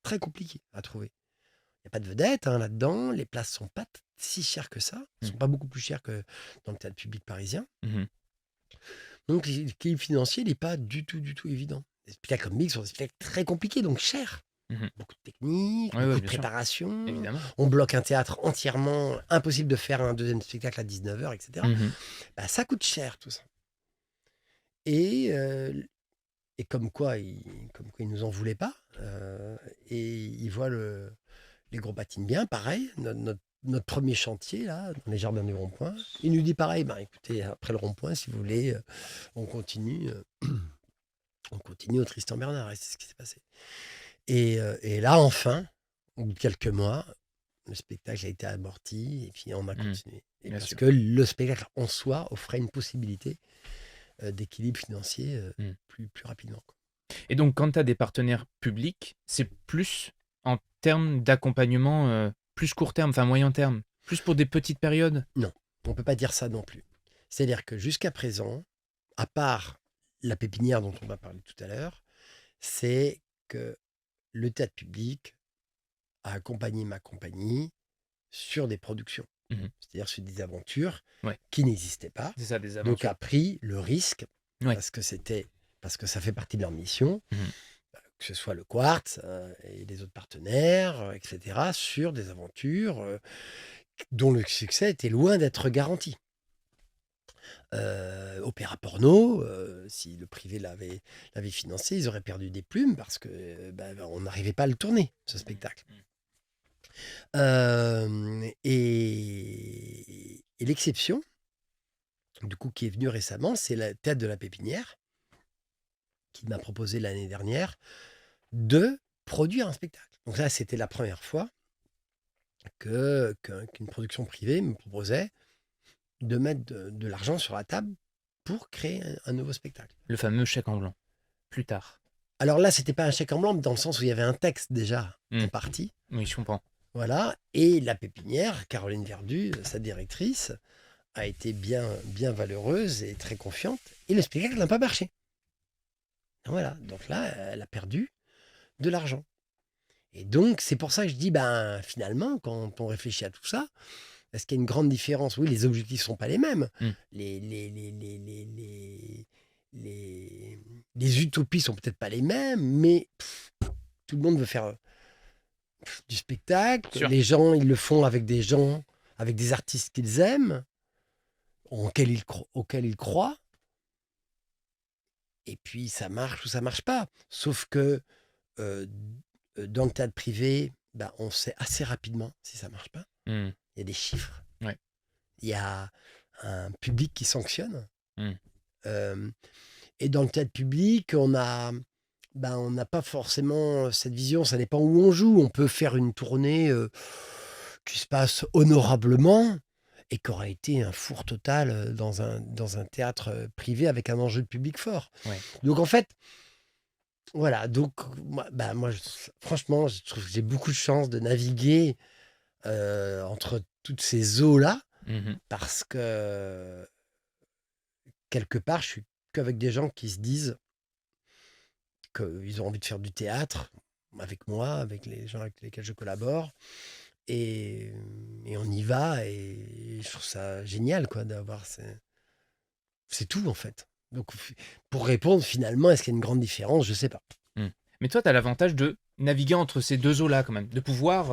B: Très compliqué à trouver. Il y a pas de vedette, hein, là-dedans. Les places sont pas si chères que ça. Elles
A: Mmh.
B: sont pas beaucoup plus chères que dans le théâtre public parisien.
A: Mmh.
B: Donc l'équilibre financier n'est pas du tout évident. Les spectacles comme Mix sont des spectacles très compliqués, donc chers.
A: Mmh.
B: Beaucoup de technique,
A: Ouais,
B: beaucoup
A: ouais,
B: de
A: bien sûr,
B: préparation.
A: évidemment.
B: On bloque un théâtre entièrement. Impossible de faire un deuxième spectacle à 19h, etc.
A: Mmh.
B: Bah, ça coûte cher tout ça. Et, comme quoi ils nous en voulaient pas. Et ils voient les gros patines bien, pareil. Notre premier chantier, là, dans les jardins du Rond-Point. Il nous dit pareil, bah, écoutez, après le Rond-Point, si vous voulez, on continue, on continue au Tristan Bernard. Et c'est ce qui s'est passé. Et là, enfin, au bout de quelques mois, le spectacle a été amorti et puis on a
A: Mmh.
B: continué. Et
A: Bien
B: parce
A: sûr.
B: que le spectacle en soi offrait une possibilité d'équilibre financier
A: Mmh.
B: plus rapidement, quoi.
A: Et donc quand tu as des partenaires publics, c'est plus en termes d'accompagnement, plus court terme, enfin moyen terme? Plus pour des petites périodes?
B: Non, on ne peut pas dire ça non plus. C'est-à-dire que jusqu'à présent, à part la pépinière dont on va parler tout à l'heure, c'est que le théâtre public a accompagné ma compagnie sur des productions,
A: Mmh.
B: c'est-à-dire sur des aventures
A: Ouais,
B: qui n'existaient pas.
A: c'est ça, des
B: Donc
A: aventures.
B: a pris le risque,
A: Ouais.
B: parce que ça fait partie de leur mission,
A: Mmh.
B: que ce soit le Quartz et les autres partenaires, etc., sur des aventures dont le succès était loin d'être garanti. Opéra porno, si le privé l'avait financé, ils auraient perdu des plumes parce que, on n'arrivait pas à le tourner, ce spectacle.
A: Mmh.
B: Et l'exception, du coup, qui est venue récemment, c'est le Théâtre de la Pépinière, qui m'a proposé l'année dernière de produire un spectacle. Donc là, c'était la première fois qu'une production privée me proposait de mettre de l'argent sur la table pour créer un nouveau spectacle.
A: Le fameux chèque en blanc, plus tard.
B: Alors là, c'était pas un chèque en blanc, mais dans le sens où il y avait un texte déjà
A: Mmh.
B: en partie.
A: Oui, je comprends.
B: Voilà. Et la pépinière, Caroline Verdu, sa directrice, a été bien, bien valeureuse et très confiante. Et le spectacle n'a pas marché. Voilà. Donc là, elle a perdu de l'argent. Et donc, c'est pour ça que je dis, ben, finalement, quand on réfléchit à tout ça, est-ce qu'il y a une grande différence? Oui, les objectifs ne sont pas les mêmes.
A: Mmh.
B: Les utopies sont peut-être pas les mêmes, mais tout le monde veut faire du spectacle.
A: Sûr.
B: Les gens, ils le font avec des gens, avec des artistes qu'ils aiment, auxquels ils croient. et puis ça marche ou ça marche pas. Sauf que euh, dans le théâtre privé, bah, on sait assez rapidement si ça marche pas.
A: Mmh.
B: Il y a des chiffres,
A: Ouais.
B: il y a un public qui sanctionne.
A: Mmh.
B: Euh, et dans le théâtre public, on n'a pas forcément cette vision, ça dépend où on joue. On peut faire une tournée qui se passe honorablement et qui aurait été un four total dans un théâtre privé avec un enjeu de public fort.
A: Ouais.
B: Donc en fait, voilà. Donc franchement, je trouve que j'ai beaucoup de chance de naviguer entre toutes ces eaux-là
A: Mmh.
B: parce que quelque part, je suis qu'avec des gens qui se disent qu'ils ont envie de faire du théâtre avec moi, avec les gens avec lesquels je collabore. Et, et on y va. Et je trouve ça génial, quoi, d'avoir. C'est tout, en fait. Donc, pour répondre, finalement, est-ce qu'il y a une grande différence? Je sais pas.
A: Mmh. Mais toi, tu as l'avantage de naviguer entre ces 2 eaux-là quand même, de pouvoir,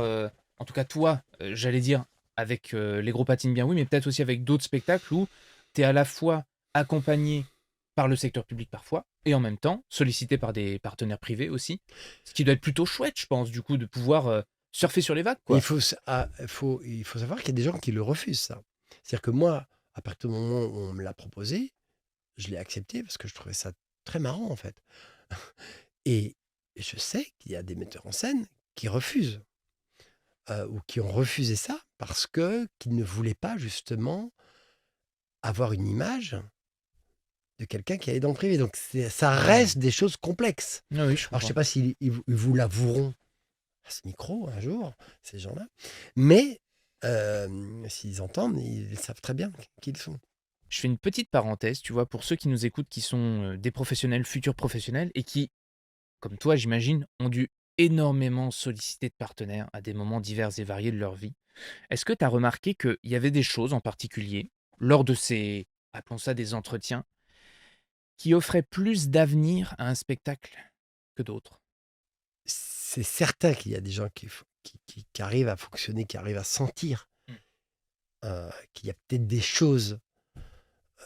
A: en tout cas toi, j'allais dire avec, Les Gros Patines Bien Oui, mais peut-être aussi avec d'autres spectacles où tu es à la fois accompagné par le secteur public parfois et en même temps sollicité par des partenaires privés aussi. Ce qui doit être plutôt chouette, je pense, du coup, de pouvoir, surfer sur les vagues,
B: Mais
A: quoi.
B: il faut savoir qu'il y a des gens qui le refusent, ça. C'est-à-dire que moi, à partir du moment où on me l'a proposé, je l'ai accepté parce que je trouvais ça très marrant, en fait. Et je sais qu'il y a des metteurs en scène qui refusent. Ou qui ont refusé ça parce qu'ils ne voulaient pas justement avoir une image de quelqu'un qui allait dans le privé. Donc ça
A: Mmh.
B: reste des choses complexes.
A: Ah oui, je
B: Alors je ne sais
A: comprends.
B: pas s'ils ils vous l'avoueront à ce micro un jour, ces gens-là, mais s'ils entendent, ils savent très bien qui ils sont.
A: Je fais une petite parenthèse, tu vois, pour ceux qui nous écoutent, qui sont, des professionnels, futurs professionnels et qui, comme toi, j'imagine, ont dû énormément solliciter de partenaires à des moments divers et variés de leur vie. Est-ce que tu as remarqué qu'il y avait des choses en particulier, lors de ces, appelons ça des entretiens, qui offraient plus d'avenir à un spectacle que d'autres?
B: C'est certain qu'il y a des gens qui arrivent à fonctionner, qui arrivent à sentir
A: Mmh.
B: qu'il y a peut-être des choses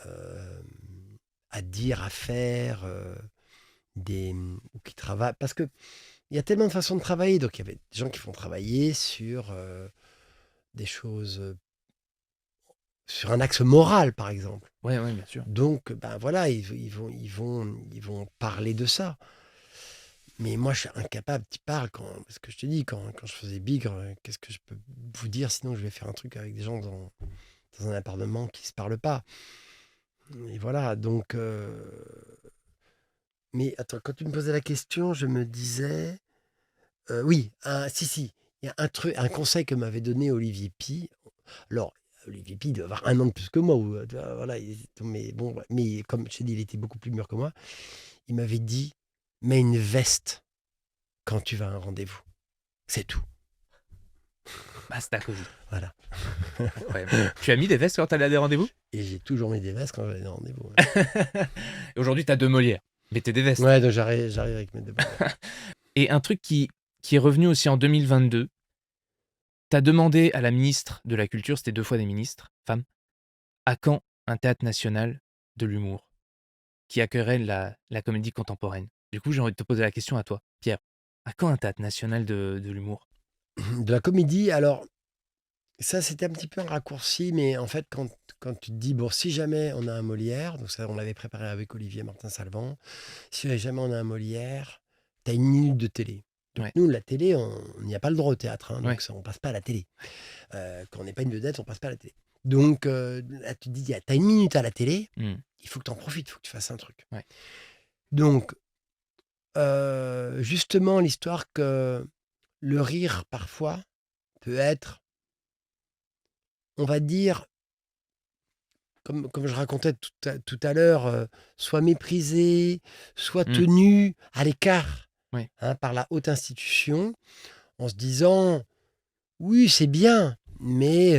B: euh, à dire, à faire, ou qui travaillent. Parce que il y a tellement de façons de travailler. Donc, il y avait des gens qui vont travailler sur des choses, sur un axe moral, par exemple.
A: Ouais, ouais, bien sûr.
B: Donc, ben voilà, ils vont parler de ça. Mais moi, je suis incapable. Tu parles parce que je te dis, quand je faisais Bigre, qu'est-ce que je peux vous dire? Sinon, je vais faire un truc avec des gens dans un appartement qui se parlent pas. Et voilà. Donc, mais attends, quand tu me posais la question, je me disais, oui, si, il y a un truc, un conseil que m'avait donné Olivier Pi. Alors, Olivier Pi doit avoir un an de plus que moi, ou, tu vois, voilà, mais bon, ouais, mais comme je t'ai dit, il était beaucoup plus mûr que moi. Il m'avait dit, mets une veste quand tu vas à un rendez-vous. C'est tout.
A: Basta cosy.
B: Voilà.
A: Incroyable. Tu as mis des vestes quand tu allais à des rendez-vous?
B: Et j'ai toujours mis des vestes quand j'allais à des rendez-vous.
A: Et aujourd'hui, tu as 2 Molières. Mettez des vestes.
B: Ouais, donc j'arrive avec mes deux balais.
A: Et un truc qui est revenu aussi en 2022, tu as demandé à la ministre de la Culture, c'était 2 fois des ministres, femmes, à quand un théâtre national de l'humour qui accueillerait la comédie contemporaine? Du coup, j'ai envie de te poser la question à toi, Pierre. À quand un théâtre national de l'humour?
B: De la comédie, alors, ça, c'était un petit peu un raccourci, mais en fait, quand tu te dis, bon, si jamais on a un Molière, donc ça, on l'avait préparé avec Olivier Martin Salvant, si jamais on a un Molière, tu as une minute de télé. Donc
A: Ouais,
B: nous, la télé, on n'y a pas le droit au théâtre, hein, donc
A: ouais.
B: ça, on passe pas à la télé. Quand on n'est pas une vedette, on passe pas à la télé. Donc là, tu te dis, tu as une minute à la télé,
A: Mmh.
B: il faut que tu en profites, il faut que tu fasses un truc.
A: Ouais.
B: Donc, justement, l'histoire que le rire, parfois, peut être, on va dire, comme je racontais tout à l'heure, soit méprisé, soit
A: Mmh.
B: tenu à l'écart,
A: Ouais.
B: hein, par la haute institution, en se disant: «Oui, c'est bien, mais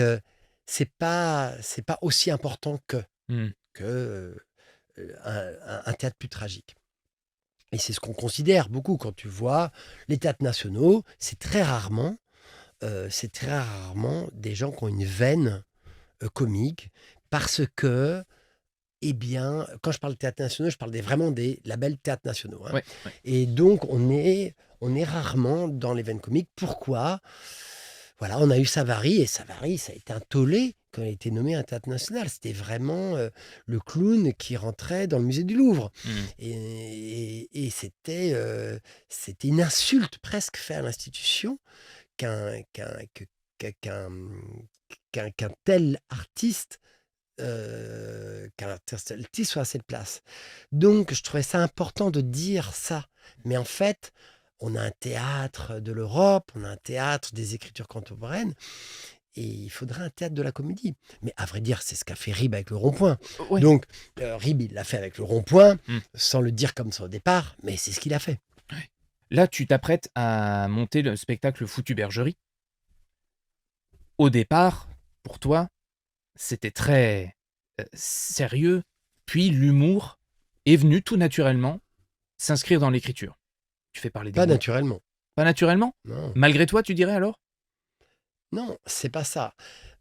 B: c'est pas aussi important
A: Mmh.
B: que, un théâtre plus tragique». Et c'est ce qu'on considère beaucoup quand tu vois les théâtres nationaux, c'est très rarement des gens qui ont une veine, comique parce qu'ils eh bien, quand je parle de théâtres nationaux, je parle vraiment des labels théâtres nationaux, hein.
A: Ouais, ouais.
B: Et donc, on est rarement dans les veines comiques. Pourquoi? Voilà, on a eu Savary et Savary, ça a été un tollé quand il a été nommé un théâtre national. C'était vraiment le clown qui rentrait dans le musée du Louvre.
A: Mmh.
B: Et c'était une insulte presque faite à l'institution qu'un qu'un qu'un tel artiste soit à cette place. Donc, je trouvais ça important de dire ça. Mais en fait, on a un théâtre de l'Europe, on a un théâtre des écritures contemporaines, et il faudrait un théâtre de la comédie. Mais à vrai dire, c'est ce qu'a fait Rib avec le Rond-Point.
A: Ouais.
B: Donc, Rib, il l'a fait avec le Rond-Point,
A: Mmh.
B: sans le dire comme ça au départ, mais c'est ce qu'il a fait.
A: Ouais. Là, tu t'apprêtes à monter le spectacle Foutue Bergerie. Au départ, pour toi, c'était très, sérieux, puis l'humour est venu tout naturellement s'inscrire dans l'écriture. Tu fais parler
B: Pas
A: d'émotion.
B: naturellement.
A: Pas naturellement?
B: Non,
A: Malgré toi, tu dirais alors?
B: non, c'est pas ça.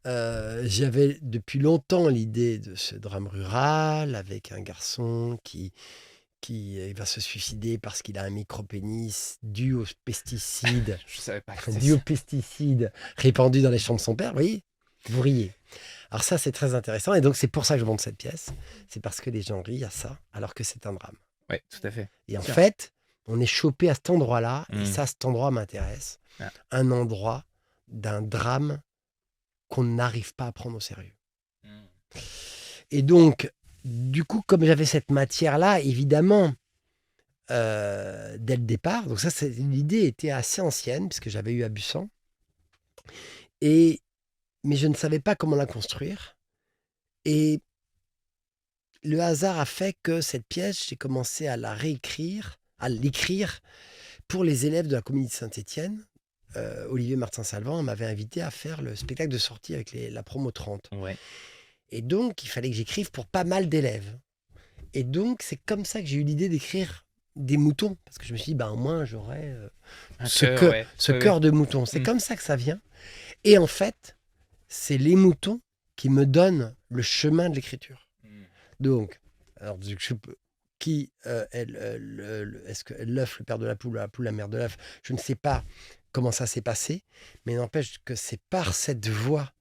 B: J'avais depuis longtemps l'idée de ce drame rural avec un garçon qui va se suicider parce qu'il a un micro-pénis dû aux pesticides,
A: Je savais pas que c'était
B: dû aux
A: ça.
B: pesticides répandus dans les champs de son père. Vous voyez? Vous riez. Alors ça, c'est très intéressant. Et donc, c'est pour ça que je monte cette pièce. C'est parce que les gens rient à ça, alors que c'est un drame.
A: Ouais, tout à fait.
B: Et en
A: Sûr.
B: fait, on est chopé à cet endroit-là. Et
A: Mmh.
B: ça, cet endroit m'intéresse.
A: Ah.
B: Un endroit d'un drame qu'on n'arrive pas à prendre au sérieux.
A: Mmh.
B: Et donc, du coup, comme j'avais cette matière-là, évidemment, dès le départ, donc ça, l'idée était assez ancienne, puisque j'avais eu Abussan, mais je ne savais pas comment la construire. Et le hasard a fait que cette pièce, j'ai commencé à la réécrire, à l'écrire pour les élèves de la Comédie de Saint-Étienne. Olivier Martin-Salvant m'avait invité à faire le spectacle de sortie avec la promo 30.
A: Ouais.
B: Et donc, il fallait que j'écrive pour pas mal d'élèves. Et donc, c'est comme ça que j'ai eu l'idée d'écrire des moutons. Parce que je me suis dit, ben, au moins, j'aurais
A: Un
B: ce
A: cœur,
B: cœur,
A: ouais.
B: ce
A: Ouais,
B: cœur
A: ouais.
B: de mouton. C'est
A: Mmh.
B: comme ça que ça vient. Et en fait, c'est les moutons qui me donnent le chemin de l'écriture.
A: Mmh.
B: Donc, alors, qui est est-ce que l'œuf, le père de la poule, la mère de l'œuf, je ne sais pas comment ça s'est passé, mais n'empêche que c'est par cette voix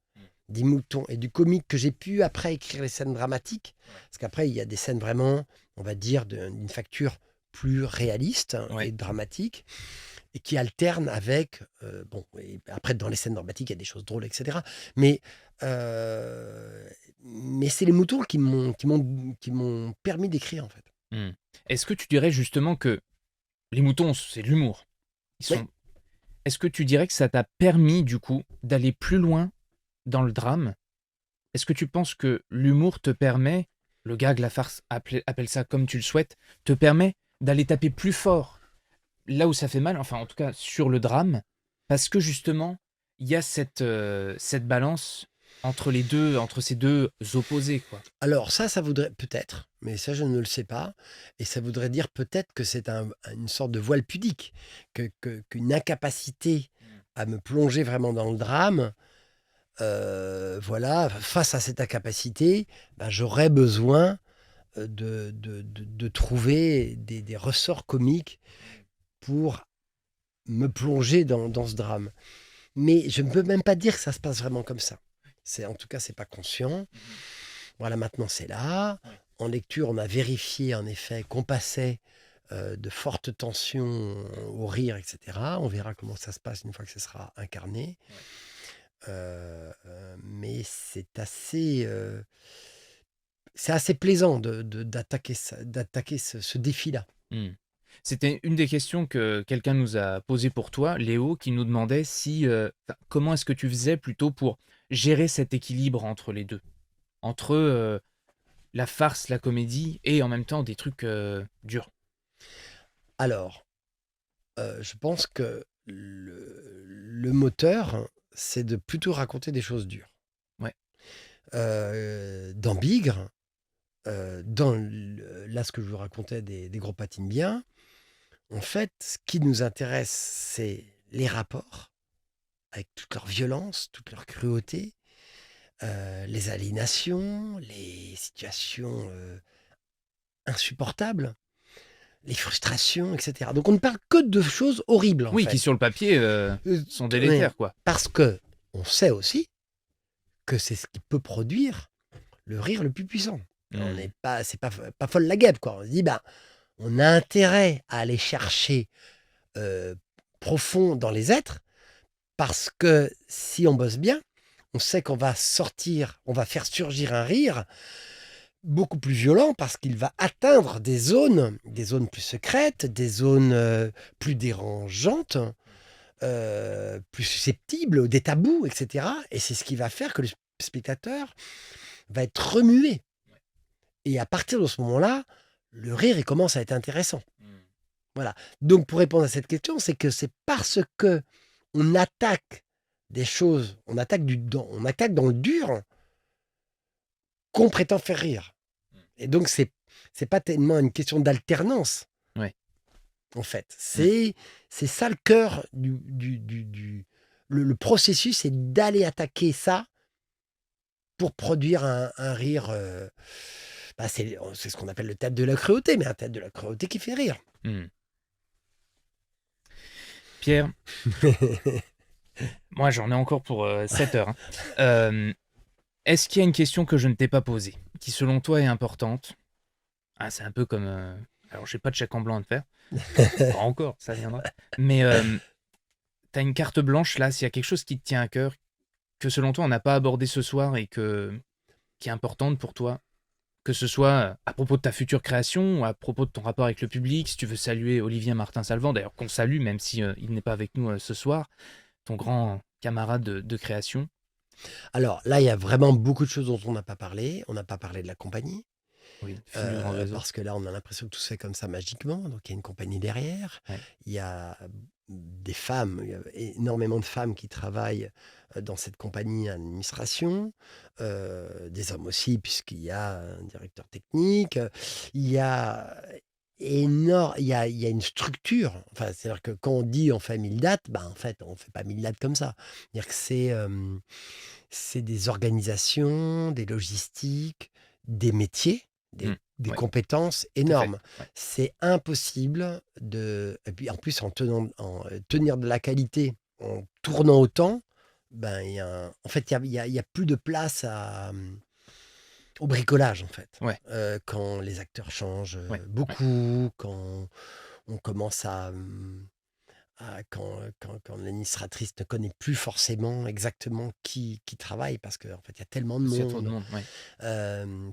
B: des moutons et du comique que j'ai pu après écrire les scènes dramatiques. Parce qu'après, il y a des scènes vraiment, on va dire, d'une facture plus réaliste, hein,
A: Ouais.
B: et dramatique, et qui alternent avec, bon, et après, dans les scènes dramatiques, il y a des choses drôles, etc. Mais, mais c'est les moutons qui m'ont permis d'écrire, en fait.
A: Mmh. Est-ce que tu dirais justement que les moutons, c'est de l'humour? Ils
B: Oui.
A: sont Est-ce que tu dirais que ça t'a permis, du coup, d'aller plus loin dans le drame? Est-ce que tu penses que l'humour te permet, le gag, la farce, appelle ça comme tu le souhaites, te permet d'aller taper plus fort là où ça fait mal, enfin en tout cas sur le drame, parce que justement, il y a cette balance entre les deux, entre ces deux opposés, quoi.
B: Alors ça voudrait peut-être, mais ça je ne le sais pas, et ça voudrait dire peut-être que c'est une sorte de voile pudique, qu'une incapacité à me plonger vraiment dans le drame, voilà, face à cette incapacité, ben, j'aurais besoin de trouver des ressorts comiques pour me plonger dans ce drame. Mais je ne peux même pas dire que ça se passe vraiment comme ça. En tout cas, c'est pas conscient. Voilà, maintenant c'est là.
A: Ouais.
B: En lecture, on a vérifié en effet qu'on passait de fortes tensions au rire, etc. On verra comment ça se passe une fois que ce sera incarné. Mais c'est assez plaisant d'attaquer ce défi-là.
A: Mmh. C'était une des questions que quelqu'un nous a posées pour toi, Léo, qui nous demandait si, enfin, comment est-ce que tu faisais plutôt pour gérer cet équilibre entre les 2? Entre, la farce, la comédie et en même temps des trucs, durs?
B: Alors, je pense que le moteur, c'est de plutôt raconter des choses dures.
A: Ouais.
B: Dans Bigre, là, ce que je vous racontais des gros patines bien, en fait, ce qui nous intéresse, c'est les rapports, avec toute leur violence, toute leur cruauté, les aliénations, les situations insupportables, les frustrations, etc. Donc on ne parle que de choses horribles en
A: Oui, qui
B: fait.
A: sur le papier sont délétères, quoi.
B: Parce que on sait aussi que c'est ce qui peut produire le rire le plus puissant. On n'est pas, c'est pas folle la guêpe, quoi. On se dit, bah, on a intérêt à aller chercher profond dans les êtres, parce que si on bosse bien, on sait qu'on va faire surgir un rire beaucoup plus violent, parce qu'il va atteindre des zones plus secrètes, des zones plus dérangeantes, plus susceptibles, des tabous, etc. Et c'est ce qui va faire que le spectateur va être remué. Et à partir de ce moment-là, le rire, il commence à être intéressant. Voilà. Donc, pour répondre à cette question, c'est que c'est parce que on attaque des choses, on attaque dans le dur, qu'on prétend faire rire. Et donc, c'est pas tellement une question d'alternance,
A: Ouais.
B: en fait. C'est ça le cœur le processus, c'est d'aller attaquer ça pour produire un rire. C'est ce qu'on appelle le théâtre de la cruauté, mais un théâtre de la cruauté qui fait rire.
A: Pierre, moi j'en ai encore pour 7 heures. Hein. Est-ce qu'il y a une question que je ne t'ai pas posée, qui selon toi est importante? Ah, c'est un peu comme... Alors j'ai pas de chèque en blanc à te faire. Pas encore, ça viendra. Mais t'as une carte blanche là, s'il y a quelque chose qui te tient à cœur, que selon toi on n'a pas abordé ce soir et qui est importante pour toi, que ce soit à propos de ta future création ou à propos de ton rapport avec le public, si tu veux saluer Olivier Martin-Salvant, d'ailleurs qu'on salue même si il n'est pas avec nous ce soir, ton grand camarade de création.
B: Alors là, il y a vraiment beaucoup de choses dont on n'a pas parlé. On n'a pas parlé de la compagnie,
A: Oui, fil du grand réseau.
B: parce que là, on a l'impression que tout se fait comme ça magiquement. Donc, il y a une compagnie derrière.
A: Ouais.
B: Il y a des femmes, il y a énormément de femmes qui travaillent dans cette compagnie à l'administration, des hommes aussi, puisqu'il y a un directeur technique. Il y a il y a une structure. Enfin, c'est-à-dire que quand on dit on fait 1000 dates, ben, en fait, on ne fait pas 1000 dates comme ça. C'est-à-dire que c'est des organisations, des logistiques, des métiers, des
A: Ouais,
B: compétences
A: tout à fait.
B: énormes.
A: Ouais.
B: C'est impossible et puis en plus tenir de la qualité en tournant autant, ben, en fait, il y a plus de place au bricolage, en fait.
A: Ouais.
B: Quand les acteurs changent
A: Ouais.
B: beaucoup, quand on commence quand l'administratrice ne connaît plus forcément exactement qui travaille, parce qu'en fait, il y a tellement de
A: Il y a trop de
B: monde.
A: monde, ouais.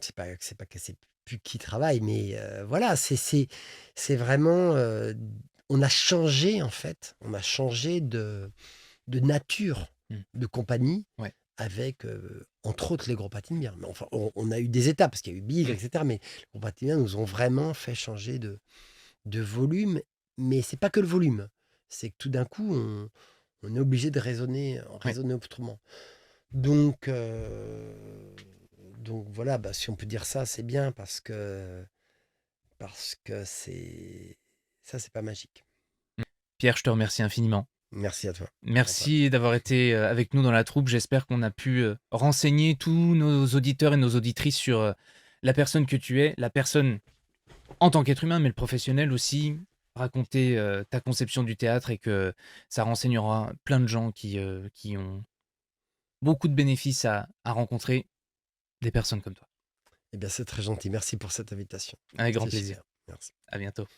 B: C'est pas qu'elle sait plus qui travaille, mais voilà, c'est vraiment. On a changé, en fait. On a changé de nature de compagnie
A: Ouais.
B: avec, entre autres, les Gros Patinbières. Mais enfin, on a eu des étapes, parce qu'il y a eu Bigre, etc. Mais les Gros Patinbières nous ont vraiment fait changer de volume. Mais c'est pas que le volume. C'est que tout d'un coup, on est obligé de raisonner autrement. Donc voilà, bah, si on peut dire ça, c'est bien, parce que c'est pas magique.
A: Pierre, je te remercie infiniment.
B: Merci à toi.
A: Merci d'avoir été avec nous dans la troupe. J'espère qu'on a pu renseigner tous nos auditeurs et nos auditrices sur la personne que tu es, la personne en tant qu'être humain, mais le professionnel aussi. Raconter ta conception du théâtre, et que ça renseignera plein de gens qui ont beaucoup de bénéfices à rencontrer des personnes comme toi.
B: Eh bien, c'est très gentil. Merci pour cette invitation.
A: Avec grand
B: C'est
A: plaisir.
B: super. Merci.
A: À bientôt.